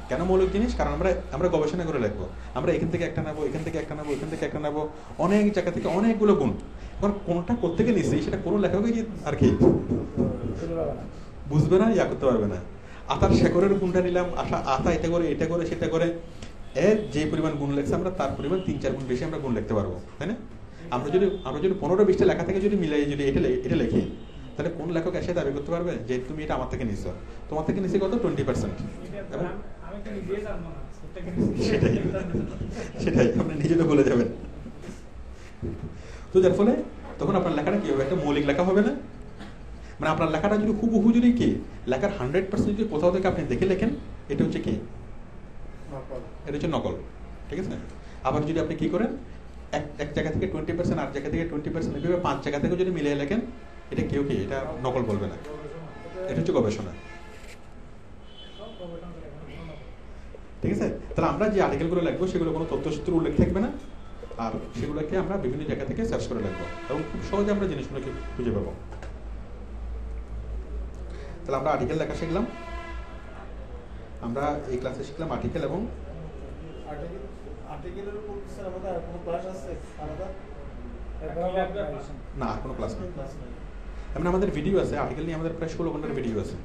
কেন মৌলিক জিনিস? কারণ আমরা গবেষণা করে লিখবো, আমরা এখান থেকে একটা নেবো, এখান থেকে একটা নেবো, এখান থেকে একটা নেবো, অনেক জায়গা থেকে অনেকগুলো গুণ। এখন কোনটা কোত্থেকে নিচ্ছি সেটা কোনো লেখকই আর কি বুঝবে না, ইয়া করতে পারবে না। আতার শেকড়ের গুণটা নিলাম, আতা এটা করে এটা করে সেটা করে, এর যে পরিমাণ গুণ লেখছে আমরা তার পরিমাণ 3-4 গুণ বেশি আমরা গুণ লিখতে পারবো, তাই না? আমরা যদি 15-20টা লেখা থেকে যদি মিলাই যদি এটা লিখি, তাহলে কোন লেখক এসে দাবি করতে পারবে যে তুমি এটা আমার থেকে নিছো? তোমার থেকে নিছি কত? 20%। সেটাই আপনি নিজে তো বলে যাবেন। তো যার ফলে তখন আপনার লেখাটা কি হবে? একটা মৌলিক লেখা হবে না। মানে আপনার লেখাটা যদি হুবহু যদি কি লেখার 100% যদি কোথাও থেকে আপনি দেখে লেখেন, এটা হচ্ছে কি? এটা হচ্ছে নকল। ঠিক আছে, আবার যদি আপনি কি করেন, এক জায়গা থেকে 20%, আর জায়গা থেকে 20%, এভাবে 5 জায়গা থেকে যদি মিলিয়ে লেখেন, এটা কেউ কি এটা নকল বলবে না। এটা হচ্ছে গবেষণা। ঠিক আছে, তাহলে আমরা যে আর্টিকেলগুলো লিখবো সেগুলো কোনো তথ্যসূত্র উল্লেখ থাকবে না, আর সেগুলোকে আমরা বিভিন্ন জায়গা থেকে সার্চ করে লিখবো, এবং খুব সহজে আমরা জিনিসগুলোকে খুঁজে পাবো। তাহলে আমরা আর্টিকেল লেখা শিখলাম, আমরা এই ক্লাসে শিখলাম আর্টিকেল এবং আর্টিকেলের উপর স্যার আমাদের আর কোনো ক্লাস আছে আলাদা? না, আর কোনো ক্লাস নেই। এমন আমাদের ভিডিও আছে, আর্টিকেল নিয়ে আমাদের প্রায় 16 ঘন্টার ভিডিও আছে,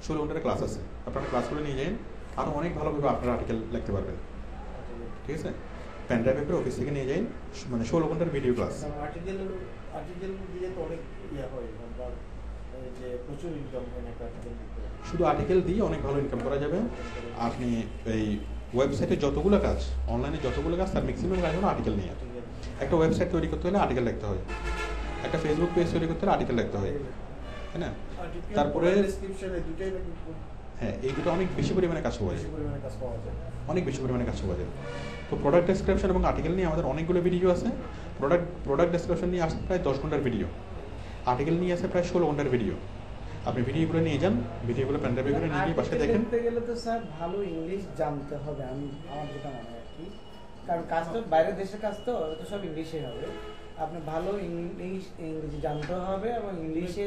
16 ঘন্টার ক্লাস আছে। আপনারা ক্লাসগুলো নিয়ে যান, আরও অনেক ভালোভাবে আপনারা আর্টিকেল লিখতে পারবেন। ঠিক আছে, পেন ড্রাইভ করে অফিস থেকে নিয়ে যান, মানে 16 ঘন্টার ভিডিও ক্লাস। আর্টিকেল দিয়ে তো অনেক ইয়া হয়, যে প্রচুর ইনকাম হয় না আর্টিকেল দিতে। শুধু আর্টিকেল দিয়ে অনেক ভালো ইনকাম করা যাবে। আপনি এই ওয়েবসাইটে যতগুলো কাজ, অনলাইনে যতগুলো কাজ, তার ম্যাক্সিমাম কাজ হলো আর্টিকেল নিয়ে। একটা ওয়েবসাইট তৈরি করতে হলে আর্টিকেল লিখতে হয়, একটা ফেসবুক পেজ তৈরি করতে হলে আর্টিকেল লিখতে হয়, তাই না? তারপরে হ্যাঁ, এই দুটো অনেক বেশি পরিমাণে কাজ পাওয়া যায়, অনেক বেশি পরিমাণে কাজ পাওয়া যায়। তো প্রোডাক্ট ডেসক্রিপশন এবং আর্টিকেল নিয়ে আমাদের অনেকগুলো ভিডিও আছে। প্রোডাক্ট ডেসক্রিপশন নিয়ে আসছে প্রায় 10 ঘন্টার ভিডিও, আর্টিকেল নিয়ে আসে প্রায় 16 ঘন্টার ভিডিও। আপনি ভিডিওগুলো নিয়ে যান, ভিডিওগুলো পেন ড্রাইভে করে নিয়ে গিয়ে বাসায় দেখেন। বলতে গেলে তো স্যার ভালো ইংলিশ জানতে হবে, আমার যেটা মনে হয় আর কি, কারণ কাজ তো বাইরের দেশের কাজ, তো এটা সব ইংলিশে হবে। আপনি ভালো ইংরেজি জানতে হবে, এবং ইংলিশে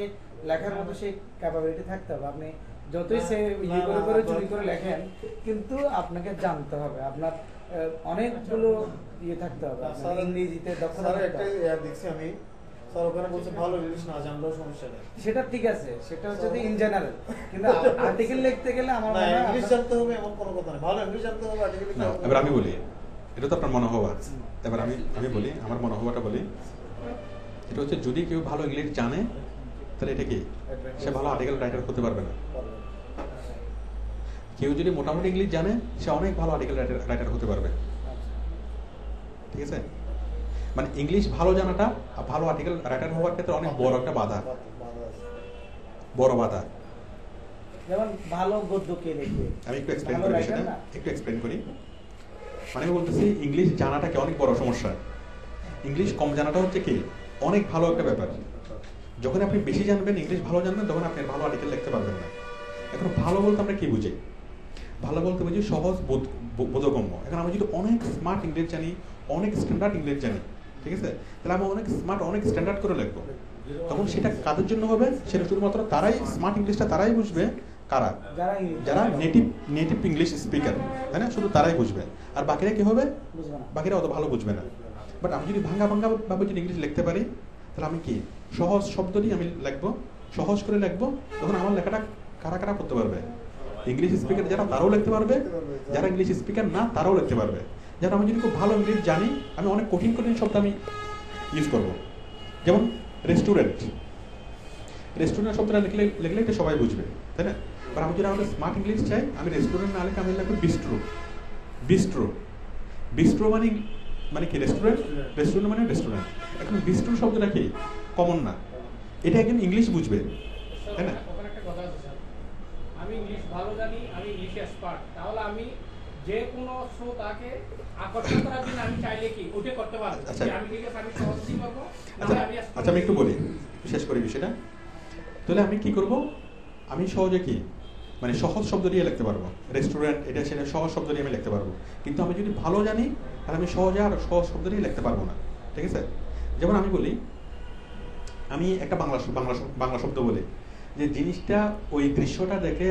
লেখার মতো সেই ক্যাপাবিলিটি থাকতে হবে। আপনি যতই সে ইয়ে করে চুরি করে লেখেন, কিন্তু আপনাকে জানতে হবে, আপনার অনেকগুলো ইয়ে থাকতে হবে, ইংরেজিতে দক্ষতা থাকতে হবে। দেখছি আমি স্যার ওখানে বলছে ভালো ইংলিশ না জানলেও সমস্যা নেই। সেটা ঠিক আছে, সেটা হচ্ছে ইন জেনারেল, কিন্তু আর্টিকেল লিখতে গেলে আমার মনে হয় ইংলিশ জানতে হবে এমন কোনো কথা নেই, ভালো ইংলিশ জানতে হবে আর্টিকেল লিখতে হবে। এবার আমি বলি, এটা তো আপনার মনে হওয়া। এবার আমি বলি আমার মনে হওয়াটা বলি, এটা হচ্ছে যদি কেউ ভালো ইংলিশ জানে তাহলে এটা কি সে ভালো আর্টিকেল রাইটার হতে পারবে না। কেউ যদি মোটামুটি ইংলিশ জানে সে অনেক ভালো আর্টিকেল রাইটার হতে পারবে। ঠিক আছে, মানে ইংলিশ ভালো জানাটা আর ভালো আর্টিকেল রাইটার হওয়ার ক্ষেত্রে অনেক বড় একটা বাধা, বড় বাধা। যেমন ভালো গদ্য কে লিখবে, আমি একটু এক্সপ্লেইন ভালো করি writer সেটা, না? একটু এক্সপ্লেইন করি। মানে আমি বলতেছি ইংলিশ জানাটা কি অনেক বড় সমস্যা। ইংলিশ কম জানাটা হচ্ছে কি অনেক ভালো একটা ব্যাপার। যখন আপনি বেশি জানবেন, ইংলিশ ভালো জানবেন, তখন আপনি ভালো আর্টিকেল লিখতে পারবেন না। এখন ভালো বলতে আমরা কি বুঝি? ভালো বলতে বুঝি সহজ বোধগম্য। এখন আমি যদি অনেক স্মার্ট ইংলিশ জানি, অনেক স্ট্যান্ডার্ড ইংলিশ জানি, ঠিক আছে, তাহলে আমি অনেক স্মার্ট, অনেক স্ট্যান্ডার্ড করে লিখবো। তখন সেটা কাদের জন্য হবে? সেটা শুধুমাত্র তারাই, স্মার্ট ইংলিশটা তারাই বুঝবে কারা, যারা নেটিভ ইংলিশ স্পিকার, তাই না? শুধু তারাই বুঝবে। আর বাকিরা কি হবে? বাকিরা অত ভালো বুঝবে না। বাট আমি যদি ভাঙা ভাবে যদি ইংলিশ লিখতে পারি, তাহলে আমি কি সহজ শব্দটি আমি লিখবো, সহজ করে লিখবো, তখন আমার লেখাটা কারা কারা করতে পারবে? ইংলিশ স্পিকার যারা, তারাও লিখতে পারবে, যারা ইংলিশ স্পিকার না তারাও লিখতে পারবে। যেন আমি যদি খুব ভালো ইংলিশ জানি, আমি অনেক কঠিন কঠিন শব্দ আমি ইউজ করবো। যেমন রেস্টুরেন্ট, রেস্টুরেন্ট শব্দটা লিখলে এটা সবাই বুঝবে, তাই না? আর আমি যদি আমাদের স্মার্ট ইংলিশ চাই, আমি রেস্টুরেন্ট না লিখে আমি লিখবো বিস্ট্রো। বিস্ট্রো, বিস্ট্রো মানে কি? রেস্টুরেন্ট। রেস্টুরেন্ট মানে রেস্টুরেন্ট। এখন বিস্ট্রো শব্দটা কি? কমন না, এটা একদম ইংলিশ বুঝবে, তাই না? ওখানে একটা কথা আছে স্যার, আমি ইংলিশ ভালো জানি, আমি ইংলিশে এক্সপার্ট, তাহলে আমি যে কোনো শ্রোতাকে আকর্ষণ করার জন্য আমি চাইলে কি ওটা করতে পারবো। আচ্ছা, আমি ঠিক আছে, আমি সহজই পাবো। আচ্ছা আমি একটু বলি, শেষ করি বিষয়টা। তাহলে আমি কি করব? আমি সহজে কি মানে সহজ শব্দ দিয়ে লিখতে পারবো। রেস্টুরেন্ট, এটা সেটা সহজ শব্দ দিয়ে আমি লিখতে পারবো। কিন্তু আমি যদি ভালো জানি, তাহলে আমি সহজে আর সহজ শব্দ দিয়ে লিখতে পারবো না, ঠিক আছে? যেমন আমি বলি, আমি একটা বাংলা শব্দ বলি যে জিনিসটা, ওই দৃশ্যটা দেখে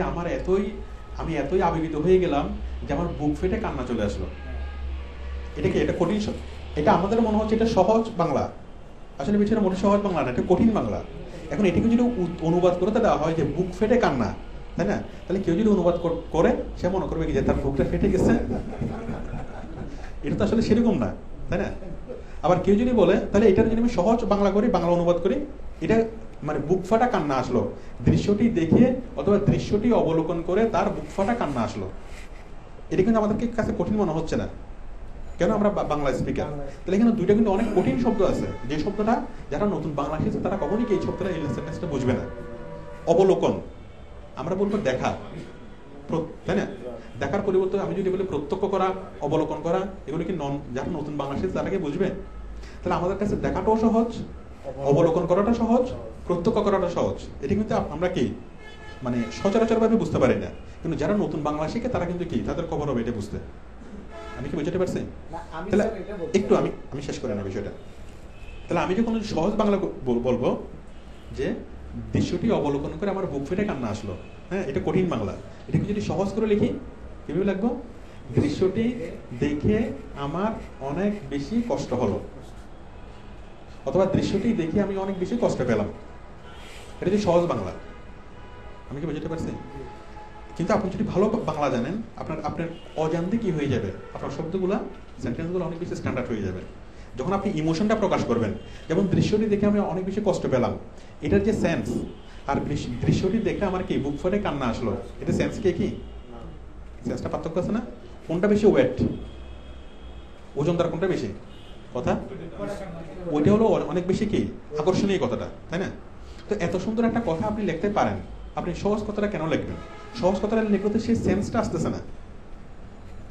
আমি এতই আবেগিত হয়ে গেলাম যে আমার বুক ফেটে কান্না চলে আসলো। এটা কি? এটা কঠিন, এটা আমাদের মনে হচ্ছে এটা সহজ বাংলা, আসলে বিষয়টা মোটে সহজ বাংলা না, এটা কঠিন বাংলা। এখন এটাকে যদি অনুবাদ করতে দেওয়া হয় যে বুক ফেটে কান্না, তাই না? তাহলে কেউ যদি অনুবাদ করে, সে মনে করবে কি যে তার বুকটা ফেটে গেছে। এটা তো আসলে সেরকম না, তাই না? আবার কেউ যদি বলে, তাহলে এটা যদি আমি সহজ বাংলা করি, বাংলা অনুবাদ করি, এটা মানে বুক ফাটা কান্না আসলো, দৃশ্যটি দেখে অথবা দৃশ্যটি অবলোকন করে তার বুক ফাটা কান্না আসলো। এটা কিন্তু আমাদের কাছে কঠিন মনে হচ্ছে না, কেন? আমরা বাংলা স্পিকার। তাহলে এখানে দুইটা কিন্তু অনেক কঠিন শব্দ আছে, যে শব্দটা যারা নতুন বাংলা শিখছে তারা কখনই এই শব্দটা, এই সেন্টেন্সটা বুঝবে না। অবলোকন, আমরা বলবো দেখা, তাই না? দেখার পরিবর্তে আমি যদি বলি প্রত্যক্ষ করা, অবলোকন করা, এগুলো কি যারা নতুন বাংলা শিখছে তারা কি বুঝবে? তাহলে আমাদের কাছে দেখাটাও সহজ, অবলোকন করাটা সহজ, প্রত্যক্ষ করাটা সহজ। এটা কিন্তু আমরা কি মানে সচরাচর ভাবে বুঝতে পারি না। কিন্তু যারা নতুন বাংলা শিখে তারা কিন্তু কি, তাদের খবর হবে এটা বুঝতে। আমি কি বুঝতে পারছি? তাহলে একটু আমি শেষ করে না বিষয়টা। তাহলে আমি যখন সহজ বাংলা বলবো যে দৃশ্যটি অবলোকন করে আমার বুক ফেটে কান্না আসলো, হ্যাঁ, এটা কঠিন বাংলা। এটাকে যদি সহজ করে লিখি, কিভাবে লাগবো? দৃশ্যটি দেখে আমার অনেক বেশি কষ্ট হলো, অথবা দৃশ্যটি দেখে আমি অনেক বেশি কষ্ট পেলাম। এটা যদি সহজ বাংলা। আমি কি বুঝতে পারছি? কিন্তু আপনি যদি ভালো বাংলা জানেন, আপনার অজান্তে কি হয়ে যাবে, আপনার শব্দগুলা, সেন্টেন্সগুলো অনেক বেশি স্ট্যান্ডার্ড হয়ে যাবে। যখন আপনি ইমোশনটা প্রকাশ করবেন, যেমন দৃশ্যটি দেখে আমি অনেক বেশি কষ্ট পেলাম, এটার যে সেন্স, আর দৃশ্যটি দেখে আমার কি বুক ফেটে কান্না আসলো, এটা সেন্স কি সেন্সটা পার্থক্য আছে না? কোনটা বেশি ওয়েট, ওজনদার কোনটা বেশি? কথা ওইটা হলো অনেক বেশি কি আকর্ষণীয় কথাটা, তাই না? তো এত সুন্দর একটা কথা আপনি লিখতে পারেন, আপনি সহজ কথাটা কেন লিখবেন? সহজ কথাটা লিখলে তো সেই সেন্সটা আসতেছে না।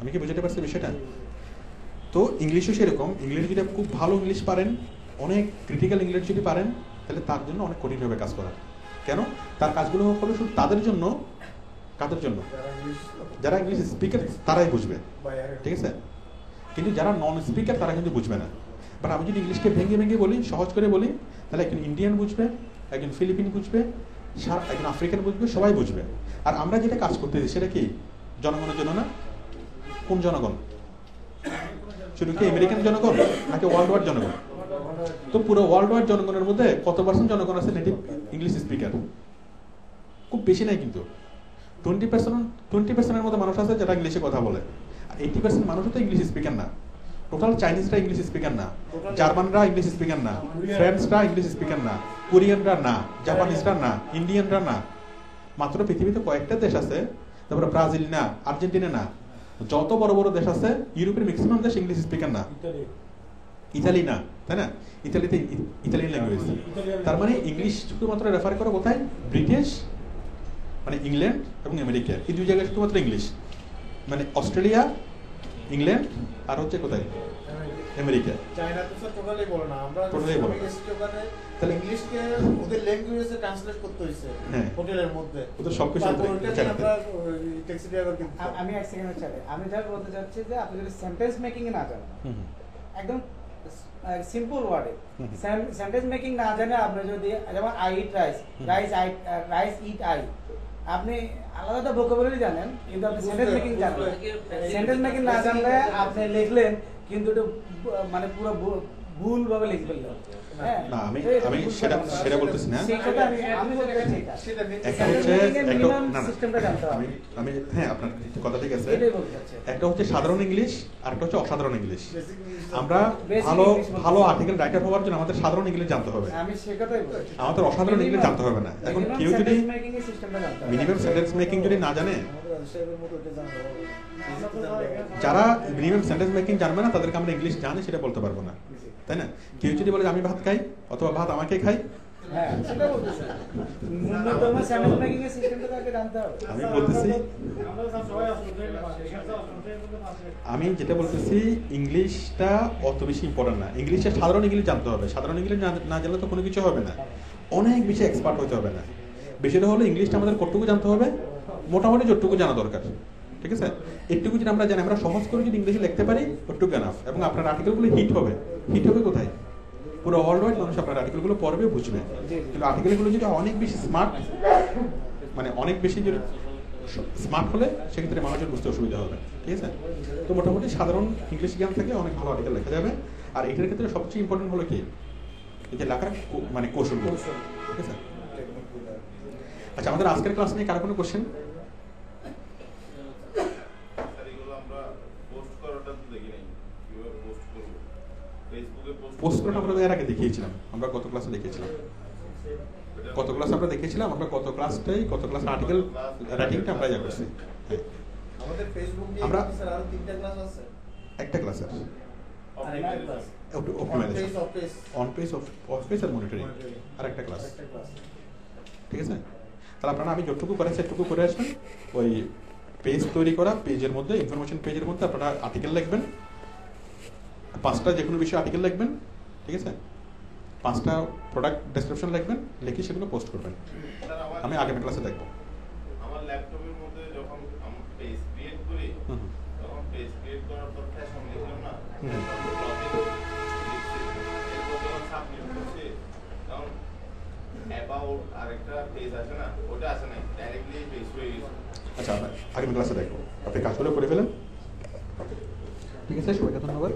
আমি কি বুঝতে পারছি বিষয়টা? তো ইংলিশও সেরকম। ইংলিশ যদি খুব ভালো ইংলিশ পারেন, অনেক ক্রিটিক্যাল ইংলিশ যদি পারেন, তাহলে তার জন্য অনেক কঠিনভাবে কাজ করা। কেন? তার কাজগুলো হবে শুধু তাদের জন্য, কাদের জন্য? যারা ইংলিশ স্পিকার তারাই বুঝবে, ঠিক আছে? কিন্তু যারা নন স্পিকার তারা কিন্তু বুঝবে না। বাট আমি যদি ইংলিশকে ভেঙে ভেঙে বলি, সহজ করে বলি, তাহলে একজন ইন্ডিয়ান বুঝবে, একজন ফিলিপিন বুঝবে, একজন আফ্রিকান বুঝবে, সবাই বুঝবে। আর আমরা যেটা কাজ করতেছি সেটা কি জনগণের জন্য না? কোন জনগণ? শুধু কি আমেরিকান জনগণ নাকি ওয়ার্ল্ড ওয়াইড জনগণ? তো পুরো ওয়ার্ল্ড ওয়াইড জনগণের মধ্যে কত পার্সেন্ট জনগণ আছে নেটিভ ইংলিশ স্পিকার? খুব বেশি নাই কিন্তু। 20% মতো মানুষ আছে যারা ইংলিশে কথা বলে, আর 80% মানুষ তো ইংলিশ স্পিকার না। টোটাল চাইনিজরা ইংলিশ স্পিকার না, জার্মানরা ইংলিশ স্পিকার না, ফ্রেঞ্চরা ইংলিশ স্পিকার না, কোরিয়ানরা না, জাপানিজরা না, ইন্ডিয়ানরা না। মাত্র পৃথিবীতে কয়েকটা দেশ আছে, তারপরে ব্রাজিল না, আর্জেন্টিনা না, যত বড় বড় দেশ আছে, ইউরোপের ম্যাক্সিমাম দেশ ইংলিশ স্পিকার না। ইতালি না, তাই না? ইতালিতে ইতালিয়ান ল্যাঙ্গুয়েজ। তার মানে ইংলিশ শুধুমাত্র রেফার করো কোথায়? ব্রিটিশ মানে ইংল্যান্ড এবং আমেরিকা, এই দুই জায়গায় শুধুমাত্র ইংলিশ। মানে অস্ট্রেলিয়া, ইংল্যান্ড আর হচ্ছে কোথায়? আমেরিকা। চায়না তো স্যার টোটালি বলে না, আমরা টোটালি বলে না। ওখানে তাহলে ইংলিশকে ওদের ল্যাঙ্গুয়েজে ট্রান্সলেট করতে হইছে হ্যাঁ। হোটেলের মধ্যে। ওদের সবকিছু তারপর ওদের ওইটাকে জানাতে। আমরা ট্যাক্সি ড্রাইভার কিন্তু আমি এক সেকেন্ড চাই, আমি যা বলতে চাচ্ছি যে আপনি যদি সেন্টেন্স মেকিং এ না জানেন, হুম। একদম সিম্পল ওয়ার্ডে হুম। সেন্টেন্স মেকিং না জানে আপনি যদি যেমন I eat rice, rice it I, আপনি আলাদা ভোকাবুলারি জানেন কিন্তু আপনি সেন্টেন্স মেকিং জানেন না। সেন্টেন্স মেকিং না জানলে আপনি লিখলেন কিন্তু এটা মানে পুরো ভুল ভাবে লিখে ফেললেন। হ্যাঁ, না, আমি তো এটা আমি ভুল সেটা কথা না। সেটা বলতেছি না। সেই কথা আমি বলতে চাচ্ছি এটা। সেটা একটা Sentence হচ্ছে making এর একটা minimum না না systemটা জানতে হবে। আমি আমি হ্যাঁ, আপনার কথা ঠিক আছে। এটাই বলতে চাচ্ছি। একটা হচ্ছে সাধারণ ইংলিশ আর একটা হচ্ছে অসাধারণ ইংলিশ। আমরা Basic ভালো English বলতে ভালো চাচ্ছি। আর্টিকেল রাইটার হওয়ার জন্য আমাদের সাধারণ ইংলিশ জানতে হবে। আমি সে কথাই বলছি। আমাদের অসাধারণ ইংলিশ জানতে হবে না। এখন Minimum কেউ যদি sentence making এর systemটা জানতে হবে। মিনিমাম সেন্টেন্স মেকিং যদি না জানে, আমাদের রাজশাহীর মতো এটা জানা হবে। যারা মিনিমাম সেন্টেন্স মেকিং জানবে না তাদেরকে আমরা ইংলিশ জানি সেটা বলতে পারবো না, তাই না? কেউ যদি বলে যে আমি ভাত খাই অথবা ভাত আমাকে খাই, হ্যাঁ, সেটা বলতেছি। ন্যূনতম সেন্টেন্স মেকিং এর সিস্টেমটা তাকে জানতে হবে। আমি বলতেছি আমরা সবাই আসলে আমি যেটা বলতেছি ইংলিশটা অত বেশি ইম্পর্টেন্ট না। ইংলিশে সাধারণ ইংলিশ জানতে হবে। সাধারণ ইংলিশ না জানলে তো কোনো কিছু হবে না। অনেক বেশি এক্সপার্ট হতে হবে না। বেশিটা হলো ইংলিশটা আমাদের কতটুকু জানতে হবে, মোটামুটি যতটুকু জানা দরকার। ঠিক আছে? একটুকু যদি আমরা জানি, আমরা সহজ করে যদি ইংলিশে লিখতে পারি ওটুকু এনাফ। এবং আপনার আর্টিকেলগুলো হিট হবে। হিট হবে কোথায়? পুরো ওয়ার্ল্ড ওয়াইড মানুষ আপনার আর্টিকেলগুলো পড়বে, বুঝবে। কিন্তু আর্টিকেলগুলো যদি অনেক বেশি স্মার্ট, মানে অনেক বেশি যদি স্মার্ট হলে সেক্ষেত্রে মানুষের বুঝতে অসুবিধা হবে। ঠিক আছে? তো মোটামুটি সাধারণ ইংলিশ জ্ঞান থাকলে অনেক ভালো আর্টিকেল লেখা যাবে। আর এটার ক্ষেত্রে সবচেয়ে ইম্পর্টেন্ট হলো কি, এই যে লেখার মানে কৌশল। ঠিক আছে? আচ্ছা, আমাদের আজকের ক্লাস নিয়ে কারো কোনো কোশ্চেন? পোস্ট করাটা আমরা এর আগে দেখিয়েছিলাম, আমরা কত ক্লাসে দেখিয়েছিলাম, কত ক্লাস আমরা দেখিয়েছিলাম, আমরা কত ক্লাস আর্টিকেল রাইটিংটা আমরা যা করছি। হ্যাঁ, আমাদের ফেসবুক নিয়ে আমরা স্যার আরো 3টা ক্লাস আছে। একটা ক্লাসের আরেকটা class optimisation, off on page off page আর মনিটরিং, আর একটা ক্লাস। একটা ক্লাস। ঠিক আছে? তাহলে আপনারা আমি যতটুকু করেছি সেটুকু করে আসবেন। ওই পেজ তৈরি করা, পেজের মধ্যে ইনফরমেশন পেজের মধ্যে আপনারা আর্টিকেল লিখবেন, 5টা যে কোনো বিষয়ে আর্টিকেল লিখবেন। ঠিক আছে? 5টা প্রোডাক্ট ডেসক্রিপশন লিখবেন, লিখে সেগুলো পোস্ট করবেন। আমি আগামী ক্লাসে দেখবো। আমার ল্যাপটপের মধ্যে যখন আমি পেজ ক্রিয়েট করি, তখন পেজ ক্রিয়েট করার পর ফ্যাশন লিখলাম না, এরপর যখন সাবমিট করছি তখন অ্যাবাউট আরেকটা পেজ আছে না, ওটা আসে না, ডাইরেক্টলি পেজ হয়ে গেছে। আচ্ছা, আগামী ক্লাসে দেখবো। আপনি কাজগুলো করে ফেলেন। ঠিক আছে, সবাইকে ধন্যবাদ।